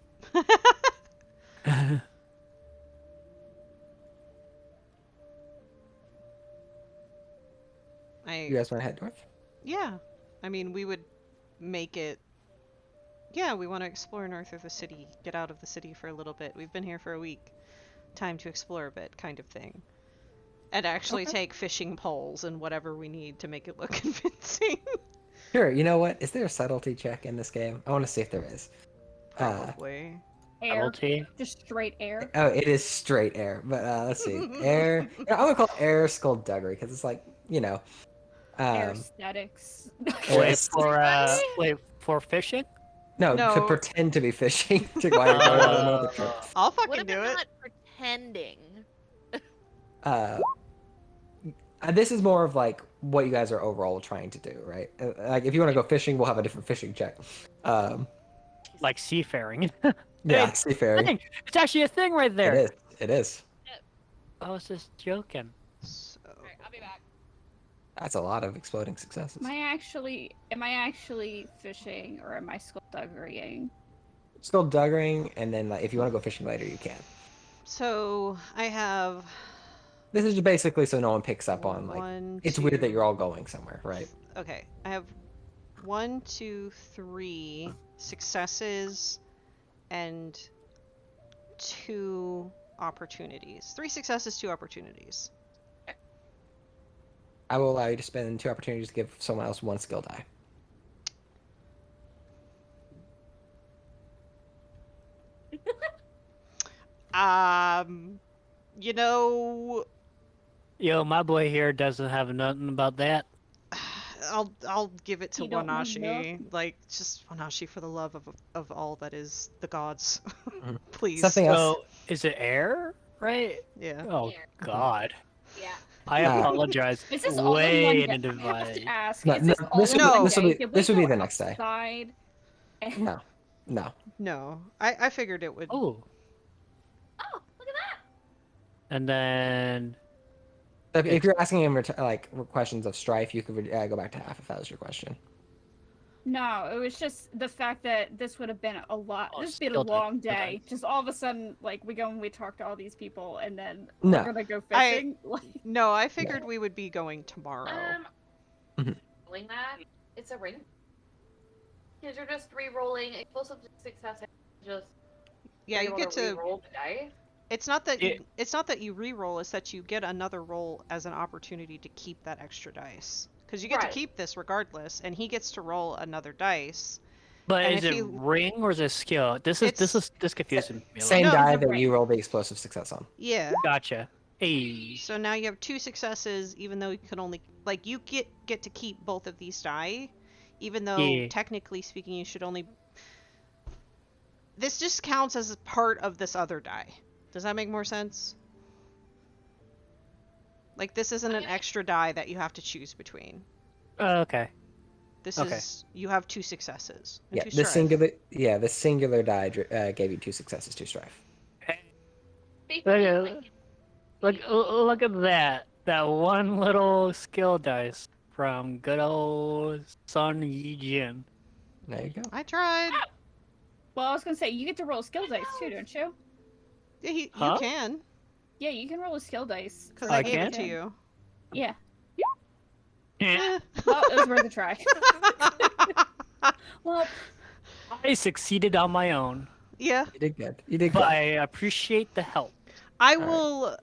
You guys want to head north? Yeah. I mean, we would make it. Yeah, we want to explore north of the city. Get out of the city for a little bit. We've been here for a week. Time to explore a bit, kind of thing. And actually take fishing poles and whatever we need to make it look convincing. Sure. You know what? Is there a subtlety check in this game? I want to see if there is. Probably. Air. Subtlety? Just straight air. Oh, it is straight air. But let's see. Air. I'm gonna call it air skullduggery because it's like Air aesthetics. Wait for fishing? No, No. to pretend to be fishing to while you're going on another trip. I'll What fucking if do I'm it. not pretending? This is more of like what you guys are overall trying to do, right? Like if you want to go fishing, we'll have a different fishing check. Like seafaring. Yeah, Hey, seafaring. Thing. It's actually a thing right there. It is. It is. I was just joking. So, Alright, I'll be back. That's a lot of exploding successes. Am I actually fishing or am I skullduggerying? Skullduggery, and then like, if you want to go fishing later, you can. so I have This is just basically so no one picks up on like one, it's weird that two- you're all going somewhere, right? Okay, I have 1, 2, 3 successes and 2 opportunities. 3 successes, 2 opportunities. I will allow you to spend 2 opportunities to give someone else 1 skill die. You know, Yo, my boy here doesn't have nothing about that. I'll give it to You don't want Wanashi. Like, just Wanashi for the love of all that is the gods. Mhm. Please. Something else. So, is it air? Right? Yeah. Oh, Air. God. Yeah. I Uh, apologize. Is this all in way one in day? I advance. have to ask. No, is this no, all this in would- one this will day? be- Did we this would be go the next day. outside? No. No. No, I figured it would. Oh, Oh, look at that! and then If you're asking him like questions of strife, you could go back to half if that was your question. No, it was just the fact that this would have been a lot. Oh, This would be a still done, long still done. day. Just all of a sudden, like we go and we talk to all these people, and then No. we're gonna go I- fishing. Like, No, I figured we would be going tomorrow. Mhm. Rolling that, it's a ring. Because you're just re-rolling explosive success. Just Yeah, you get to. roll the dice. It's not that Yeah. it's not that you re-roll. It's that you get another roll as an opportunity to keep that extra dice. Because you get Right. to keep this regardless, and he gets to roll another dice. but And is if it you- ring or is it skill? This confusing me. a Same little. No, die the that ring. you roll the explosive success on. Yeah. Gotcha. Hey. So now you have 2 successes, even though you can only like you get to keep both of these die, even though Yeah. technically speaking you should only. This just counts as a part of this other die. Does that make more sense? Like this isn't an Okay. extra die that you have to choose between. Okay. This Okay. is you have 2 successes. And Yeah, 2 the strife. singular die gave you 2 successes, 2 strife. Basically, Look at that. That one little skill dice from good old Sun Yi Jin. There you go. I tried. well, I was gonna say you get to roll skill dice too, don't you? Yeah, Huh? You can Yeah, you can roll a skill dice. because I I gave it can? to you. Yeah. Eh, Well, it was worth a try. Well, I succeeded on my own, Yeah. You did good. You did but good. I appreciate the help. I Alright. will,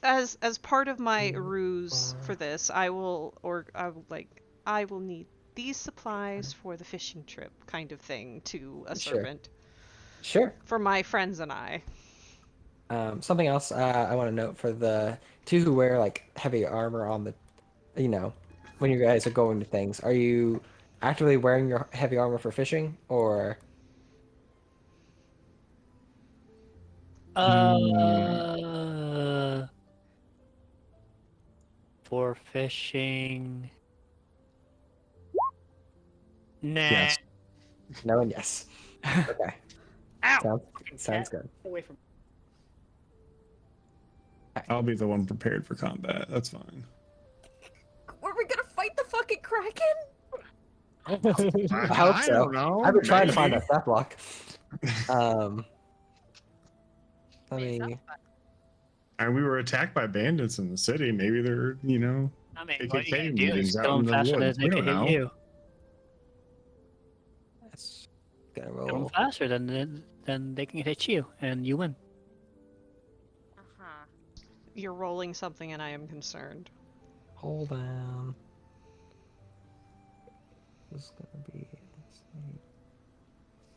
as part of my ruse for this, I will need these supplies for the fishing trip, kind of thing, to a Sure. servant Sure. for my friends and I. Something else I want to note for the 2 who wear like heavy armor on the, when you guys are going to things, are you actively wearing your heavy armor for fishing, or for fishing. Nah. Yes. No and yes. Okay. Ow! Sounds good. Away from. I'll be the one prepared for combat. That's fine. Were we gonna fight the fucking kraken? I hope so. don't know. I've been trying to find maybe. that stat block. Let Makes me. sense, but And we were attacked by bandits in the city. Maybe they're, I mean, KKK what you can do meetings is out kill in them the faster than woods. they We can don't hit know. you. Gonna Kill them roll. faster than they can hit you, and you win. uh-huh. You're rolling something, and I am concerned. Hold on. This is gonna be. Let's see.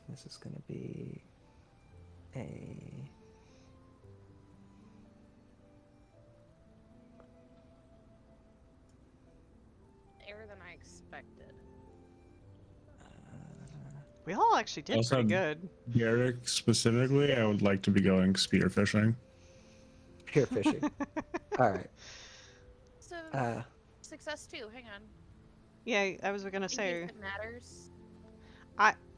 This is gonna be a. Error than I expected. We all actually did Also, pretty good. Garrick specifically, I would like to be going spearfishing. Pure fishing. All right. So success too. Hang on. Yeah, I was gonna Think say it matters.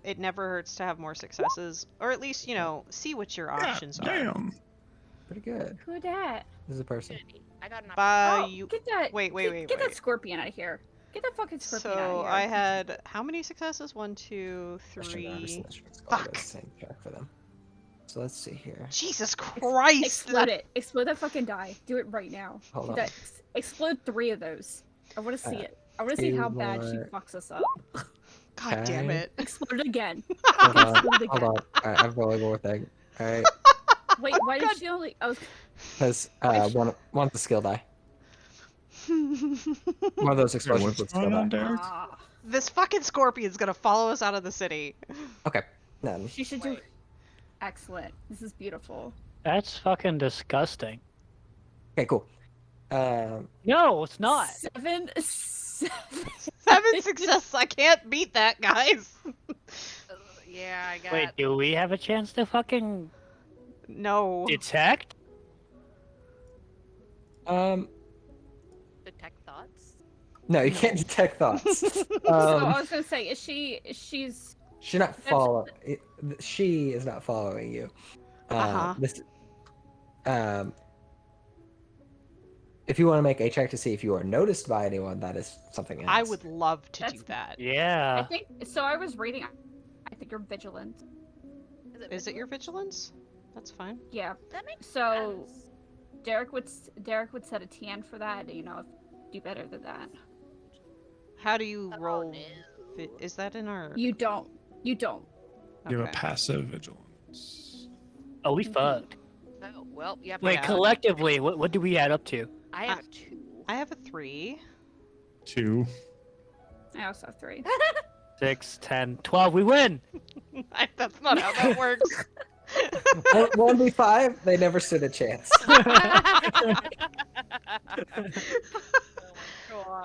it never hurts to have more successes, or at least see what your options are. Damn. Pretty good. Who dat? This is a person. Good. I got an Oh, option. you. Get that. Wait, Get that scorpion out of here. Get that fucking scorpion out So of here. I had how many successes? 1, 2, Question 3. Fuck. Fuck. Same check for them. So let's see here. Jesus Christ! Explode it. Explode that fucking die. Do it right now. Hold on. Explode 3 of those. I want to see Uh, it. I want to see how two bad she more. fucks us up. God damn Okay. it! Explode it again. Hold on. Explode it Hold again. on. All right, I'm rolling one more thing. All right, Wait, why did she only? Oh, because one of the skill die. One of those Hey, explosions what's with skill going on, die. Derek? ah. This fucking scorpion's gonna follow us out of the city. Okay. None. She should do. Wait. Excellent. This is beautiful. That's fucking disgusting. Okay, cool. No, it's not. 7. 7 success. I can't beat that, guys. Yeah, I got. Wait, do we have a chance to fucking No. detect? Detect thoughts. No, you can't detect thoughts. So I Um, was gonna say, is she's she's not follow. She is not following you. Uh-huh. This. If you want to make a check to see if you are noticed by anyone, that is something else. I would love to do That's- that. I Yeah. think so. I was reading. I think you're vigilant. Is it your vigilance? That's fine. Yeah. That makes So sense. Derek would set a TN for that. Do better than that. How do you Oh, roll? no. Is that in our? You don't. You don't. You have a Okay. passive vigilance. Oh, we fucked. Oh well, yeah. Wait, Yeah. collectively, what do we add up to? I have 2. I have a 3. 2. I also have 3. 6, 10, 12. We win. That's not how that works. 1v5, they never stood a chance.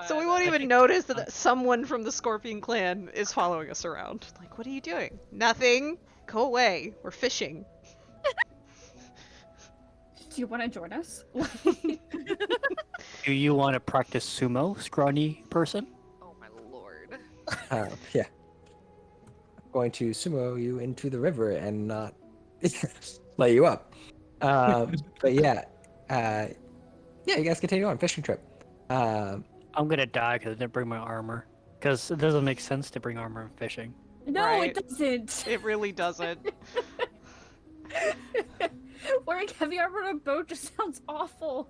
So we won't even notice that someone from the Scorpion clan is following us around. Like, what are you doing? Nothing. Go away. We're fishing. Do you want to join us? Do you want to practice sumo, scrawny person? Oh my lord. Yeah. I'm going to sumo you into the river and not lay you up. But yeah. Yeah, you guys continue on fishing trip. I'm gonna die because I didn't bring my armor. Because it doesn't make sense to bring armor in fishing. No, Right. it doesn't. It really doesn't. Wearing heavy armor on a boat just sounds awful.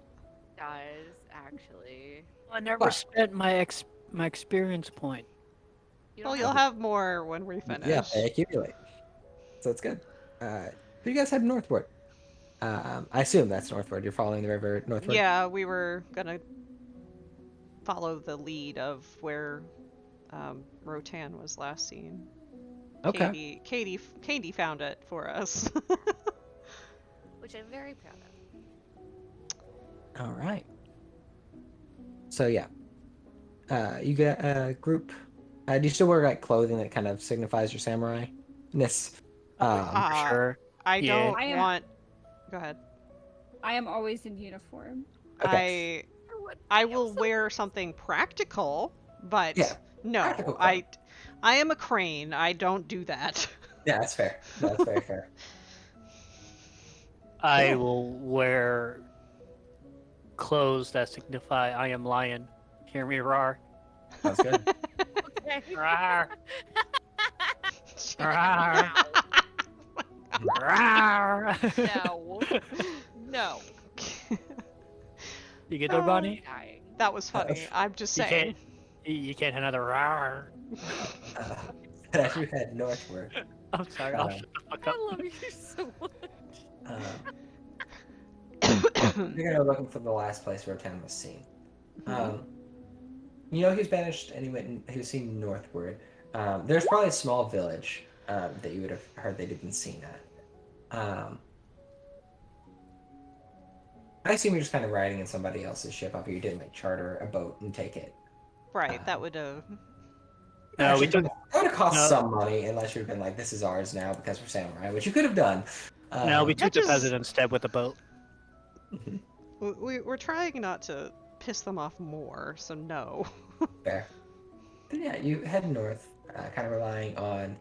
Guys, actually. I never What? spent my experience point. You Well, don't you'll have have more when we finish. Yeah, they accumulate. So it's good. You guys head northward. I assume that's northward. You're following the river northward. Yeah, we were gonna follow the lead of where Rotan was last seen. Okay. Katie found it for us. which I'm very proud of. All right. So yeah, you get a group. Do you still wear like clothing that kind of signifies your samurai-ness? Ah. For sure. I Yeah. don't I am- want. Go ahead. I am always in uniform. Okay. I will wear something practical, but Yeah, no, practical I am a crane. I don't do that. Yeah, that's fair. That's very fair. I Yeah. will wear clothes that signify I am lion. Hear me roar. Sounds good. Okay. Roar. Roar. Roar. No. No. You get there, Bonnie? Dying. That was funny. I'm just You saying. You can't have another roar. As you head northward, I'm sorry. I'll shut the fuck up. I love you so much. you're gonna go looking for the last place where Ten was seen. You know, he was banished and he was seen northward. There's probably a small village that you would have heard they'd been seen at. I assume you're just kind of riding in somebody else's ship up here. You didn't like charter a boat and take it. Right, that would have. No, we took. That would have cost no. some money unless you'd been like, "This is ours now because we're samurai," which you could have done. No, we took the just- peasant instead with the boat. We're trying not to piss them off more, so no. Fair. But yeah, you head north, kind of relying on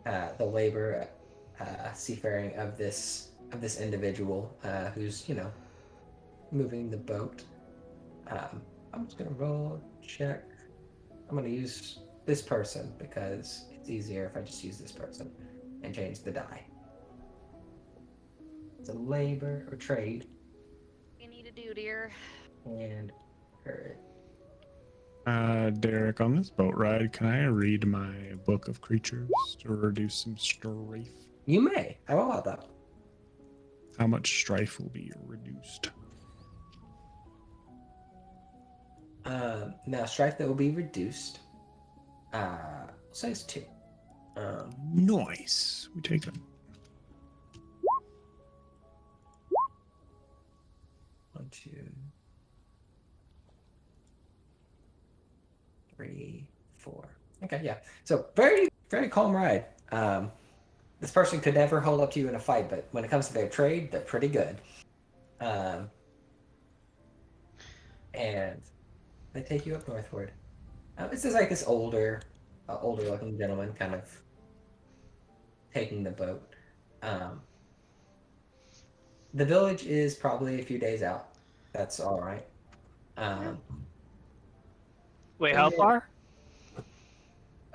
the labor, seafaring of this individual who's moving the boat. I'm just gonna roll check. I'm gonna use this person because it's easier if I just use this person and change the die. It's a labor or trade You need to do, dear. and courage. Derek, on this boat ride, can I read my book of creatures to reduce some strife? You may. I will allow that. How much strife will be reduced? Now, strife that will be reduced. Size 2. Nice. We take them. 1, 2, 3, 4. Okay, yeah. So very, very calm ride. This person could never hold up to you in a fight, but when it comes to their trade, they're pretty good. And they take you up northward. This is like this older looking gentleman kind of taking the boat. The village is probably a few days out. That's all right. Wait, how far?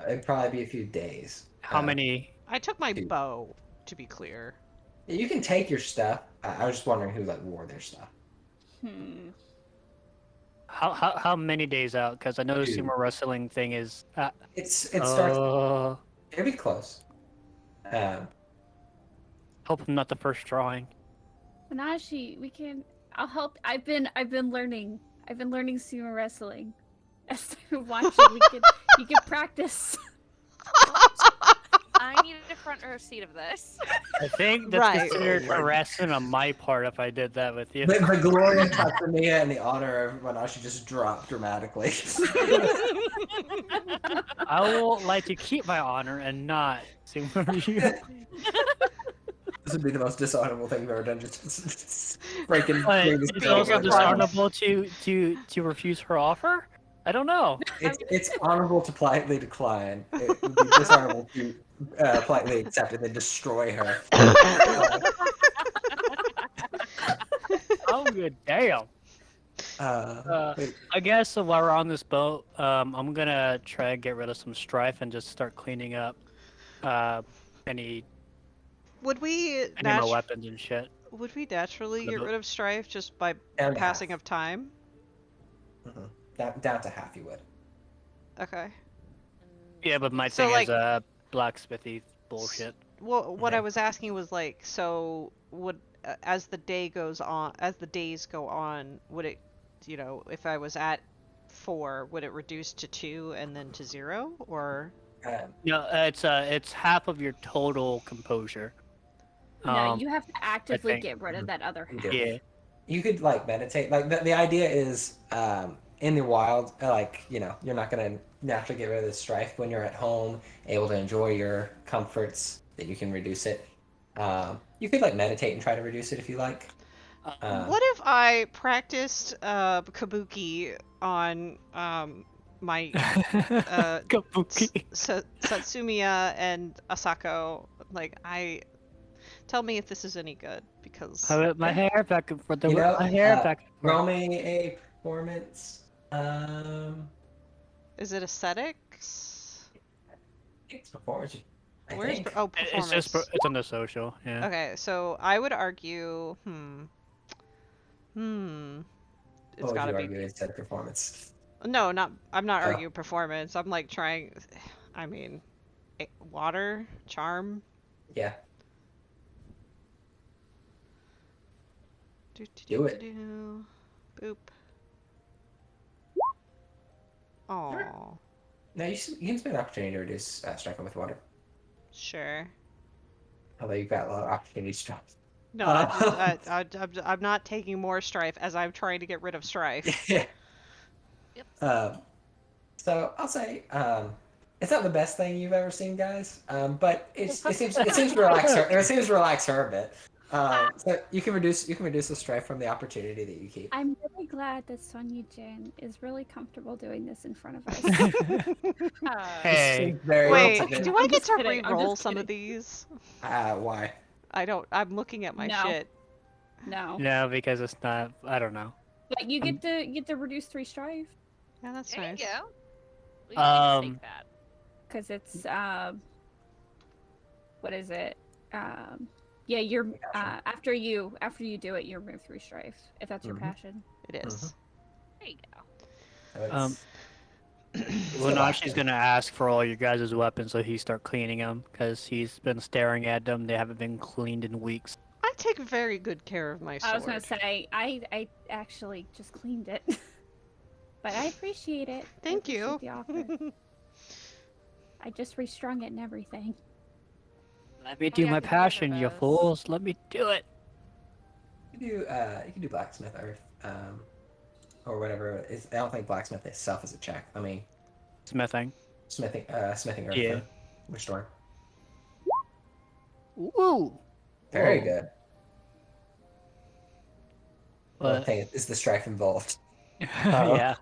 It'd probably be a few days. How many? I took my Dude. bow, to be clear. You can take your stuff. I was just wondering who wore their stuff. How many days out? Because I know the Dude. sumo wrestling thing is. It starts. It'll be close. Hope I'm not the first drawing. Nanashi, we can. I'll help. I've been learning. I've been learning sumo wrestling. As I watch it, you can practice. I need a front row seat of this. I think that's Right. considered harassment on my part if I did that with you. The glory of Tatsumiya and the honor of Manashi just dropped dramatically. I will like to keep my honor and not sumo you. This would be the most dishonorable thing you've ever done. Just breaking. But breaking it's the also code. dishonorable to refuse her offer. I don't know. It's honorable to politely decline. It would be dishonorable to politely accept and then destroy her. Oh, good damn. Wait, I guess while we're on this boat, I'm gonna try and get rid of some strife and just start cleaning up any Would we more weapons and shit. would we naturally The get boat. rid of strife just by down to passing half. of time? Down to half, you would. Okay. Yeah, but my So, thing like- is blacksmithy bullshit. Well, what Okay. I was asking was like, so would as the days go on, would it, if I was at 4, would it reduce to 2 and then to 0, or? No, it's half of your total composure. No, you have to actively think- get rid of that other You half. do. Yeah. You could like meditate. Like the idea is, in the wild, you're not gonna naturally get rid of the strife when you're at home, able to enjoy your comforts. That you can reduce it. You could like meditate and try to reduce it if you like. What if I practiced kabuki on my Kabuki. Satsumiya and Asako? Like, tell me if this is any good, because I whip my hair back and forth. You know, My hair back and forth. roll me a performance. is it aesthetics? It's performance. I Where's think. performance? It's on the social. Yeah. Okay, so I would argue, it's What would gotta you be. argue instead of performance? No, I'm not Oh. arguing performance. I'm like trying. I mean, water, charm. Yeah. Do it. Boop. Oh, No, you can spend an opportunity to reduce striking with water. sure. Although you've got a lot of opportunities to drop. No, I'm not taking more strife as I'm trying to get rid of strife. Yeah. Yep. So I'll say it's not the best thing you've ever seen, guys. But it seems to relax her. It seems to relax her a bit. So you can reduce the strife from the opportunity that you keep. I'm really glad that Sonya Jin is really comfortable doing this in front of us. Hey. Very Wait, intimate. do I I'm get just to kidding, I'm re-roll just some of kidding. these? Why? I don't. I'm looking at my No. shit. No, No, because it's not. I don't know. but you get to reduce 3 strife Yeah, that's There nice. you go. We can Um, take that. because it's what is it? Yeah, you're after you do it, you remove 3 strife if that's your Mhm. passion. It is. There you go. So it's- Um, it's Well, now relaxing. she's gonna ask for all your guys' weapons, so he start cleaning them because he's been staring at them. They haven't been cleaned in weeks. I take very good care of my sword. I was gonna say I actually just cleaned it, but I appreciate it. I Thank you. appreciate the offer. I just restrung it and everything. Let me Oh, do yeah, my 'cause you guys are passion, you both- fools. Let me do it. You can do blacksmith earth, or whatever. I don't think blacksmith itself is a check. I mean, Smithing. smithing earth. Yeah. Restore. Woo! Very Whoa. good. The only But, thing is the strife involved. yeah.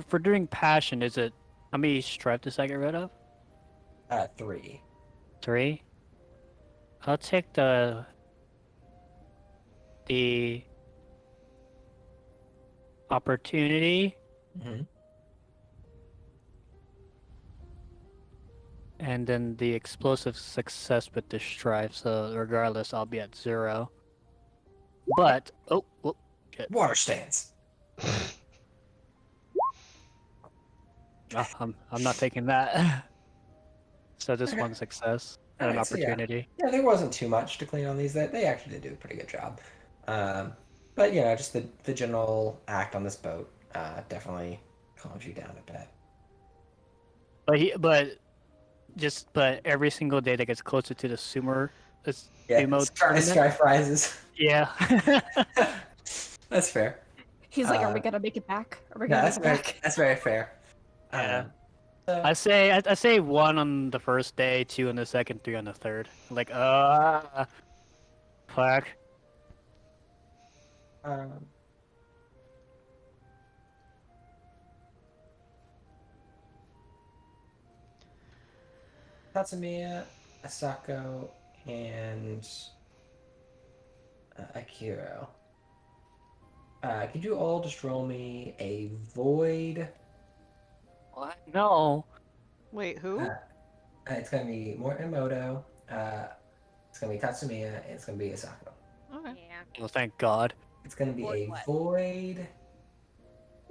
For doing passion, is it how many strife does that get rid of? 3. 3. I'll take the opportunity Mm-hmm. and then the explosive success with the strife. So regardless, I'll be at 0. But Water stands. I'm not taking that. So just Okay. one success and an Alright, so yeah. opportunity. Yeah, there wasn't too much to clean on these. They actually did do a pretty good job. But you know, just the general act on this boat definitely calms you down a bit. But every single day that gets closer to the sumo, Yeah, Sumo tournament? strife rises. yeah. That's fair. He's like, "Are we Uh, gonna make it back? Are we No, gonna that's make it very back?" that's very fair. Yeah. So, I say 1 on the first day, 2 on the second, 3 on the third. Like fuck. um, Tatsumiya, Asako, and Akiro. Could you all just roll me a void? What? No. Wait, who? It's gonna be Morimoto. It's gonna be Tatsumiya, and it's gonna be Asako. Okay. Yeah. Well, thank God. It's gonna be Void a what? void.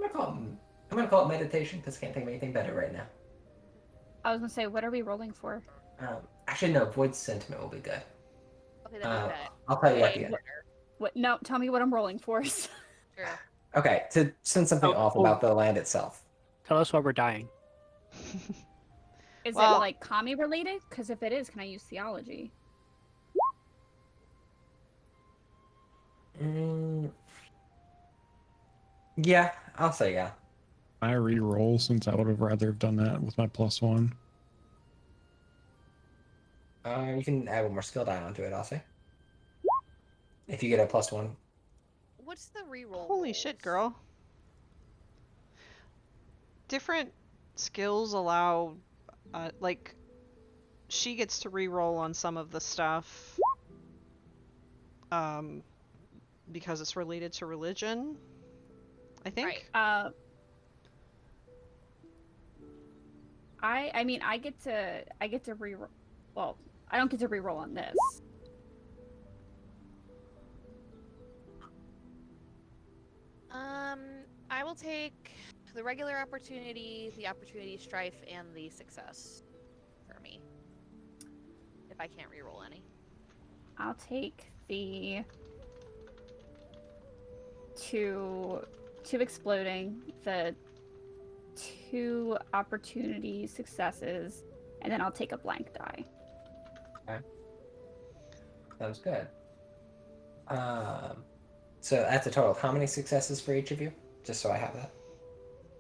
I'm gonna call it meditation because I can't think of anything better right now. I was gonna say, what are we rolling for? Actually, no. Void sentiment will be good. Okay, then we bet. I'll tell you at the Way end. better. What? No, tell me what I'm rolling for. True. Okay, to send something off about the land itself. Tell us why we're dying. Is Well- it like kami related? Because if it is, can I use theology? Yeah, I'll say yeah. I re-roll since I would have rather have done that with my +1. You can add one more skill die onto it, I'll say. If you get a +1. What's the reroll? Holy shit, rolls? girl. Different skills allow, like, she gets to reroll on some of the stuff, because it's related to religion, I think. Right. I mean I get to reroll. Well, I don't get to reroll on this. I will take the regular opportunity, the opportunity strife, and the success for me. If I can't reroll any. I'll take the two exploding, the 2 opportunity successes, and then I'll take a blank die. Sounds good. So that's a total of how many successes for each of you? Just so I have that.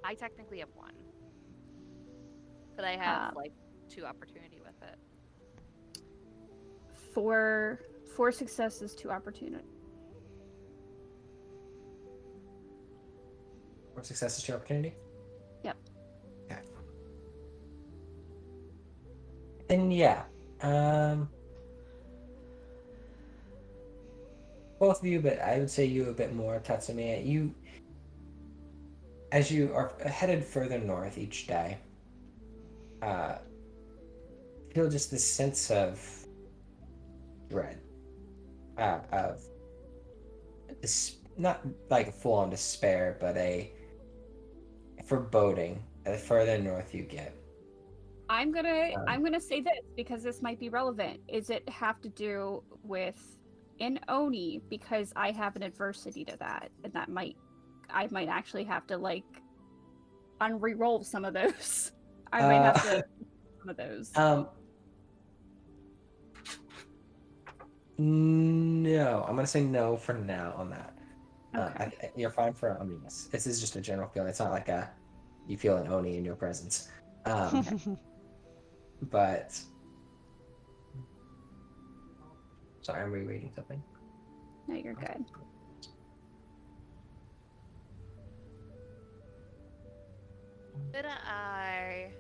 I technically have 1. But I have like 2 opportunity with it. 4 successes, 2 opportunity. 4 successes to opportunity? Yep. Okay. Then yeah. Both of you, but I would say you a bit more, Tatsumi. You, as you are headed further north each day, feel just this sense of dread, of not like a full-on despair, but a foreboding. The further north you get, I'm gonna say this because this might be relevant. Is it have to do with an Oni, because I have an adversity to that, and I might actually have to like unreroll some of those. I might have to some of those. No, I'm gonna say no for now on that. Okay. You're fine for Oniness. This is just a general feeling. It's not like you feel an Oni in your presence. But sorry, I'm rereading something. No, you're good. Did I?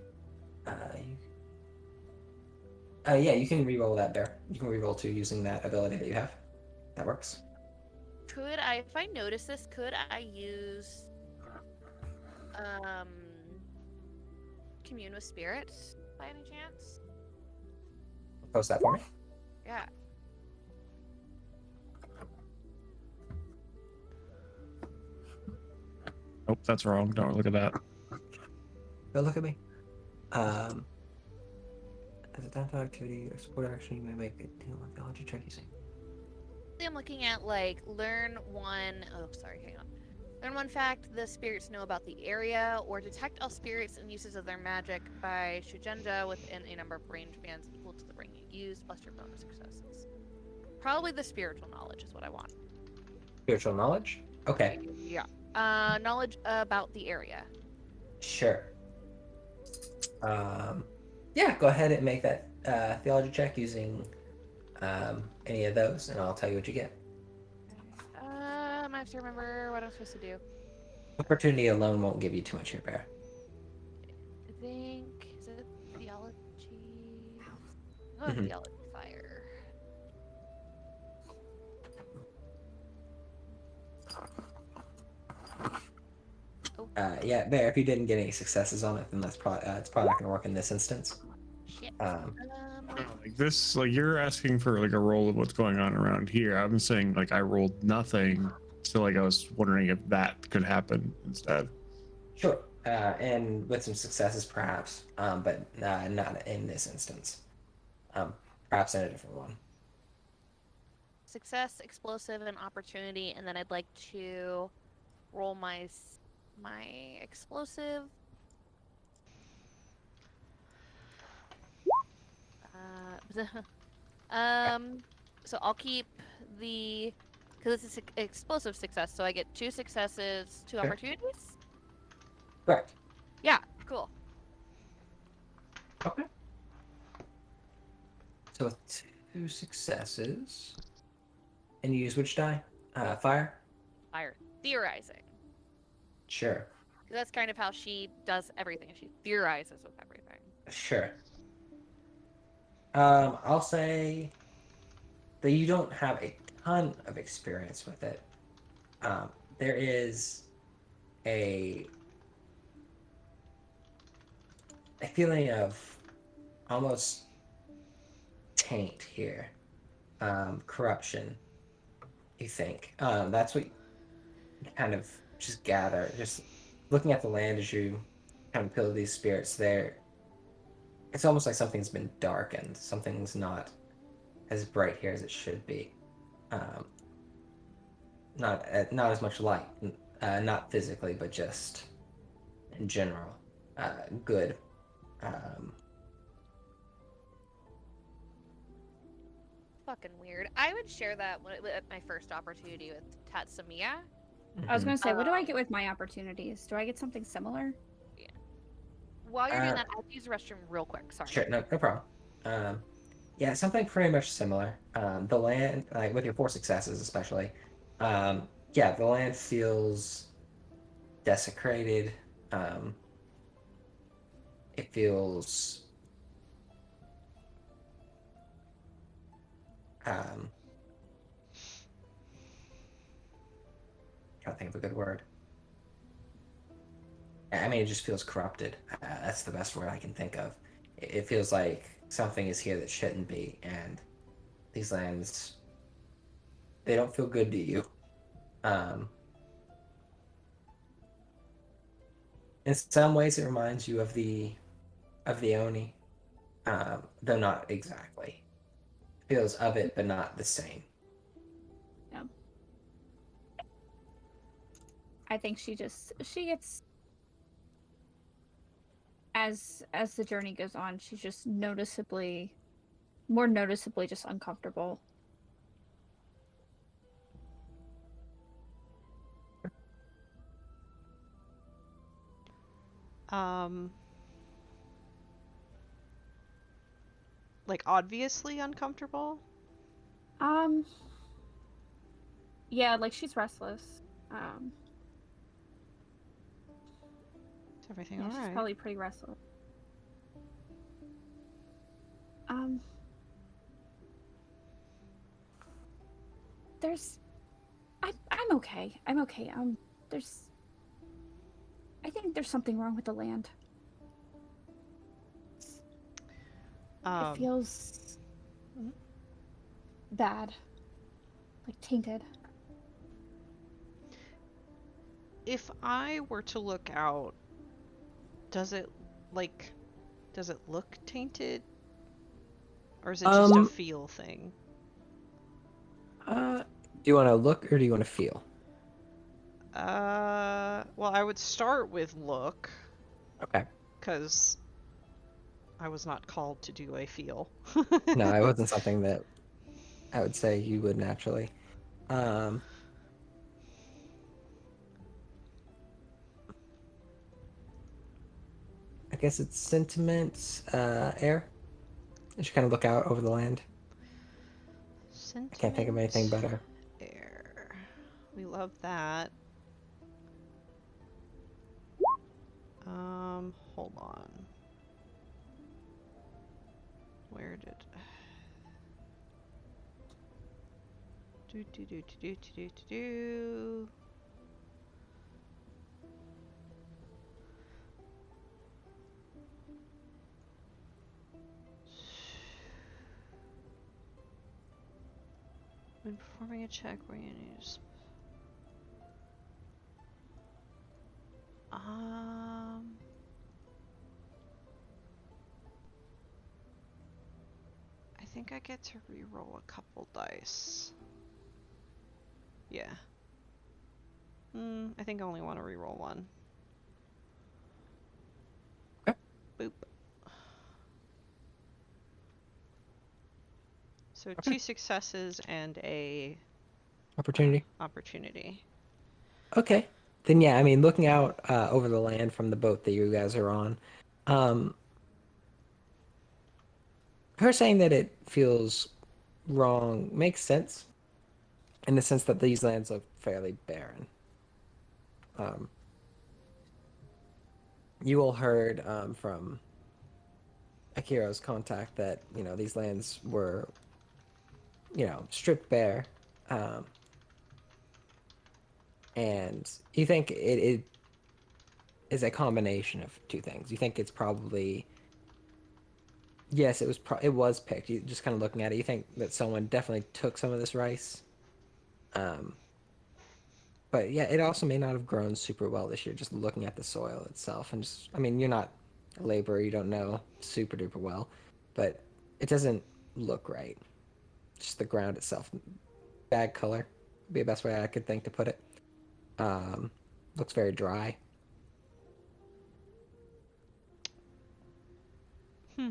Yeah, you can re-roll that bear. You can re-roll 2 using that ability that you have. That works. Could I, if I notice this, could I use commune with spirits by any chance? Post that for me. Yeah. Nope, that's wrong. Don't look at that. Go look at me. As a downtown activity or support action, you may make a theology check using. I'm looking at like learn 1. Oh, sorry, hang on. Learn 1 fact the spirits know about the area, or detect all spirits and uses of their magic by Shugenja within a number of range bands equal to the ring you used, plus your bonus successes. Probably the spiritual knowledge is what I want. Spiritual knowledge? Okay. Yeah. Knowledge about the area. Sure. Yeah, go ahead and make that theology check using any of those, and I'll tell you what you get. I have to remember what I'm supposed to do. Opportunity alone won't give you too much here, Bear. I think, is it theology? Oh, Mhm. theology fire. Yeah, Bear, if you didn't get any successes on it, then that's probably it's probably not going to work in this instance. Shit. Like this, like you're asking for like a roll of what's going on around here. I'm saying like I rolled nothing, so like I was wondering if that could happen instead. Sure. And with some successes, perhaps, but not in this instance. Perhaps in a different one. Success, explosive, and opportunity, and then I'd like to roll my explosive. So I'll keep the, because it's an explosive success, so I get 2 successes, 2 Okay. opportunities. Correct. Yeah, cool. Okay. So with 2 successes, and you use which die? Fire. Fire. Theorizing. Sure. 'Cause that's kind of how she does everything. She theorizes with everything. Sure. I'll say that you don't have a ton of experience with it. There is a feeling of almost taint here, corruption. You think that's what you kind of just gather, just looking at the land as you kind of peel these spirits there. It's almost like something's been darkened. Something's not as bright here as it should be. Not as much light, not physically, but just in general. Good. Fucking weird. I would share that at my first opportunity with Tatsumia. I was Mhm. gonna say, what do I get with my opportunities? Do I get something similar? While you're doing Uh, that, I'll use the restroom real quick. Sorry. Sure, no problem. Yeah, something pretty much similar. The land, like with your 4 successes, especially. Yeah, the land feels desecrated. It feels. Trying to think of a good word. I mean, it just feels corrupted. That's the best word I can think of. It feels like something is here that shouldn't be, and these lands, they don't feel good to you. In some ways, it reminds you of the Oni, though not exactly. Feels of it, but not the same. I think she gets as the journey goes on, she's just more noticeably just uncomfortable. Like obviously uncomfortable. Yeah, like she's restless. Is everything Yeah, all she's right? probably pretty restless. I'm okay. I'm okay. I think there's something wrong with the land. It feels Mhm. bad. Like tainted. If I were to look out, does it look tainted? Or is it just a feel thing? Do you want to look or do you want to feel? Well, I would start with look, Okay. because I was not called to do a feel. No, it wasn't something that I would say you would naturally. I guess it's sentiment, air. You should kind of look out over the land. I can't think of anything better. Air. We love that. Hold on. Where did... Do. When performing a check, where you use... I think I get to reroll a couple dice. Yeah. I think I only want to reroll one. Okay. Boop. So Okay. 2 successes and a Opportunity. opportunity. Okay. Then yeah, I mean, looking out over the land from the boat that you guys are on, her saying that it feels wrong makes sense in the sense that these lands look fairly barren. Um, you all heard from Akiro's contact that these lands were stripped bare, um, and you think it is a combination of two things. You think it's probably yes, it was picked. You just kind of looking at it, you think that someone definitely took some of this rice. Um, but yeah, it also may not have grown super well this year. Just looking at the soil itself, and just I mean, you're not a laborer, you don't know super duper well, but it doesn't look right. Just the ground itself, bad color, would be the best way I could think to put it. Um, Looks very dry. Hmm.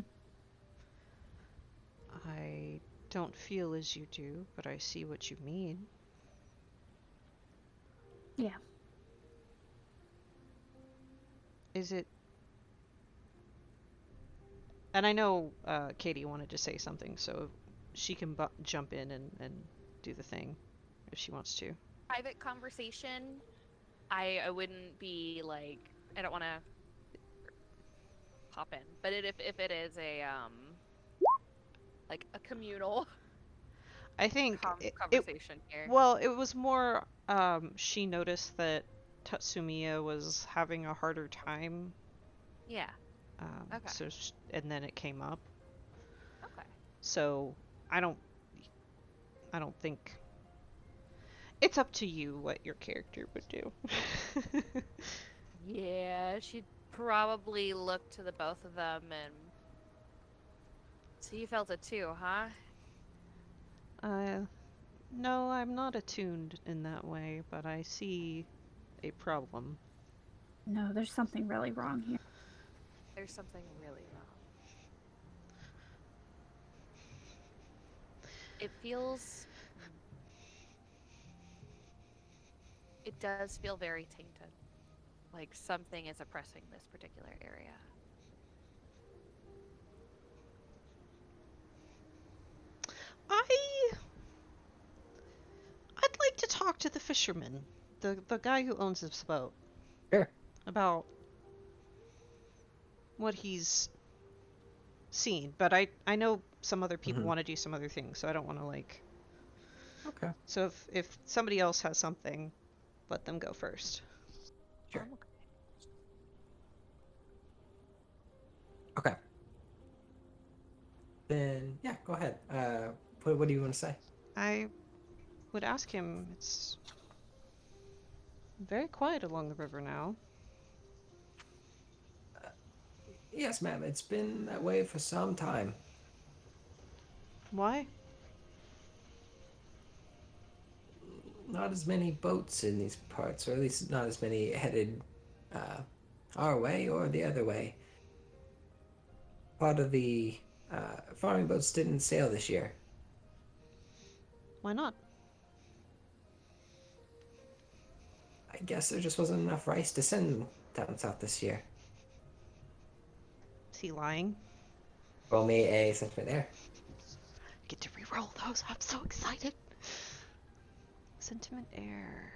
I don't feel as you do, but I see what you mean. Yeah. Is it... And I know Katie wanted to say something, so she can jump in and do the thing if she wants to. Private conversation. I wouldn't be like, I don't want to hop in, but if it is a like a communal I think conversation here. well, it was more she noticed that Tatsumiya was having a harder time. Yeah. Okay. So and then it came up. Okay. So I don't think it's up to you what your character would do. Yeah, she'd probably look to the both of them and so you felt it too, huh? No, I'm not attuned in that way, but I see a problem. No, there's something really wrong here. There's something really wrong. It feels... It does feel very tainted. Like something is oppressing this particular area. I'd like to talk to the fisherman, the guy who owns this boat, Sure. about what he's seen. But I know some other people want to do some other things, so I don't want to like. Okay. So if somebody else has something, let them go first. Sure. Okay. Then yeah, go ahead. What do you want to say? I would ask him. It's very quiet along the river now. Yes, ma'am. It's been that way for some time. Why? Not as many boats in these parts, or at least not as many headed our way or the other way. Part of the farming boats didn't sail this year. Why not? I guess there just wasn't enough rice to send down south this year. Is he lying? Roll me a sentiment there. Get to re-roll those. I'm so excited. Sentiment error.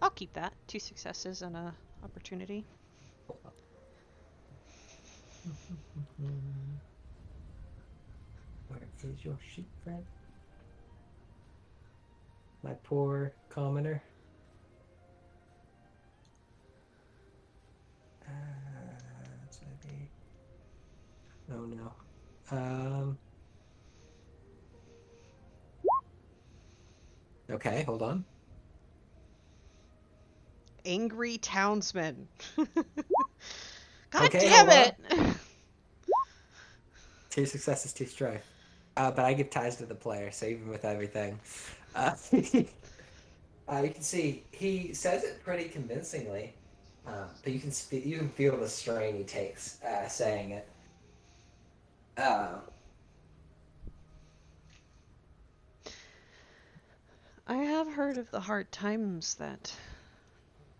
I'll keep that. 2 successes and a opportunity. Where is your sheep, friend? My poor commoner. That's maybe. Oh no. Okay, hold on. Angry townsman. God Okay, damn hold it! 2 successes, 2 strife. But I give ties to the player, so even with everything. You can see he says it pretty convincingly, but you can feel the strain he takes saying it. I have heard of the hard times that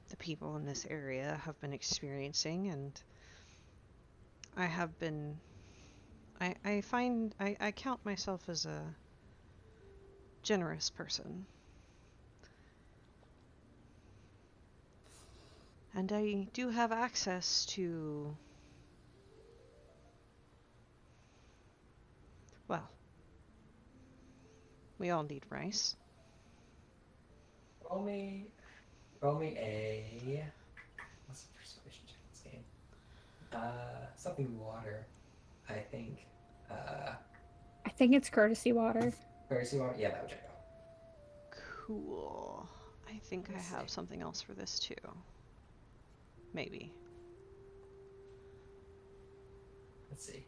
the the people in this area have been experiencing, and I have been. I count myself as a generous person. And I do have access to, well, we all need rice. Roll me a. What's the persuasion check in this game? Something water, I think. I think it's courtesy water. Courtesy water? Yeah, that would check out. Cool. I think I Let's have see. something else for this too. Maybe. Let's see.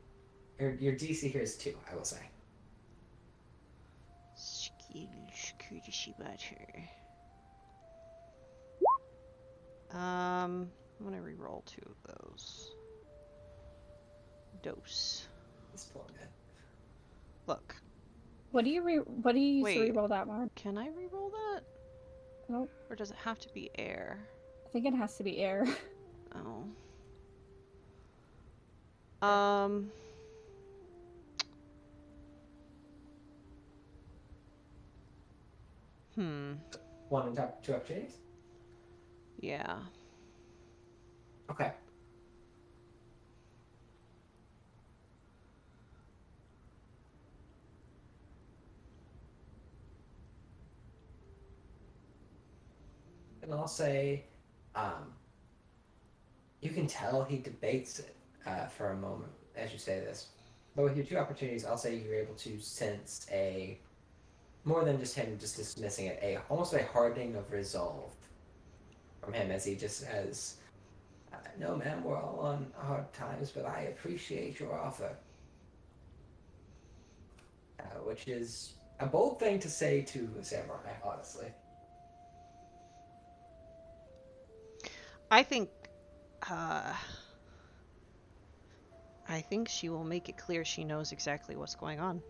Your DC here is 2, I will say. Skills, courtesy water. I'm gonna re-roll 2 of those. Dose. This poor man. Look, What do you use to Wait. re-roll that, Mark? can I re-roll that? Nope. Or does it have to be air? I think it has to be air. Oh. Hmm. 1 and 2 opportunities? Yeah. Okay. And I'll say, you can tell he debates it for a moment as you say this. But with your 2 opportunities, I'll say you're able to sense a, more than just him just dismissing it, almost a hardening of resolve from him as he just says, no, man, we're all on hard times, but I appreciate your offer. Which is a bold thing to say to a samurai, honestly. I think she will make it clear she knows exactly what's going on.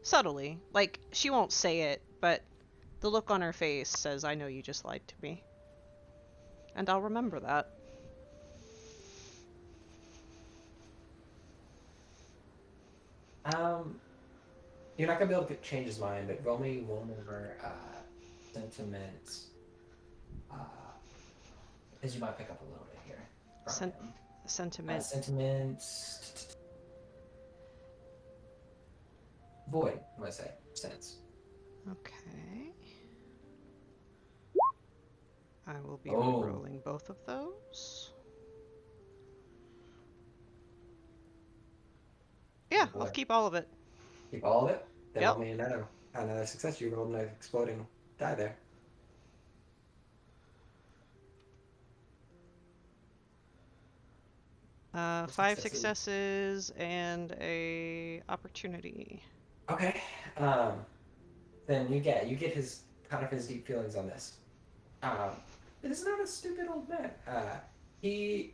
Subtly. Like, she won't say it, but the look on her face says, I know you just lied to me. And I'll remember that. You're not gonna be able to change his mind, but roll me one more sentiment. Because you might pick up a little bit here. from him. Sentiment. Sentiment. Void, I'm gonna say. Sense. Okay. I will be Oh. rolling both of those. Yeah, I'll Boy. keep all of it. Keep all of it. Then Yep. roll me another success. You rolled an exploding die there. Five Successes. successes and a opportunity. Okay. Then you get his kind of his deep feelings on this. This is not a stupid old man. You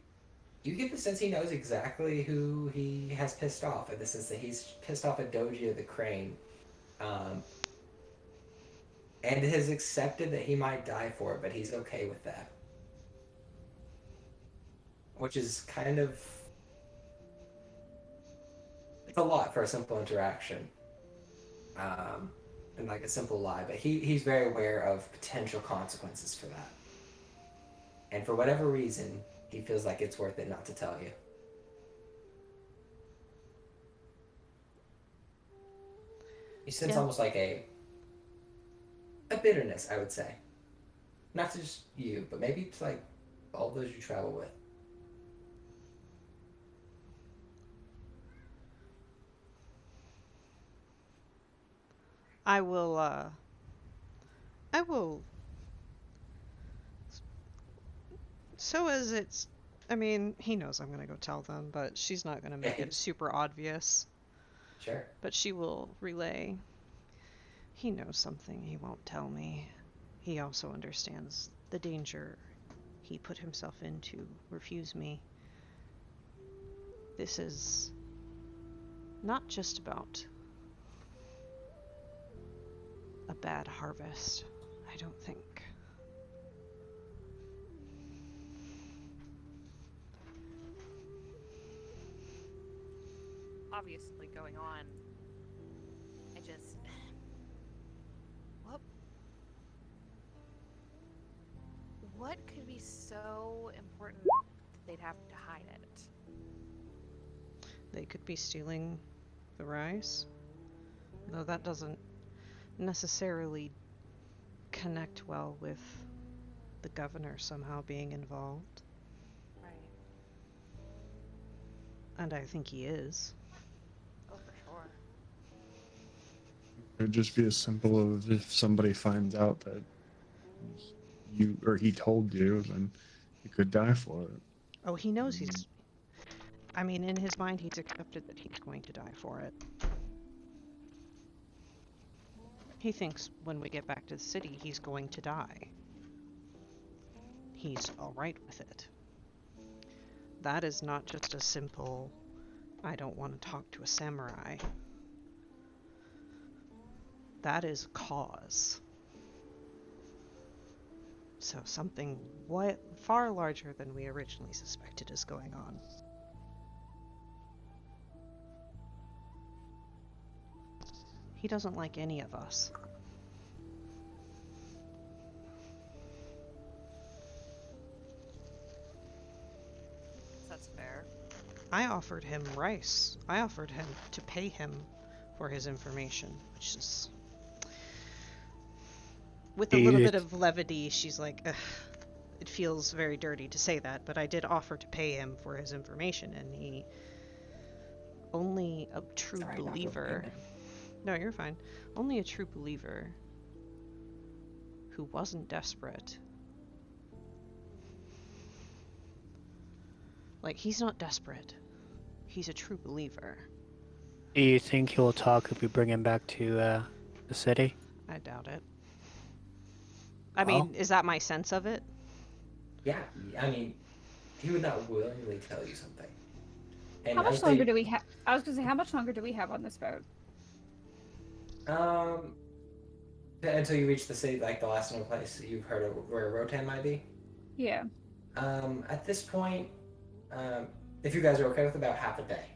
get the sense he knows exactly who he has pissed off, in the sense that he's pissed off at Doji the Crane, and has accepted that he might die for it, but he's okay with that. Which is kind of, it's a lot for a simple interaction. And like a simple lie, but he's very aware of potential consequences for that. And for whatever reason, he feels like it's worth it not to tell you. You sense Yeah. almost like a bitterness, I would say. Not just you, but maybe it's like all those you travel with. I will, so as it's, I mean, he knows I'm gonna go tell them, but she's not gonna make it super obvious. Sure. But she will relay. He knows something he won't tell me. He also understands the danger he put himself in to refuse me. This is not just about a bad harvest, I don't think. obviously going on. I just... What could be so important that they'd have to hide it? They could be stealing the rice, though that doesn't necessarily connect well with the governor somehow being involved. Right. And I think he is. Oh, for sure. It would just be as simple as if somebody finds out that you or he told you, then you could die for it. Oh, he knows he's... I mean, in his mind, he's accepted that he's going to die for it. He thinks when we get back to the city, he's going to die. He's alright with it. That is not just a simple, I don't want to talk to a samurai. That is cause. So something far larger than we originally suspected is going on. He doesn't like any of us. That's fair. I offered him rice. I offered him to pay him for his information, which is... With a little bit of levity, she's like, ugh, it feels very dirty to say that, but I did offer to pay him for his information, and he... Only a true Sorry, not believer... No, you're fine. Only a true believer who wasn't desperate. Like, he's not desperate. He's a true believer. Do you think he'll talk if we bring him back to the city? I doubt it. I mean, is that my sense of it? Yeah, I mean, he would not willingly tell you something. And How I much longer think- do we have? I was gonna say, how much longer do we have on this boat? Until you reach the city, like the last known place you've heard of where Rotan might be. Yeah. At this point, if you guys are okay with about half a day.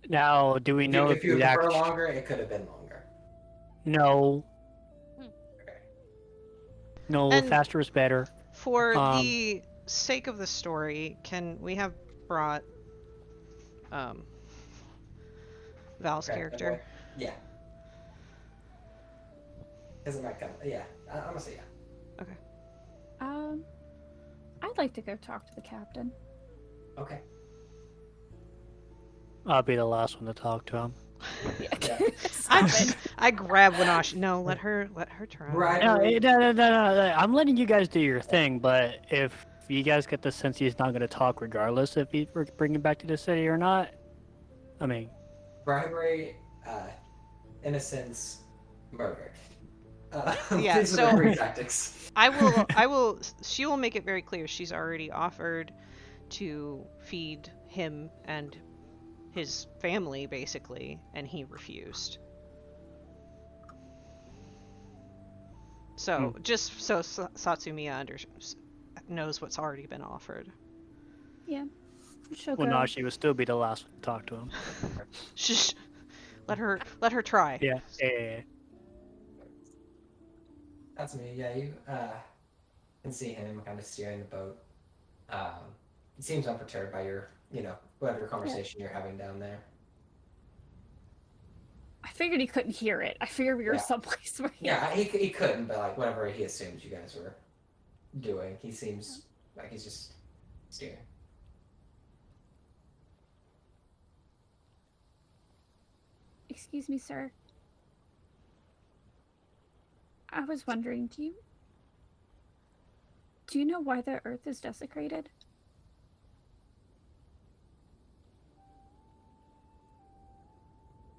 Now, do we If know you, if if you we'd prefer actually... longer, it could have been longer. No. Okay. No, And- faster is better. For the sake of the story, can we have brought Val's Okay, character? Yeah. Because it might come. Yeah, I'm gonna say yeah. I'd like to go talk to the captain. Okay. I'll be the last one to talk to him. Yeah. Stop it. I grab Winashi. No, let her try. Right. No, no. I'm letting you guys do your thing, but if you guys get the sense he's not going to talk regardless if we bring him back to the city or not, I mean... Bribery, innocence, murder. Yeah, these are so- the three tactics. She will make it very clear she's already offered to feed him and his family, basically, and he refused. So, just so Satsumiya knows what's already been offered. Yeah. She'll go. Winashi would still be the last one to talk to him. Shh. Let her try. Yeah. That's me. Yeah, you can see him kind of steering the boat. He seems unperturbed by your, whatever conversation you're having down there. I figured he couldn't hear it. I figured we were Yeah. someplace where Yeah, he couldn't, but like whatever he assumed you guys were doing, he seems like he's just steering. Excuse me, sir. I was wondering, do you know why the earth is desecrated?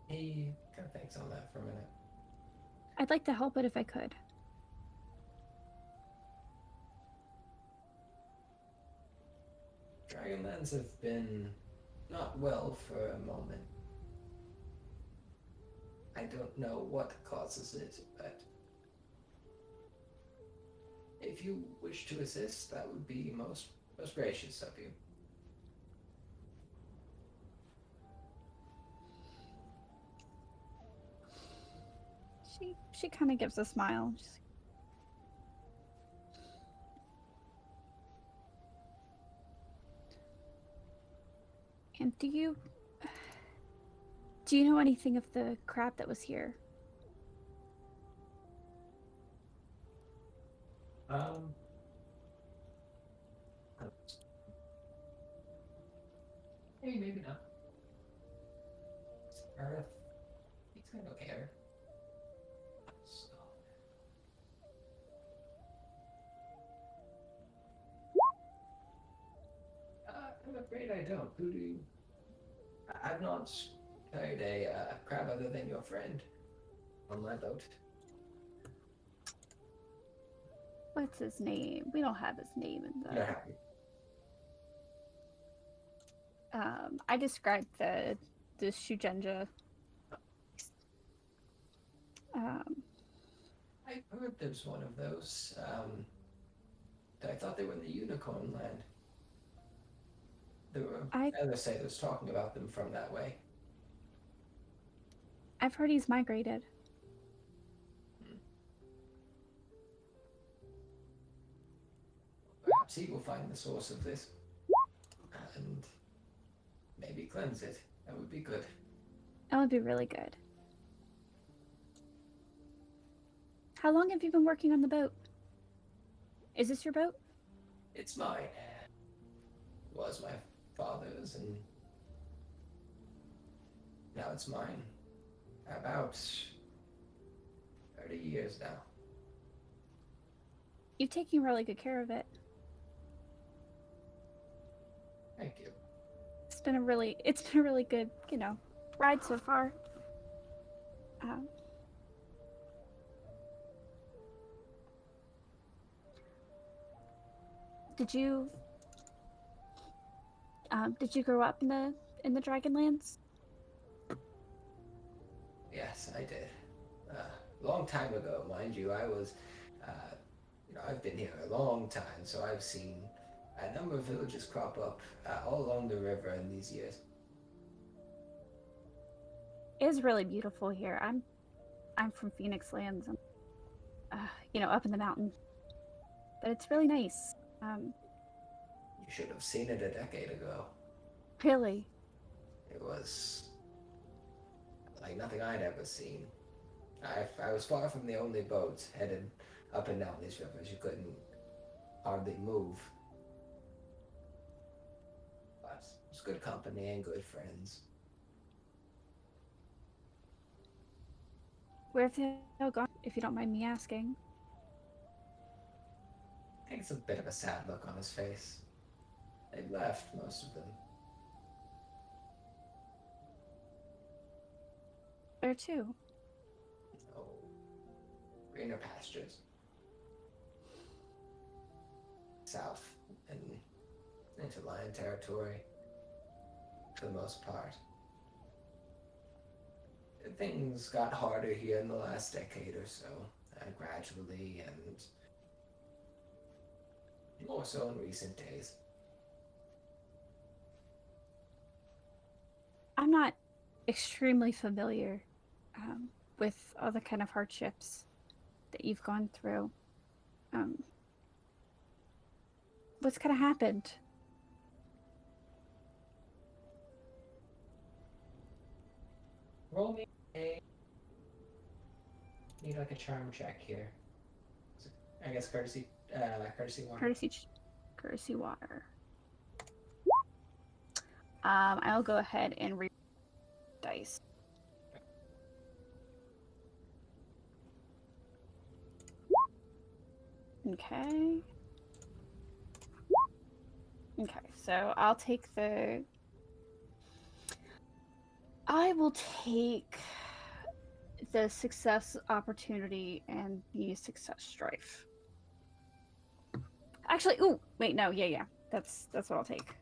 He kind of thinks on that for a minute. I'd like to help it if I could. Dragonlands have been not well for a moment. I don't know what causes it, but if you wish to assist, that would be most gracious of you. She kind of gives a smile. She's like, and do you know anything of the crab that was here? Um, maybe, maybe not. Earth. He's gonna go air. So. I'm afraid I don't. Who do you? I've not carried a crab other than your friend on my boat. What's his name? We don't have his name in the. You're happy. I described the Shugenja. I heard there's one of those. I thought they were in the Unicorn Land. There were other sailors talking about them from that way. I've heard he's migrated. Perhaps he will find the source of this and maybe cleanse it. That would be good. That would be really good. How long have you been working on the boat? Is this your boat? It's mine. It was my father's, and now it's mine. About 30 years now. You've taken really good care of it. Thank you. It's been a really good, ride so far. Did you grow up in the Dragonlands? Yes, I did. Long time ago, mind you. I was, I've been here a long time, so I've seen a number of villages crop up all along the river in these years. It is really beautiful here. I'm from Phoenix Lands, and, up in the mountain. But it's really nice. You should have seen it a decade ago. Really. It was like nothing I'd ever seen. I was far from the only boat headed up and down these rivers. You couldn't hardly move. But it was good company and good friends. Where have they all gone, if you don't mind me asking? I think it's a bit of a sad look on his face. They left, most of them. Where to? Oh, greener pastures. South and into Lion territory, for the most part. Things got harder here in the last decade or so, gradually, and more so in recent days. I'm not extremely familiar with all the kind of hardships that you've gone through. What's kind of happened? Roll me a. Need like a charm check here. I guess courtesy one. Courtesy water. I'll go ahead and read dice. Okay. Okay, so I will take the success opportunity and the success strife. Actually, ooh, wait, no, yeah. That's what I'll take.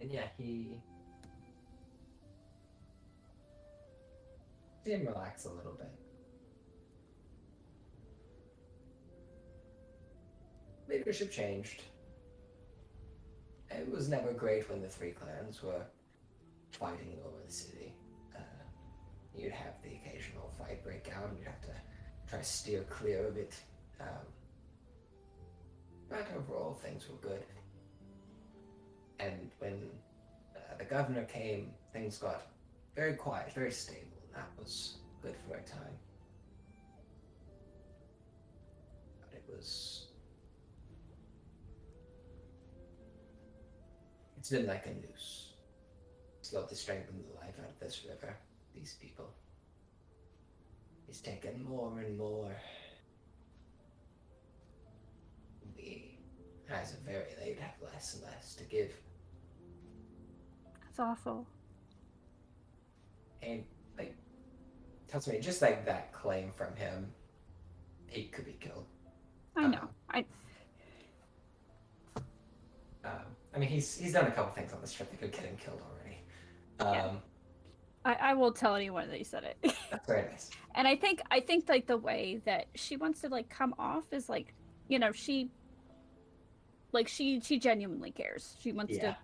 And yeah, he see him relax a little bit. Leadership changed. It was never great when the three clans were fighting over the city. you'd have the occasional fight break out, and you'd have to try to steer clear of it. But overall, things were good. And when the governor came, things got very quiet, very stable, and that was good for a time. But it was... It's been like a noose. Slowly strangling the life out of this river, these people. He's taken more and more. We, as of very late, have less and less to give. That's awful. And, like, tells me, just like that claim from him, he could be killed. I know. I mean, he's done a couple things on this trip that could get him killed already. I won't tell anyone that you said it. That's very nice. And I think like the way that she wants to like come off is like, you know, she genuinely cares. She wants to,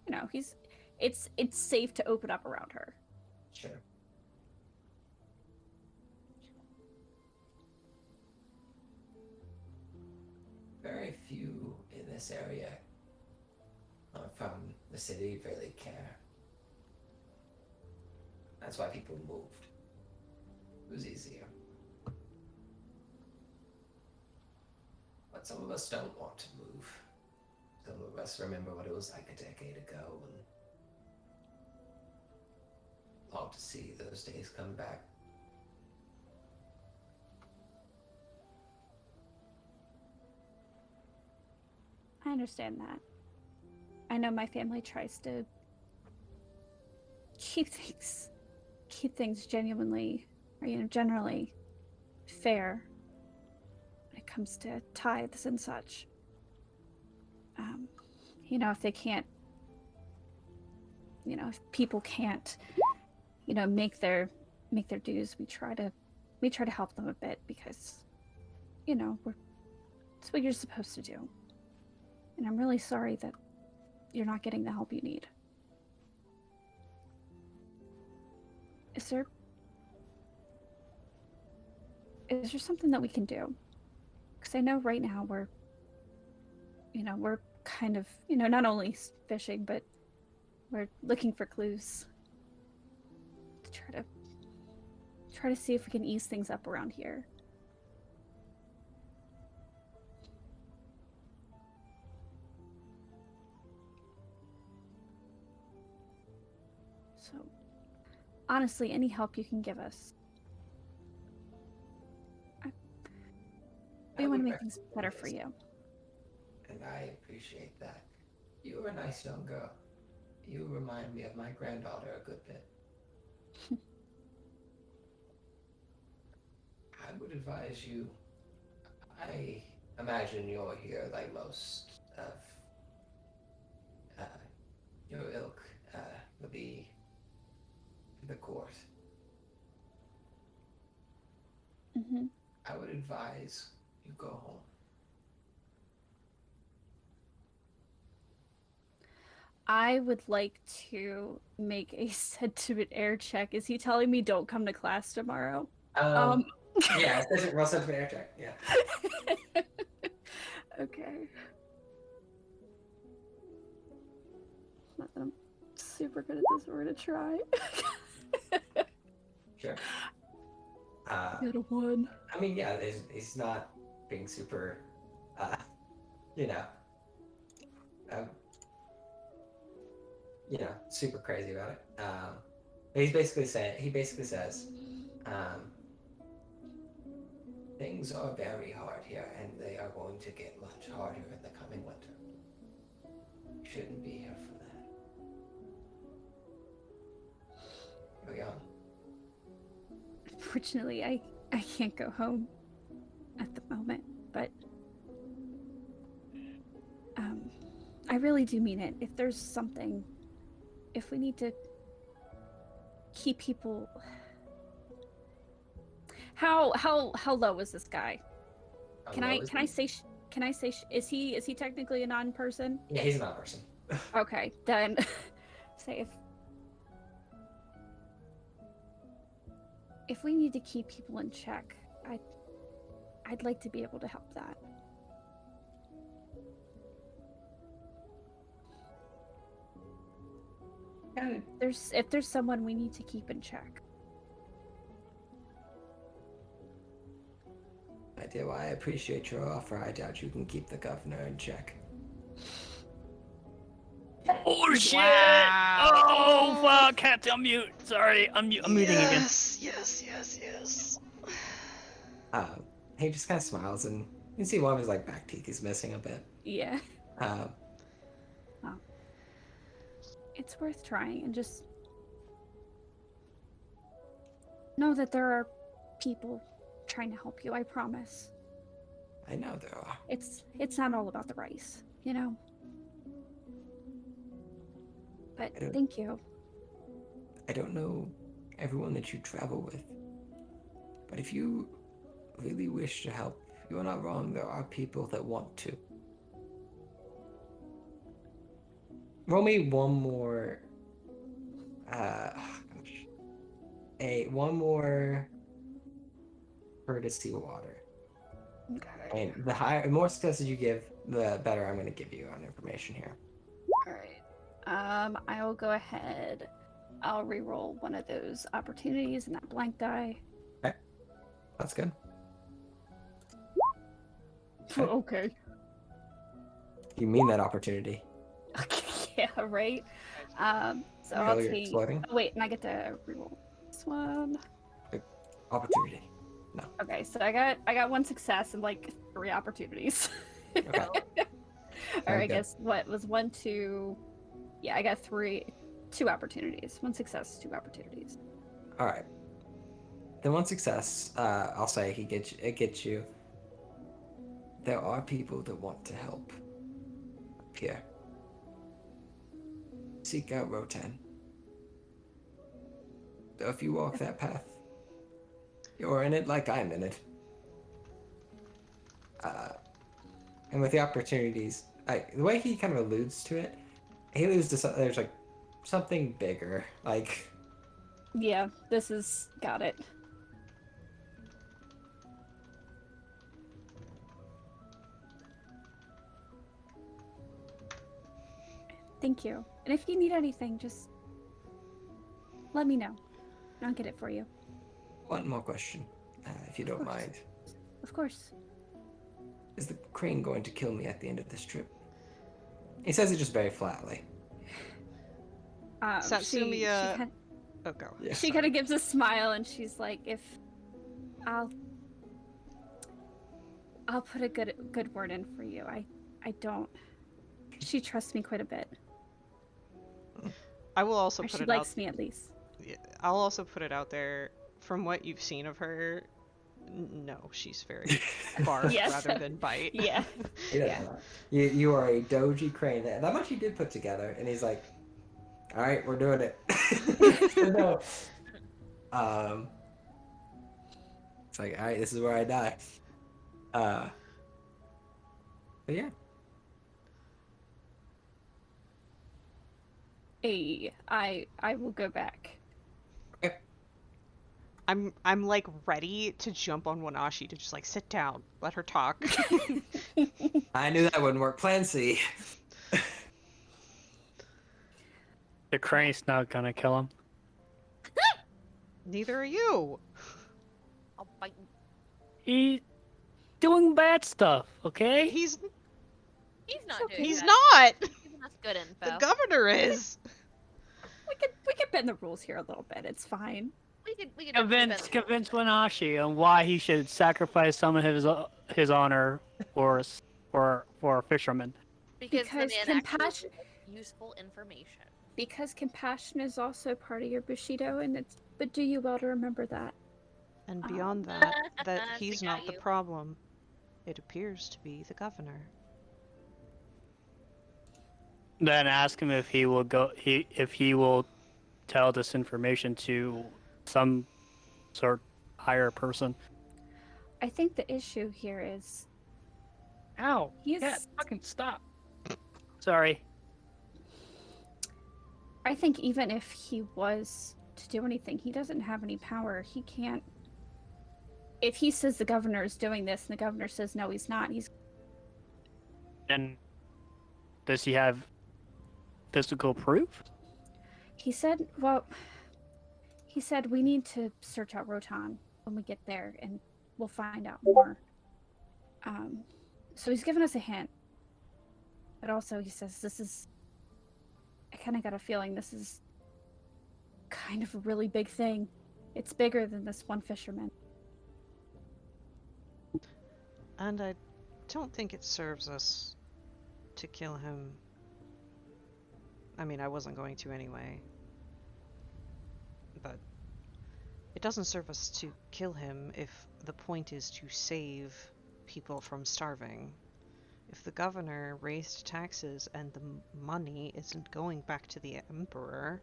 you know, it's safe to open up around her. Sure. Very few in this area from the city really care. That's why people moved. It was easier. But some of us don't want to move. Some of us remember what it was like a decade ago and long to see those days come back. I understand that. I know my family tries to keep things genuinely, or, you know, generally fair when it comes to tithes and such. You know, if they can't, you know, if people can't, you know, make their dues, we try to help them a bit because, you know, it's what you're supposed to do. And I'm really sorry that you're not getting the help you need. Is there something that we can do? Because I know right now we're kind of, you know, not only fishing, but we're looking for clues to try to see if we can ease things up around here. So, honestly, any help you can give us. We want to make things better for you. And I appreciate that. You were a nice young girl. You remind me of my granddaughter a good bit. I would advise you, I imagine you're here like most of your ilk would be the court. Mm-hmm. I would advise you go home. I would like to make a sentiment air check. Is he telling me don't come to class tomorrow? Yeah, it's roll sentiment air check. Yeah. Okay. Not that I'm super good at this, but we're gonna try. Sure. Got a 1. I mean, yeah, he's not being super, super crazy about it. But he basically says, things are very hard here, and they are going to get much harder in the coming winter. You shouldn't be here for that. You're young. Unfortunately, I can't go home at the moment, but I really do mean it. If there's something, if we need to keep people, how low is this guy? Can I say is he technically a non-person? Yeah, he's a non-person. Okay, then say if we need to keep people in check, I'd like to be able to help that. Yeah, If there's someone we need to keep in check. I do. I appreciate your offer. I doubt you can keep the governor in check. Oh shit! Wow. Oh fuck! Had to unmute. Sorry, I'm muting again. Yes. He just kind of smiles, and you can see one of his like back teeth is missing a bit. Yeah. Um, It's worth trying, and just know that there are people trying to help you. I promise. I know there are. It's not all about the rice, you know. But I don't- thank you. I don't know everyone that you travel with, but if you really wish to help, you are not wrong. There are people that want to. Roll me one more. One more courtesy water. Okay. And the more successes you give, the better I'm going to give you on information here. All right. I'll go ahead. I'll re-roll one of those opportunities in that blank die. That's good. Okay. You mean that opportunity? Yeah, right. So Yeah, I'll you're take. exploding. Oh, wait, and I get to re-roll this one. Opportunity. Okay, so I got one success and like 3 opportunities. Okay. Or I Sounds good. guess what was 1, 2. Yeah, I got 2 opportunities. 1 success, 2 opportunities. All right. The one success, I'll say it gets you. There are people that want to help. Up here. Seek out Rotan. So if you walk that path, you're in it like I'm in it. And with the opportunities, the way he kind of alludes to it, he alludes to there's like something bigger, like. Yeah, this is got it. Thank you. And if you need anything, just let me know. I'll get it for you. One more question, if you don't course. mind. Of course. Is the crane going to kill me at the end of this trip? He says it just very flatly. Satsumia- Oh, go. Yeah. She kind of gives a smile and she's like, "If I'll put a good word in for you. I don't. She trusts me quite a bit. I will also Or put she it likes out. me at least. I'll also put it out there. From what you've seen of her, no, she's very bark Yes. rather than bite. Yeah. He does Yeah. not. You are a doji crane. That much he did put together, and he's like, "All right, we're doing it." So no. It's like, all right, this is where I die. But yeah, Hey, I will go back. I'm like ready to jump on Wanashi to just like sit down, let her talk. I knew that wouldn't work. Plan C. The crane's not gonna kill him. Neither are you. I'll bite. He's doing bad stuff, okay? He's He's not doing he's that. not. He's giving us good info. The governor is. We can bend the rules here a little bit. It's fine. We could Convince Wanashi on why he should sacrifice some of his honor for a fisherman. because the Because man actually compassion- gives useful information. Because compassion is also part of your Bushido, and it's but do you well to remember that. And Oh. beyond that he's We not got the you. problem. It appears to be the governor. Then ask him if he will tell this information to some sort higher person. I think the issue here is Ow! he's. Yeah, fucking stop. Sorry. I think even if he was to do anything. He doesn't have any power. He can't. If he says the governor is doing this and the governor says no, he's not, he's. And does he have physical proof? He said, well, he said we need to search out Rotan when we get there and we'll find out more. So he's given us a hint. But also he says this is, I kind of got a feeling this is kind of a really big thing. It's bigger than this one fisherman. And I don't think it serves us to kill him. I mean, I wasn't going to anyway. But it doesn't serve us to kill him if the point is to save people from starving. If the governor raised taxes and the money isn't going back to the emperor,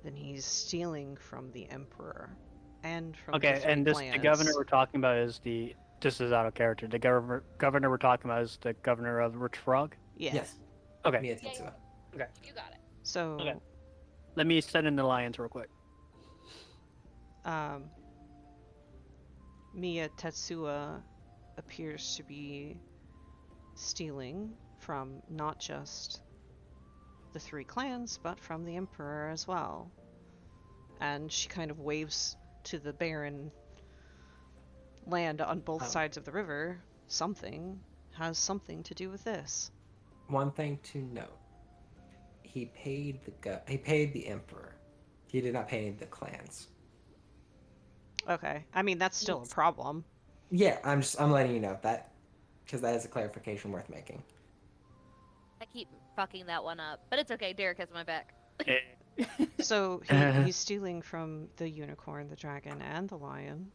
then he's stealing from the emperor and from the Okay, three and the clans. governor we're talking about is the. This is out of character. The governor we're talking about is the governor of Rich Frog. Yes. Yes. Okay. Mia Tetsuo. You got it. So, Okay. Let me send in the lions real quick. Mia Tetsuo appears to be stealing from not just the three clans, but from the emperor as well. And she kind of waves to the barren land on both sides of the river. Something has something to do with this. One thing to note: he paid the emperor. He did not pay any of the clans. Okay, I mean that's still a problem. Yeah, I'm letting you know that because that is a clarification worth making. I keep fucking that one up, but it's okay. Derek has my back. So he's stealing from the unicorn, the dragon, and the lion.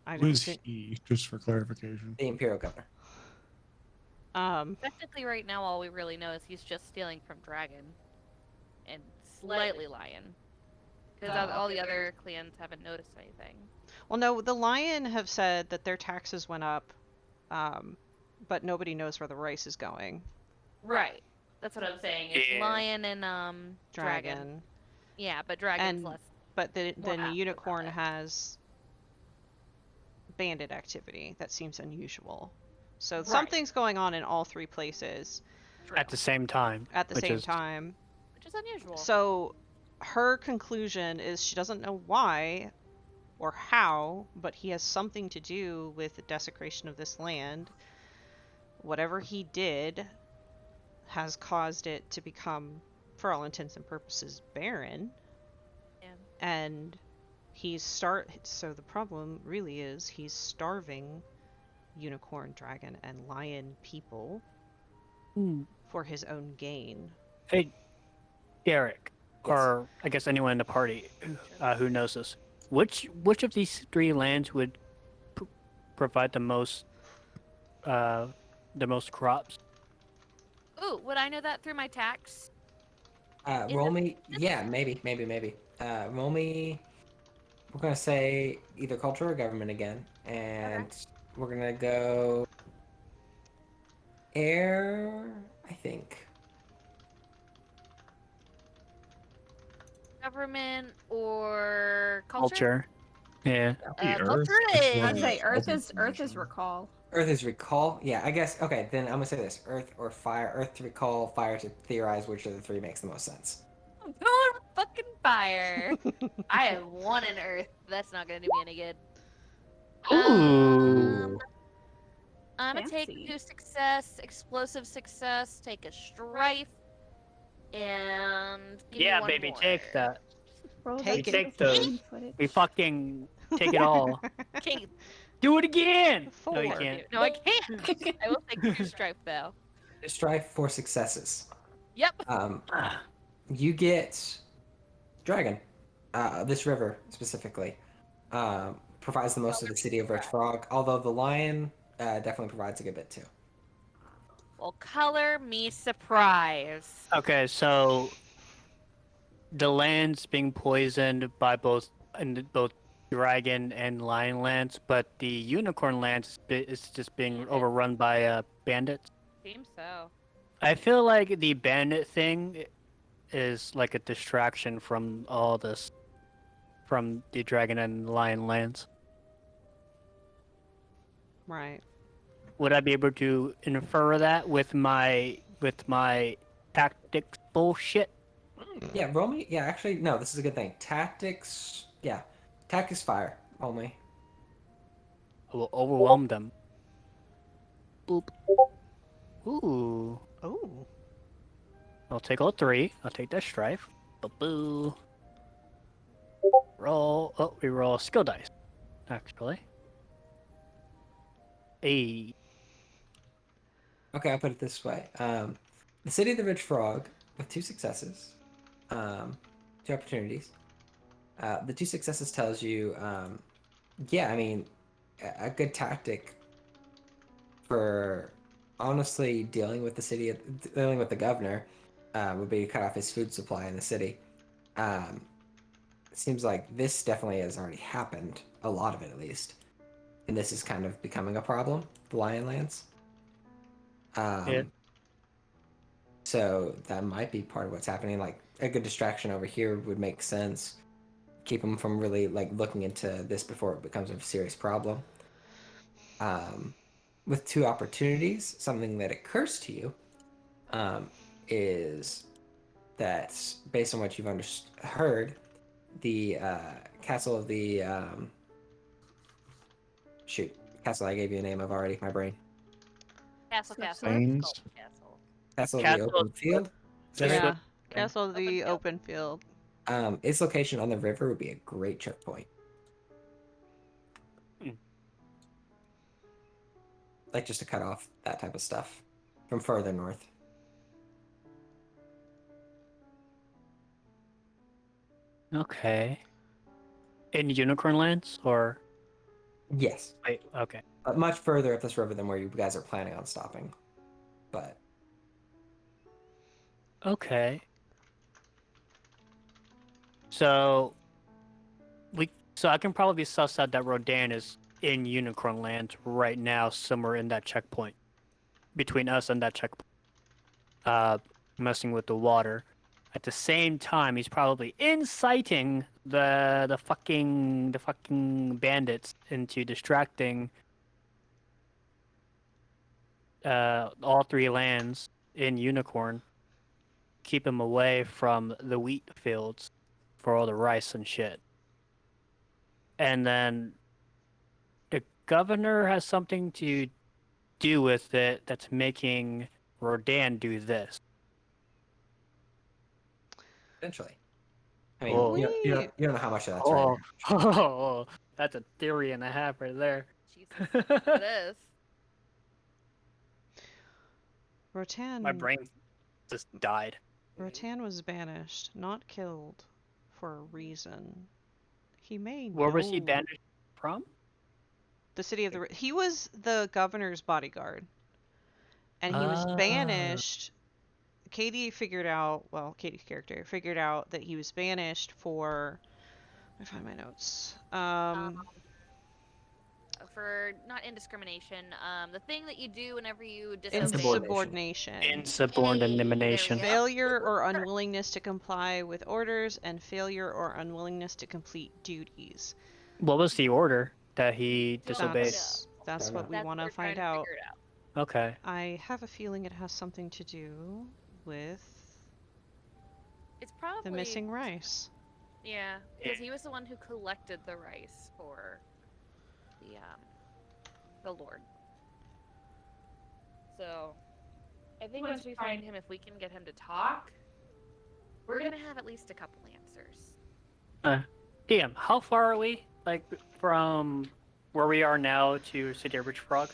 I Who don't is think. he? Just for clarification. The imperial governor. Technically, right now, all we really know is he's just stealing from Dragon and slightly Lion. Because all the other clans haven't noticed anything. Well, no, the lion have said that their taxes went up, but nobody knows where the rice is going. Right. That's what I'm saying. It's Yeah. Lion and Dragon. Dragon. Yeah, but Dragon's And- less. But then More active unicorn about it. has bandit activity that seems unusual. So Right. something's going on in all three places At the same time. at the which same is- time. Which is unusual. So her conclusion is she doesn't know why or how, but he has something to do with the desecration of this land. Whatever he did has caused it to become, for all intents and purposes, barren. Yeah. And so the problem really is he's starving unicorn, dragon, and lion people Hmm. for his own gain. Hey, Derek, Yes. or I guess anyone in the party who knows this. Which of these three lands would provide the most crops? Ooh, would I know that through my tax? Roll me. Yeah, maybe. Roll me. We're gonna say either culture or government again, and we're gonna go air. I think. Government or culture? Culture. Yeah. The Earth Culture is is. one I'd say of Earth the is information. recall. Earth is recall. Yeah, I guess. Okay, then I'm gonna say this: Earth or fire. Earth to recall, fire to theorize. Which of the three makes the most sense? I'm going fucking fire. I have one in Earth. That's not gonna do me any good. Ooh. I'm gonna take Fancy. 2 success, explosive success, take a strife, and give me Yeah, one baby, more. take that. Roll Take that it. beautiful Take footage. We fucking take it all. Okay, Do it again. No, you Four. can't. no, I can't. I will take 2 strife though. Strive for successes. Yep. You get dragon. This river specifically provides the most of the city of Rich Frog. Although the lion definitely provides a good bit too. Well, color me surprise. Okay, so the land's being poisoned by both dragon and lion lands, but the unicorn land is just being overrun by bandits. Seems so. I feel like the bandit thing is like a distraction from all this, from the Dragon and Lion lands. Right. Would I be able to infer that with my tactics bullshit? Yeah, roll me. Yeah, actually, no. This is a good thing. Tactics. Yeah, tactics fire only. I will overwhelm them. Boop. Ooh. Oh. I'll take all 3. I'll take that strife. Boo. Roll. Oh, we roll skill dice. Actually. Hey. Okay, I'll put it this way. The City of the Ridge Frog with 2 successes, 2 opportunities. The 2 successes tells you, yeah, I mean, a good tactic for honestly dealing with dealing with the governor would be to cut off his food supply in the city. It seems like this definitely has already happened, a lot of it at least, and this is kind of becoming a problem. The Lionlands. Yeah. So that might be part of what's happening. Like a good distraction over here would make sense. Keep them from really like looking into this before it becomes a serious problem. With 2 opportunities, something that occurs to you is that based on what you've heard, the castle of the castle I gave you a name of already. My brain. Castle, Swift castle. Sword? It's called castle. Castle of the Castle Open of Field. Is that right? Yeah. Swift- Castle of the Open field. open field. Its location on the river would be a great choke point. Hmm. Like just to cut off that type of stuff from further north. Okay. In Unicorn lands or Yes, wait? Okay. much further up this river than where you guys are planning on stopping. But Okay. So I can probably suss out that Rodan is in Unicorn Land right now, somewhere in that checkpoint. Between us and that checkpoint. Messing with the water. At the same time, he's probably inciting the fucking bandits into distracting all 3 lands in Unicorn. Keep him away from the wheat fields for all the rice and shit. And then the governor has something to do with it that's making Rodan do this. eventually. I mean, Oh. you don't know how much of that's right Oh, now. oh, that's a theory and a half right there. Jesus, it is. Rotan. My brain just died. Rotan was banished, not killed, for a reason. He may Where was he know banished from? the city of the. He was the governor's bodyguard, and he was Ah. banished. Katie's character figured out that he was banished for. Let me find my notes. For not indiscrimination, the thing that you do whenever you disobey. Insubordination. Insubordination. There we go. Failure or unwillingness to comply with orders, and failure or unwillingness to complete duties. What was the order that he disobeyed? That's what we That's want what to we're find trying to out. figure it out. Okay. I have a feeling it has something to do with It's probably the missing rice. Yeah, because he was the one who collected the rice for the Lord. So, I think once we find him, if we can get him to talk, we're gonna have at least a couple answers. DM, how far are we? Like, from where we are now to City of Rich Frog?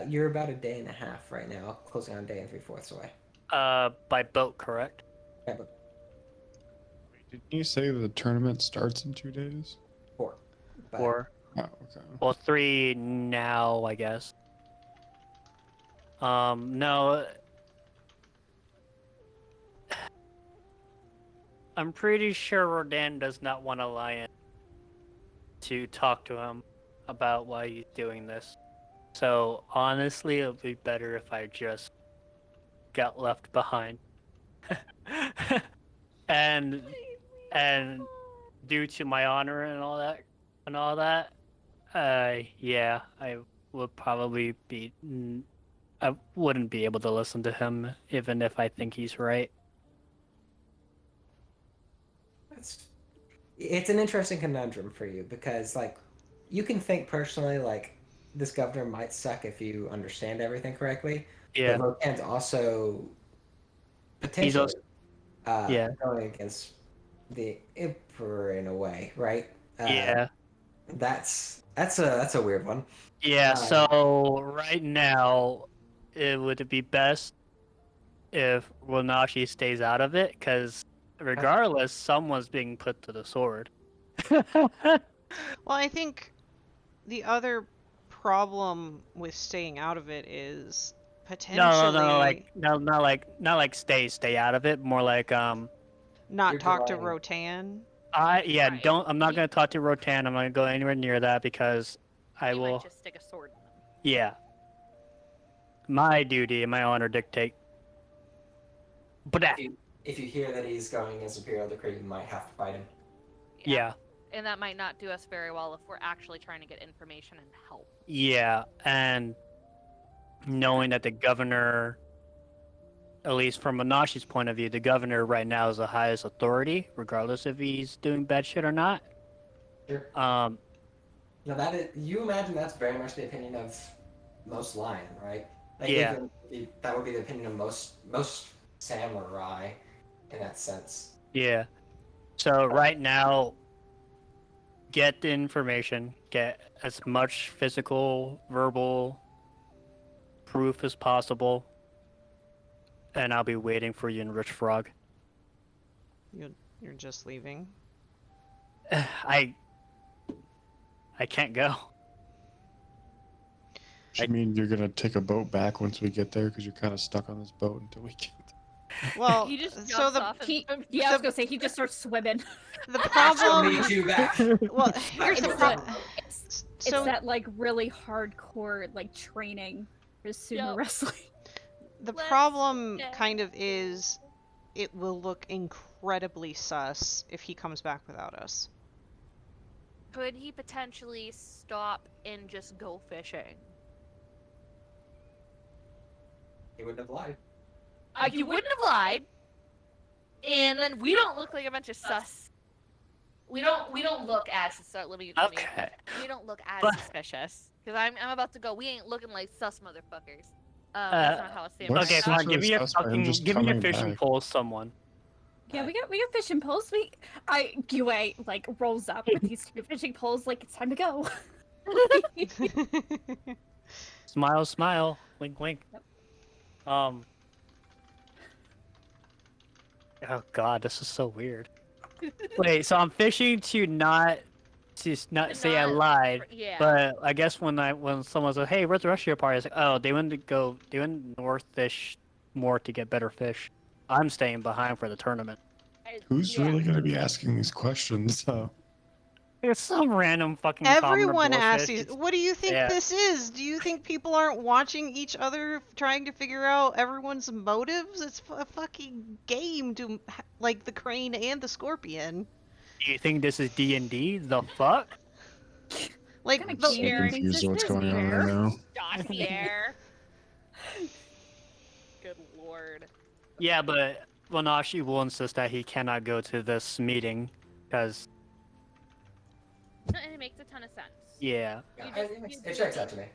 You're about a day and a half right now, closing on a day and 3/4 away. By boat, correct? Yeah, but Didn't you say the tournament starts in 2 days? 4. But Or, Oh, okay. well, 3 now, I guess. No. I'm pretty sure Rodan does not want Alliance to talk to him about why he's doing this. So, honestly, it would be better if I just got left behind. and and due to my honor and all that, yeah, I would probably be. I wouldn't be able to listen to him even if I think he's right. It's an interesting conundrum for you because, like, you can think personally, like, this governor might suck if you understand everything correctly. Yeah, But Rotan's also he's potentially also yeah, going against the emperor in a way, right? yeah, That's a weird one. yeah. Um, So right now, it would be best if Wanashi stays out of it, because regardless, someone's being put to the sword. Well, I think the other problem with staying out of it is potentially not like stay out of it. More like not You're talk to delaying. Rotan. Right. I'm not You- gonna talk to Rotan. I'm not gonna go anywhere near that because I You will. might just stick a sword in them. Yeah, my duty and my honor dictate. But If you hear that he's going against imperial decree, you might have to fight him. yeah, And that might not do us very well if we're actually trying to get information and help. yeah, and knowing that the governor, at least from Monashi's point of view, the governor right now is the highest authority, regardless if he's doing bad shit or not. Sure. Um, Now that is, you imagine that's very much the opinion of most lion, right? Like Yeah. that would be the opinion of most samurai, in that sense. yeah. So right now, get the information, get as much physical, verbal proof as possible, and I'll be waiting for you in Rich Frog. You're just leaving. I can't go. I mean, you're gonna take a boat back once we get there because you're kind of stuck on this boat until we get. Well, He just so jumps the off and He, yeah, I was gonna say he just starts swimming. the She'll problem. need you back. Well, here's the It's problem. It's So that like really hardcore like training for sumo Yep. wrestling. the Let's problem get- kind of is, it will look incredibly sus if he comes back without us. Could he potentially stop and just go fishing? He wouldn't have lied. You wouldn't have lied, and then we don't look like a bunch of sus. We don't look as let me Okay. we don't look as But- suspicious because I'm about to go. We ain't looking like sus motherfuckers. That's not how I say it. What's Okay, right sus fine. Give me your sus by him fucking, just give me your coming fishing back? pole, someone. Yeah, we got fishing poles. Gue like rolls up with these two fishing poles, like it's time to go. Smile, smile. Wink, wink. Yep. Oh god, this is so weird. Wait, so I'm fishing to not say I not- lied, Yeah. but I guess when someone says, "Hey, where's the rest of your party?" It's like, "Oh, they went north-ish more to get better fish." I'm staying behind for the tournament. Who's Yeah. really gonna be asking these questions? So It's some random fucking. Everyone commoner asks bullshit. these. What do you think Yeah. this is? Do you think people aren't watching each other, trying to figure out everyone's motives? It's a fucking game to like the crane and the scorpion. Do you think this is D&D? The fuck? Like Kinda the, so Sharing confused this what's going on there. right now. Josh the air. Good lord. Yeah, but Wanashi will insist that he cannot go to this meeting because And it makes a ton of sense. yeah, Yeah, You it just- it checks out to me.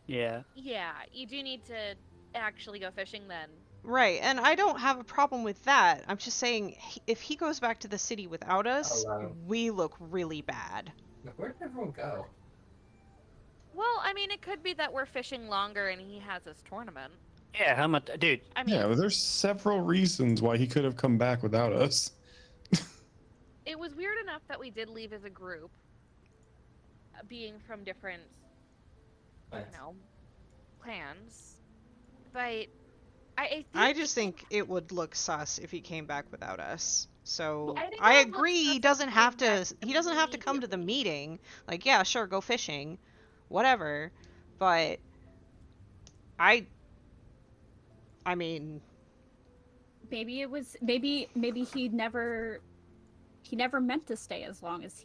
yeah. Yeah, you do need to actually go fishing then. right, and I don't have a problem with that. I'm just saying, if he goes back to the city without us, Alone. we look really bad. Like, where did everyone go? Well, I mean, it could be that we're fishing longer and he has his tournament. Yeah, how much, dude? I mean, Yeah, well, there's several reasons why he could have come back without us. it was weird enough that we did leave as a group, being from different, Right. plans. But I think I just think it would look sus if he came back without us. So I think I it would look agree. sus He if doesn't he have came to. back He doesn't have to come to the meeting. Like, yeah, sure, go fishing, whatever. But I mean, maybe it was maybe he never meant to stay as long as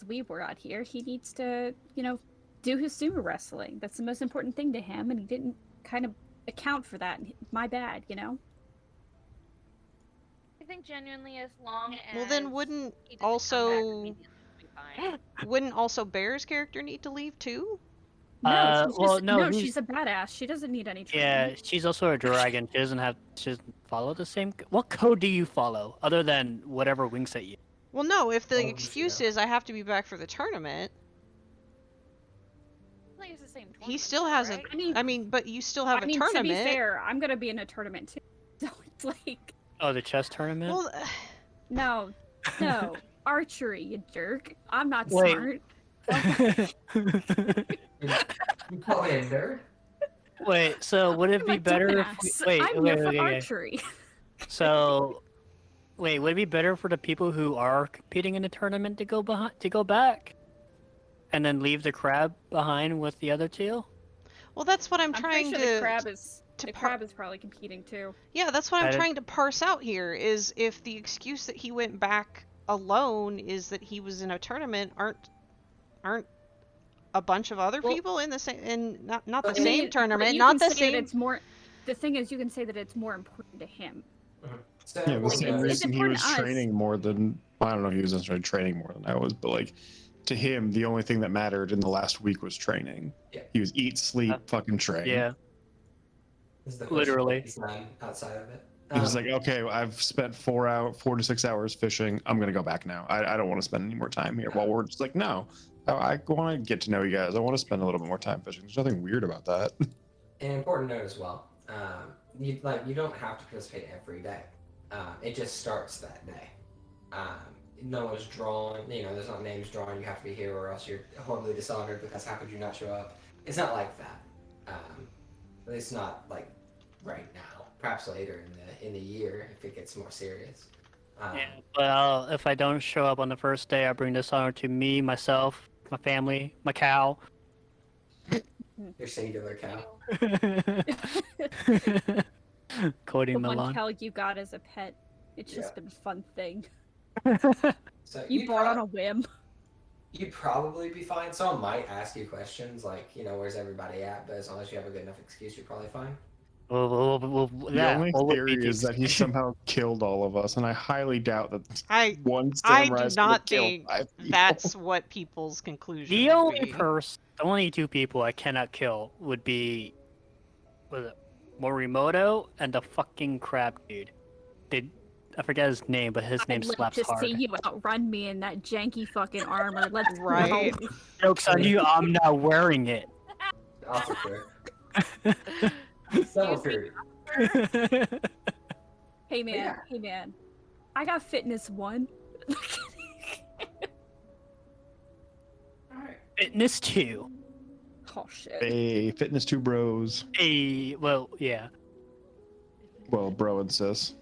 we were out here. He needs to, do his sumo wrestling. That's the most important thing to him, and he didn't kind of account for that. My bad, I think genuinely, as long as Well, then wouldn't he doesn't come back also immediately, it'll be fine. wouldn't also Bear's character need to leave too? No, she's well, just, no, no, he's- she's a badass. She doesn't need any Yeah, training. she's also a dragon. She doesn't follow the same. What code do you follow other than whatever winks at you? Well, no. If the Oh, excuse yeah. is I have to be back for the tournament, I think it's the same he tournament, still though, has right? I mean, but you still have a To tournament. be fair, I'm gonna be in a tournament too. So it's like, Oh, the chess tournament. Well, no, archery, you jerk. I'm not Wait. smart. You call me a nerd? Wait, so would it I'm be a better if dumbass. wait, I'm wait, here for wait, wait. archery. So wait, would it be better for the people who are competing in the tournament to go back? And then leave the crab behind with the other two? well, that's what I'm I'm trying pretty sure to. the crab is to the par- crab is probably competing too. Yeah, that's what I'm That is- trying to parse out here. Is if the excuse that he went back alone is that he was in a tournament, aren't a bunch of other Well- people in the same not the But I mean, same but tournament, you not can the say that same. It's more. The thing is, you can say that it's more important to him. So, Yeah, the like, same it's reason he important was to us. training more than I don't know. He was necessarily training more than I was, but like to him, the only thing that mattered in the last week was training. Yeah. He was eat, sleep, Uh, fucking train. Yeah. This is the Literally. He's done outside of it. He was like, okay, I've spent 4 to 6 hours fishing. I'm gonna go back now. I don't want to spend any more time here. While we're just like, no, I want to get to know you guys. I want to spend a little bit more time fishing. There's nothing weird about that. An important note as well. You don't have to participate every day. It just starts that day. No one's drawn. There's not names drawn. You have to be here, or else you're horribly dishonored. Because how could you not show up? It's not like that. At least not like right now. Perhaps later in the year if it gets more serious. Yeah, but if I don't show up on the first day, I bring dishonor to me, myself, my family, my cow. Your singular cow. Cody The one Milan. cow you got as a pet. It's just Yeah. been a fun thing. So You you'd bought on prob- a whim. You'd probably be fine. Someone might ask you questions like, where's everybody at? But as long as you have a good enough excuse, you're probably fine. The Yeah, only what would be theory the is that he somehow killed all of us, and I highly doubt that I one I samurai do not killed think 5 people. that's what people's conclusion. The would only be. the only two people I cannot kill would be, was it Morimoto and the fucking crab dude. I forget his name, but his name I'd love slaps to hard. see you outrun me in that janky fucking armor. Let's Right. go. Jokes on you, I'm not wearing it. Also true. Double true. Hey man, Yeah. hey man. I got fitness 1. Alright. Fitness 2. Oh shit. Hey, fitness 2 bros. Hey, well, yeah. Well, bro and sis.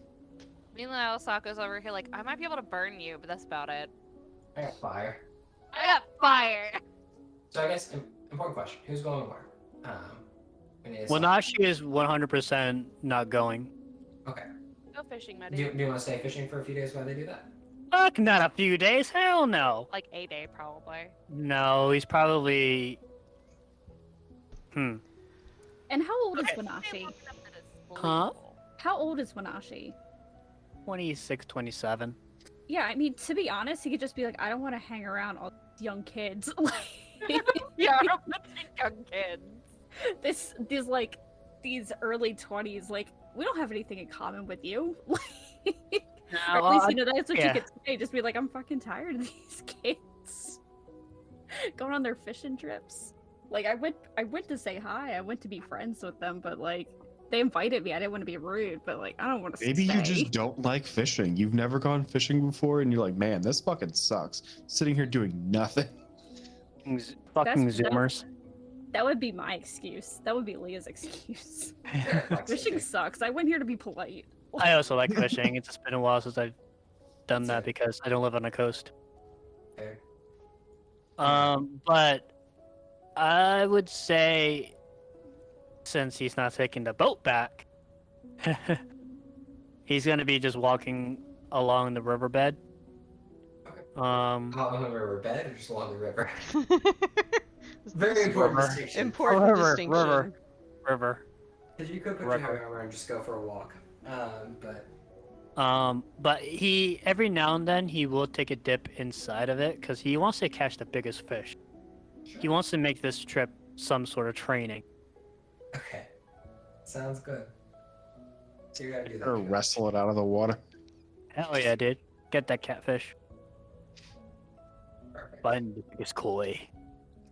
Meanwhile, Sako's over here like, I might be able to burn you, but that's about it. I got fire. I got fire! So I guess important question: who's going where? We need to Wanashi is 100% not going. Okay. Go fishing, my Do dude. you want to stay fishing for a few days while they do that? Fuck, not a few days. Hell no. Like a day, probably. No, he's probably. And how old Okay. is Wanashi? Huh? How old is Wanashi? 26, 27. Yeah, I mean, to be honest, he could just be like, I don't want to hang around all these young kids. Yeah, young kids. These early 20s, like, we don't have anything in common with you. No, Or at least, that's what yeah. you could say. Just be like, I'm fucking tired of these kids going on their fishing trips. Like, I went to say hi. I went to be friends with them, but like, they invited me. I didn't want to be rude, but like, I don't want to. Maybe stay. you just don't like fishing. You've never gone fishing before, and you're like, man, this fucking sucks. Sitting here doing nothing. Fucking That's- Zoomers. That would be my excuse. That would be Leah's excuse. Sure, like Fishing sucks. I went here to be polite. I also like fishing. It's just been a while since I've done that That's it. because I don't live on the coast. Fair. But I would say, since he's not taking the boat back, He's gonna be just walking along the riverbed. Okay. Um, Along the riverbed or just along the river? This Very important River. distinction. important river, distinction. river. Because you could put River. your heavy armor and just go for a walk. But But he every now and then he will take a dip inside of it because he wants to catch the biggest fish. He wants to make this trip some sort of training. okay, sounds good. So you're gonna do that. Or you guys. wrestle it out of the water. Hell yeah, dude! Get that catfish. Perfect. Find the biggest koi.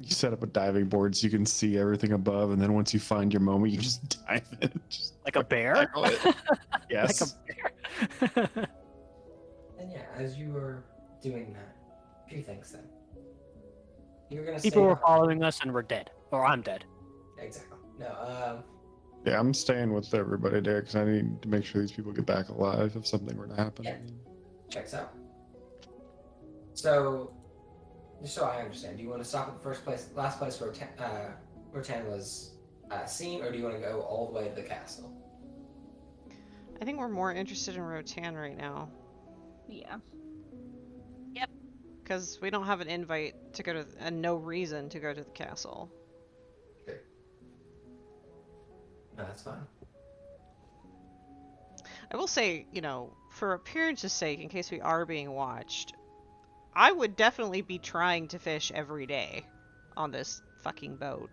You set up a diving board so you can see everything above, and then once you find your moment, you just dive in. Just Like a bear? tackle it. Yes. Like a bear. And yeah, as you were doing that, a few things then. You're gonna People stay were behind- following us and we're dead. Or I'm dead. Exactly. No. Yeah, I'm staying with everybody there because I need to make sure these people get back alive if something were to happen. Yeah. Checks out. So, just so I understand, do you want to stop at the last place where Tan was seen, or do you want to go all the way to the castle? I think we're more interested in Rotan right now. Yeah. Because we don't have an invite to go to, and no reason to go to the castle. No, that's fine. I will say, you know, for appearance's sake, in case we are being watched, I would definitely be trying to fish every day on this fucking boat.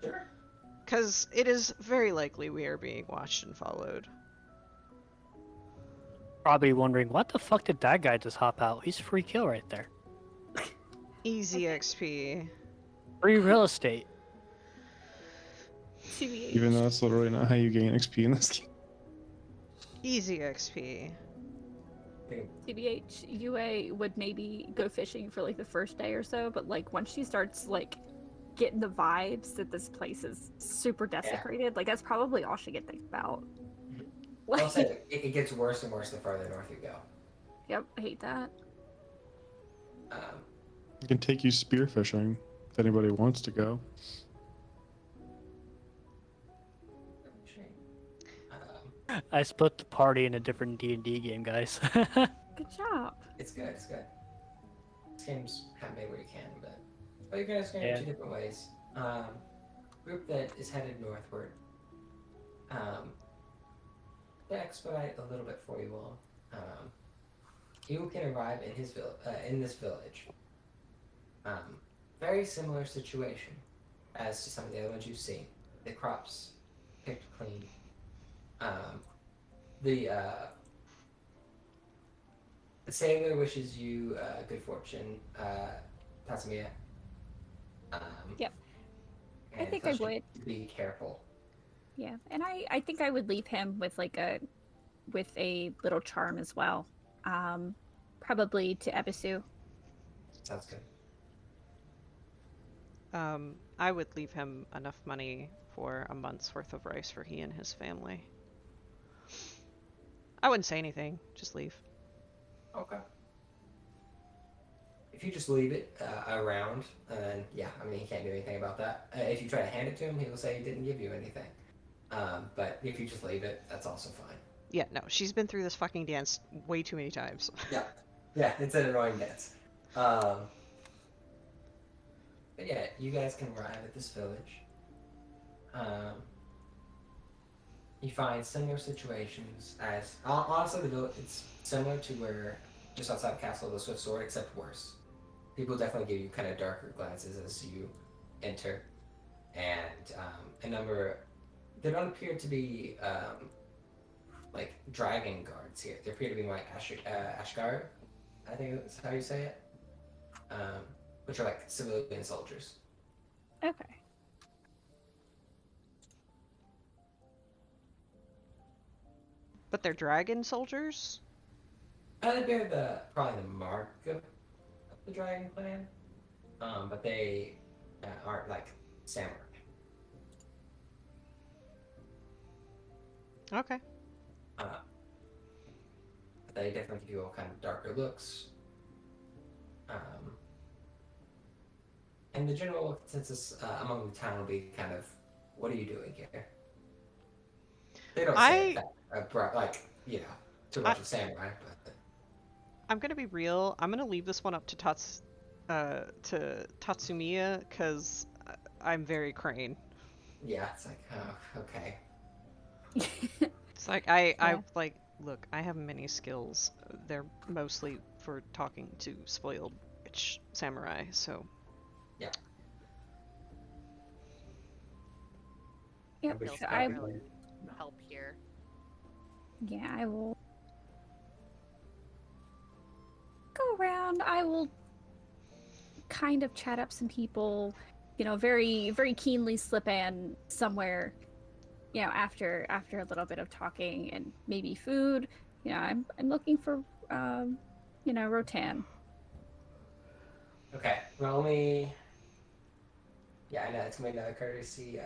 Sure. Because it is very likely we are being watched and followed. Probably wondering, what the fuck did that guy just hop out? He's free kill right there. Easy XP. Free real estate. TBH. Even though that's literally not how you gain XP in this game. Easy XP. TBH, UA would maybe go fishing for like the first day or so, but like once she starts like getting the vibes that this place is super desecrated, like that's probably all she could think about. I'll Like, say it gets worse and worse the farther north you go. yep, I hate that. Um, I can take you spearfishing if anybody wants to go. I split the party in a different D&D game, guys. Good job. it's good. It's good. This game's kind of made where you can, but you guys are going Yeah. two different ways. Group that is headed northward. To expedite a little bit for you all, you can arrive in his in this village. Very similar situation as to some of the other ones you've seen. The crops picked clean. The sailor wishes you good fortune, Tatsumiya. Yep. I and think I tells you would. to be careful. Yeah, and I think I would leave him with like with a little charm as well. Probably to Ebisu. Sounds good. I would leave him enough money for a month's worth of rice for he and his family. I wouldn't say anything, just leave. Okay. If you just leave it around, then yeah, I mean, he can't do anything about that. If you try to hand it to him, he will say he didn't give you anything. But if you just leave it, that's also fine. Yeah, no, she's been through this fucking dance way too many times. Yeah, it's an annoying dance. But yeah, you guys can arrive at this village. You find similar situations as honestly, the village it's similar to where just outside of Castle of the Swift Sword, except worse. People definitely give you kind of darker glances as you enter, and a number. There don't appear to be like dragon guards here. There appear to be like Ashgar, I think that's how you say it, which are like civilian soldiers. Okay. But they're dragon soldiers? They bear probably the mark of the dragon clan, but they aren't like samurai. Okay. They definitely give you all kind of darker looks. And the general consensus among the town will be kind of, what are you doing here? They don't say it that like you know, too much of samurai. But I'm gonna be real. I'm gonna leave this one up to Tatsumiya because I'm very Crane. yeah, it's like, oh, okay. It's like I Yeah. like look. I have many skills. They're mostly for talking to spoiled rich samurai. So Yep. Which Skills So can I really help here. Yeah, I will go around. I will kind of chat up some people, very very keenly slip in somewhere, after a little bit of talking and maybe food. I'm looking for Rotan. Okay, roll me. Yeah, I know it's gonna be another courtesy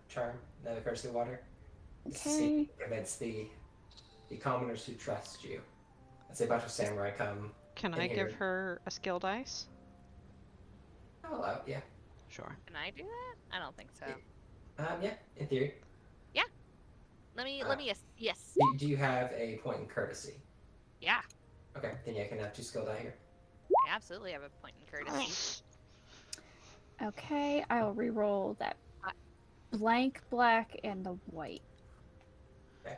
charm, another courtesy water. Just to see if you Okay. can convince the commoners who trust you. Let's say a bunch of samurai come. can in I here. give her a skill dice? Oh, yeah. Sure. Can I do that? I don't think so. Yeah, in theory. Let me yes. Do you have a point in courtesy? Yeah, Okay, then yeah, I can have 2 skill die here. I absolutely have a point in courtesy. Okay, I will re-roll that blank black and the white. We're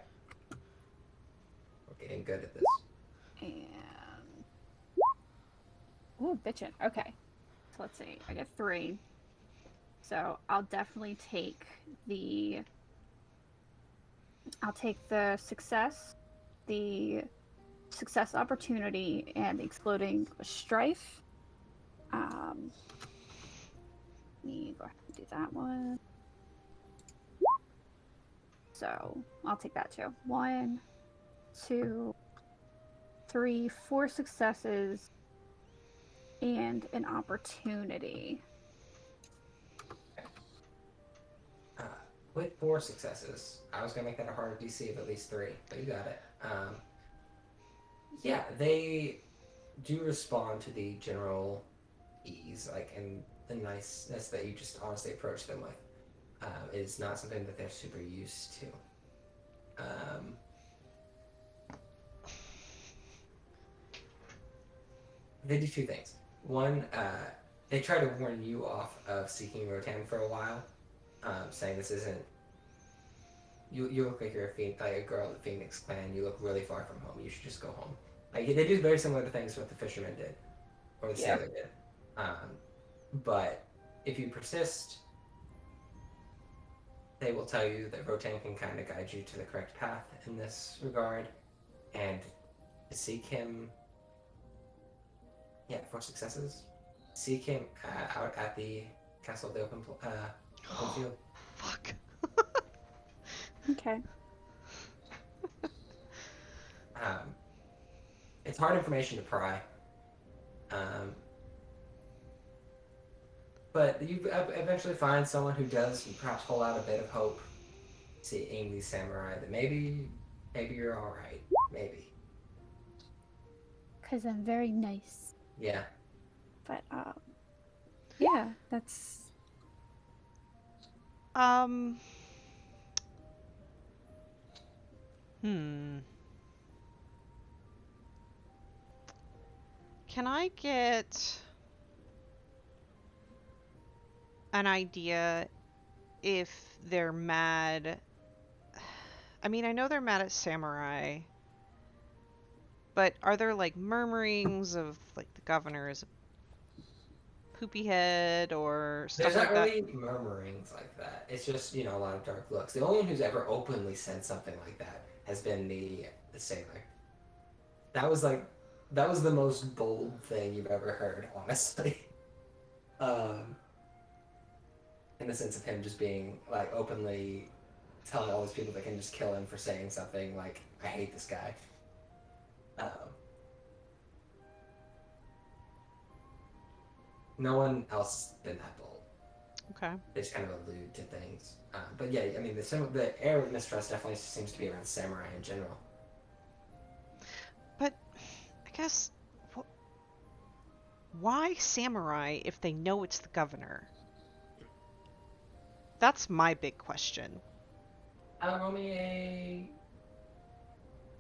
getting good at this. And ooh, bitchin'. Okay, so let's see. I get 3. So I'll definitely take the success, the success opportunity, and the exploding strife. Let me go ahead and do that one. So I'll take that too. 1, 2, 3, 4 successes and an opportunity. With 4 successes, I was gonna make that a harder DC of at least 3, but you got it. Yeah, they do respond to the general ease, like, and the niceness that you just honestly approach them with. Is not something that they're super used to. They do 2 things. One, they try to warn you off of seeking Rotan for a while, saying this isn't. You look like you're a girl of the Phoenix Clan. You look really far from home. You should just go home. Like, they do very similar to things what the fisherman did, or the sailor did. But if you persist, they will tell you that Rotan can kind of guide you to the correct path in this regard, and to seek him. Yeah, 4 successes. Seek him out at the Castle of the Open Field. Fuck. Okay. It's hard information to pry. But you eventually find someone who does perhaps hold out a bit of hope, seeing these samurai, that maybe you're all right. Maybe. Because I'm very nice. Yeah. But, yeah, that's... Can I get an idea if they're mad? I mean, I know they're mad at samurai, but are there like murmurings of like the governor is a poopy head or stuff There's like not that? really murmurings like that. It's just, a lot of dark looks. The only one who's ever openly said something like that has been the sailor. That was the most bold thing you've ever heard, honestly. In the sense of him just being like openly telling all these people they can just kill him for saying something like, I hate this guy. No one else has been that bold. Okay. They just kind of allude to things. But yeah, I mean, the air of mistrust definitely seems to be around samurai in general. But I guess why samurai if they know it's the governor? That's my big question. Roll me a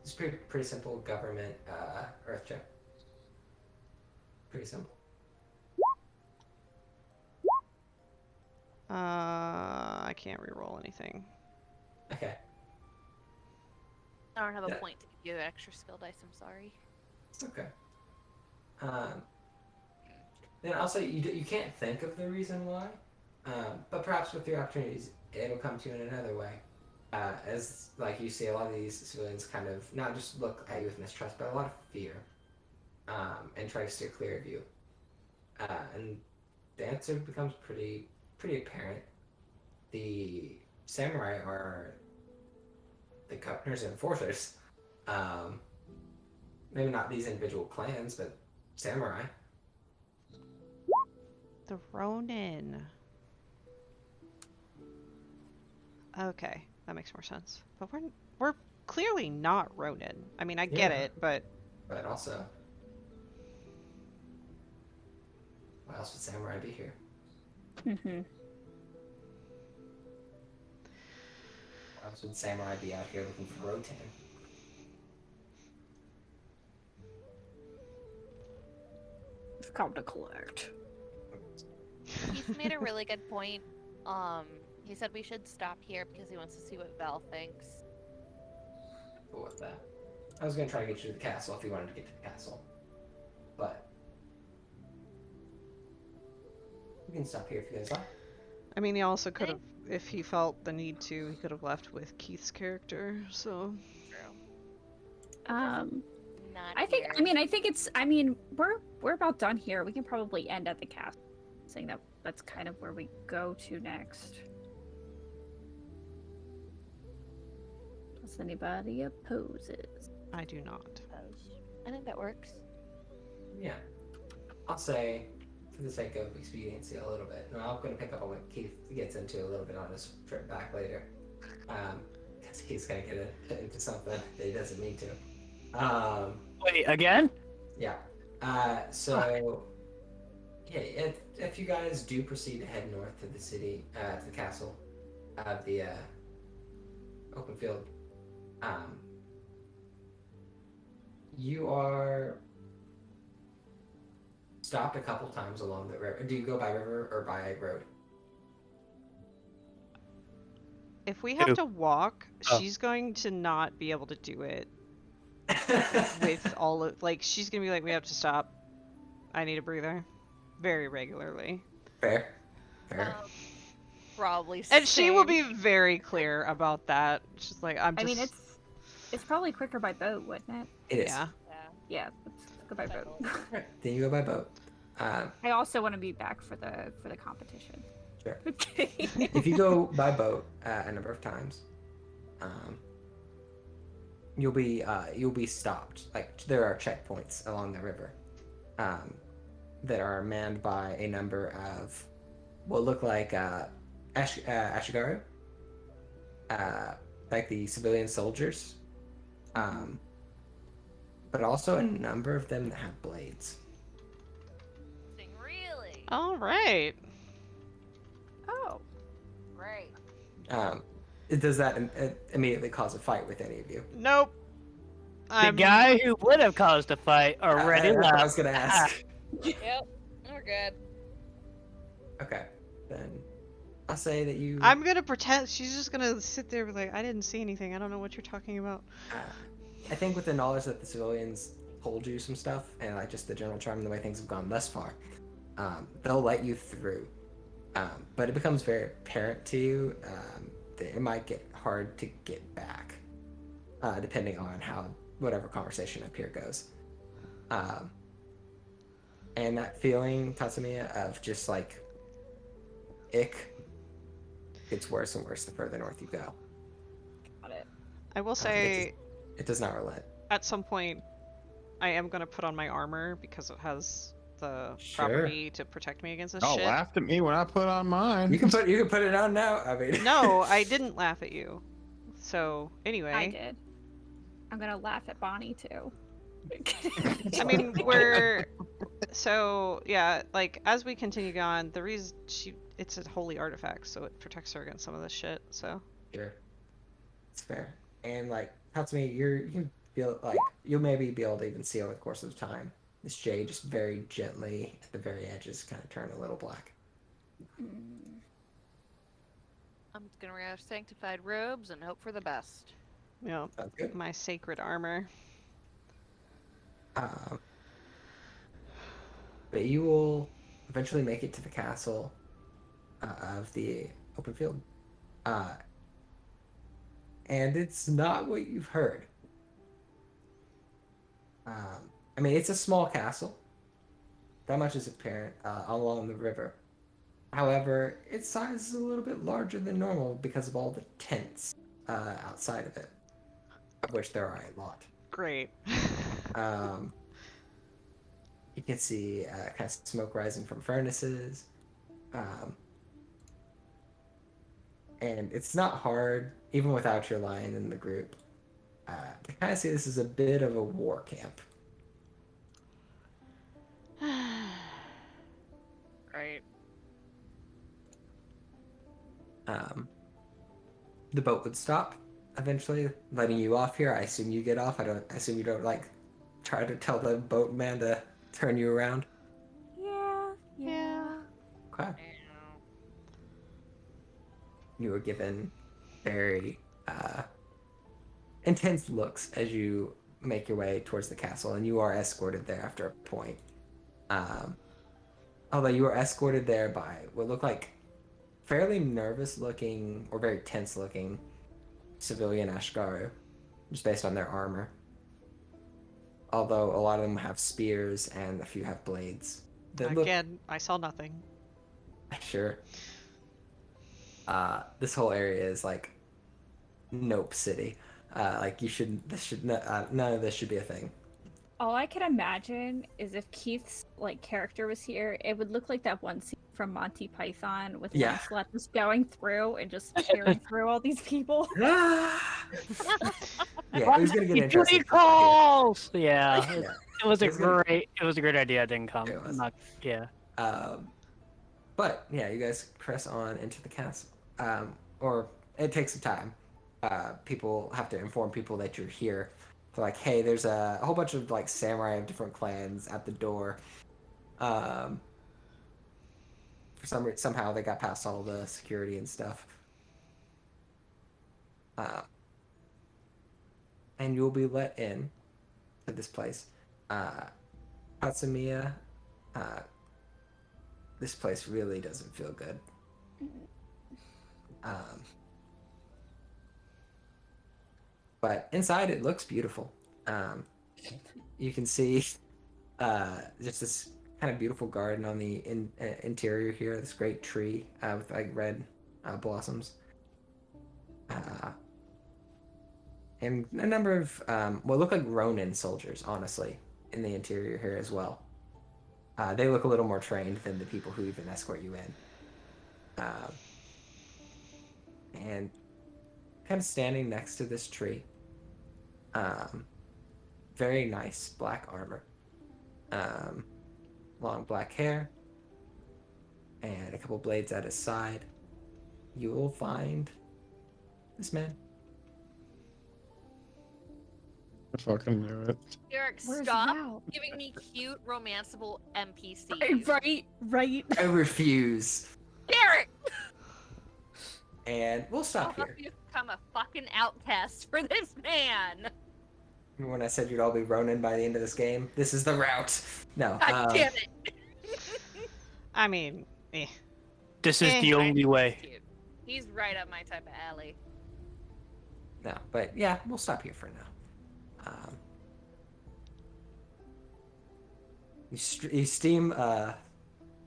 It's pretty simple government earth check. Pretty simple. I can't reroll anything. Okay. I don't have a Yeah. point to give you extra skill dice. I'm sorry. It's okay. Then also you can't think of the reason why, but perhaps with your opportunities, it'll come to you in another way. As like you see a lot of these civilians kind of not just look at you with mistrust, but a lot of fear, and try to steer clear of you. And the answer becomes pretty apparent. The samurai are the governors and enforcers. Maybe not these individual clans, but samurai. The Ronin. Okay, that makes more sense. But we're clearly not Ronin. I mean, I get Yeah. it, but But also, why else would samurai be here? Mm-hmm. Why else would samurai be out here looking for Rotan? It's called to collect. He's made a really good point. He said we should stop here because he wants to see what Val thinks. Cool with that. I was gonna try to get you to the castle if you wanted to get to the castle, but we can stop here if you guys like. I mean, he also could have, if he felt the need to, he could have left with Keith's character. So True. Not I think. here. I mean, I think it's. I mean, we're about done here. We can probably end at the castle, saying that that's kind of where we go to next. Does anybody opposes? I do not. I think that works. Yeah, I'll say, for the sake of expediency, a little bit. And I'm gonna pick up on what Keith gets into a little bit on his trip back later, because he's gonna get into something that he doesn't need to. Wait, again? Yeah. So, yeah, if you guys do proceed to head north to the city, to the castle, the open field, you are stopped a couple times along the river. Do you go by river or by road? If we have Ew. to walk, Oh. she's going to not be able to do it with all of, like, she's gonna be like, we have to stop. I need a breather. Very regularly. Fair. Fair. Probably. And she will same. be very clear about that. She's like, I'm I just. mean, it's probably quicker by boat, wouldn't it? It is. Yeah. Yeah. Yeah, let's go by boat. Right. Then you go by boat. I also want to be back for the competition. Sure. Okay. If you go by boat a number of times, you'll be stopped. Like there are checkpoints along the river, that are manned by a number of what look like Ashigaru, like the civilian soldiers, but also a number of them that have blades. Really? All right. Oh. Right. Does that immediately cause a fight with any of you? Nope. The guy who would have caused a fight already I left. was gonna ask. Yep. We're good. Okay, then I'll say that you. I'm gonna pretend. She's just gonna sit there, like, I didn't see anything. I don't know what you're talking about. I think with the knowledge that the civilians told you some stuff, and like just the general charm and the way things have gone thus far, they'll let you through. But it becomes very apparent to you that it might get hard to get back, depending on how whatever conversation up here goes. And that feeling, Tatsumiya, of just like ick, gets worse and worse the further north you go. Got it. I will say, It does not relent. at some point, I am gonna put on my armor because it has the Sure. property to protect me against this Oh, shit. laughed at me when I put on mine. You can put it on now. I mean, No, I didn't laugh at you. So anyway, I did. I'm gonna laugh at Bonnie too. I mean, we're so yeah. Like as we continue on, the reason it's a holy artifact, so it protects her against some of this shit. So Sure. It's fair. And like Tatsumi, you you'll maybe be able to even see over the course of time. This jade just very gently at the very edges kind of turn a little black. I'm just gonna wear sanctified robes and hope for the best. Yeah, Sounds good. my sacred armor. But you will eventually make it to the castle of the open field. And it's not what you've heard. I mean, it's a small castle. That much is apparent along the river. However, its size is a little bit larger than normal because of all the tents outside of it, of which there are a lot. Great. You can see kind of smoke rising from furnaces. And it's not hard, even without your lion in the group, to kind of see this as a bit of a war camp. Right. The boat would stop eventually, letting you off here. I assume you get off. I assume you don't like try to tell the boatman to turn you around. Yeah. Okay. You were given very intense looks as you make your way towards the castle, and you are escorted there after a point. Although you are escorted there by what look like fairly nervous looking or very tense looking civilian Ashgaru, just based on their armor. Although a lot of them have spears and a few have blades. That look- Again, I saw nothing. Sure. This whole area is like Nope City. Like none of this should be a thing. All I can imagine is if Keith's like character was here, it would look like that one scene from Monty Python with Yeah. Lancelot just going through and just peering through all these people. Yeah, it was gonna get interesting. Calls! Yeah, Yeah. it was a It's gonna- great idea. It didn't come. It was. Yeah. But yeah, you guys press on into the castle. Or it takes some time. People have to inform people that you're here. So like, hey, there's a whole bunch of like samurai of different clans at the door. For somehow they got past all the security and stuff. And you'll be let in to this place. Katsumiya, this place really doesn't feel good. But inside it looks beautiful. You can see just this kind of beautiful garden on the interior here. This great tree with like red blossoms. And a number of what look like Ronin soldiers, honestly, in the interior here as well. They look a little more trained than the people who even escort you in. And kind of standing next to this tree, very nice black armor, long black hair, and a couple blades at his side. You will find this man. I fucking knew it. Derek, Where's stop Val? giving me cute, romanceable NPCs. Right. I refuse. Derek! And we'll I'll stop help here. you become a fucking outcast for this man. Remember when I said you'd all be Ronin by the end of this game? This is the route. No. God damn it. I mean, eh. This is Eh. the only way. Cute. He's right up my type of alley. No, but yeah, we'll stop here for now. You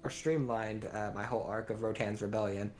streamlined my whole arc of Rotan's Rebellion.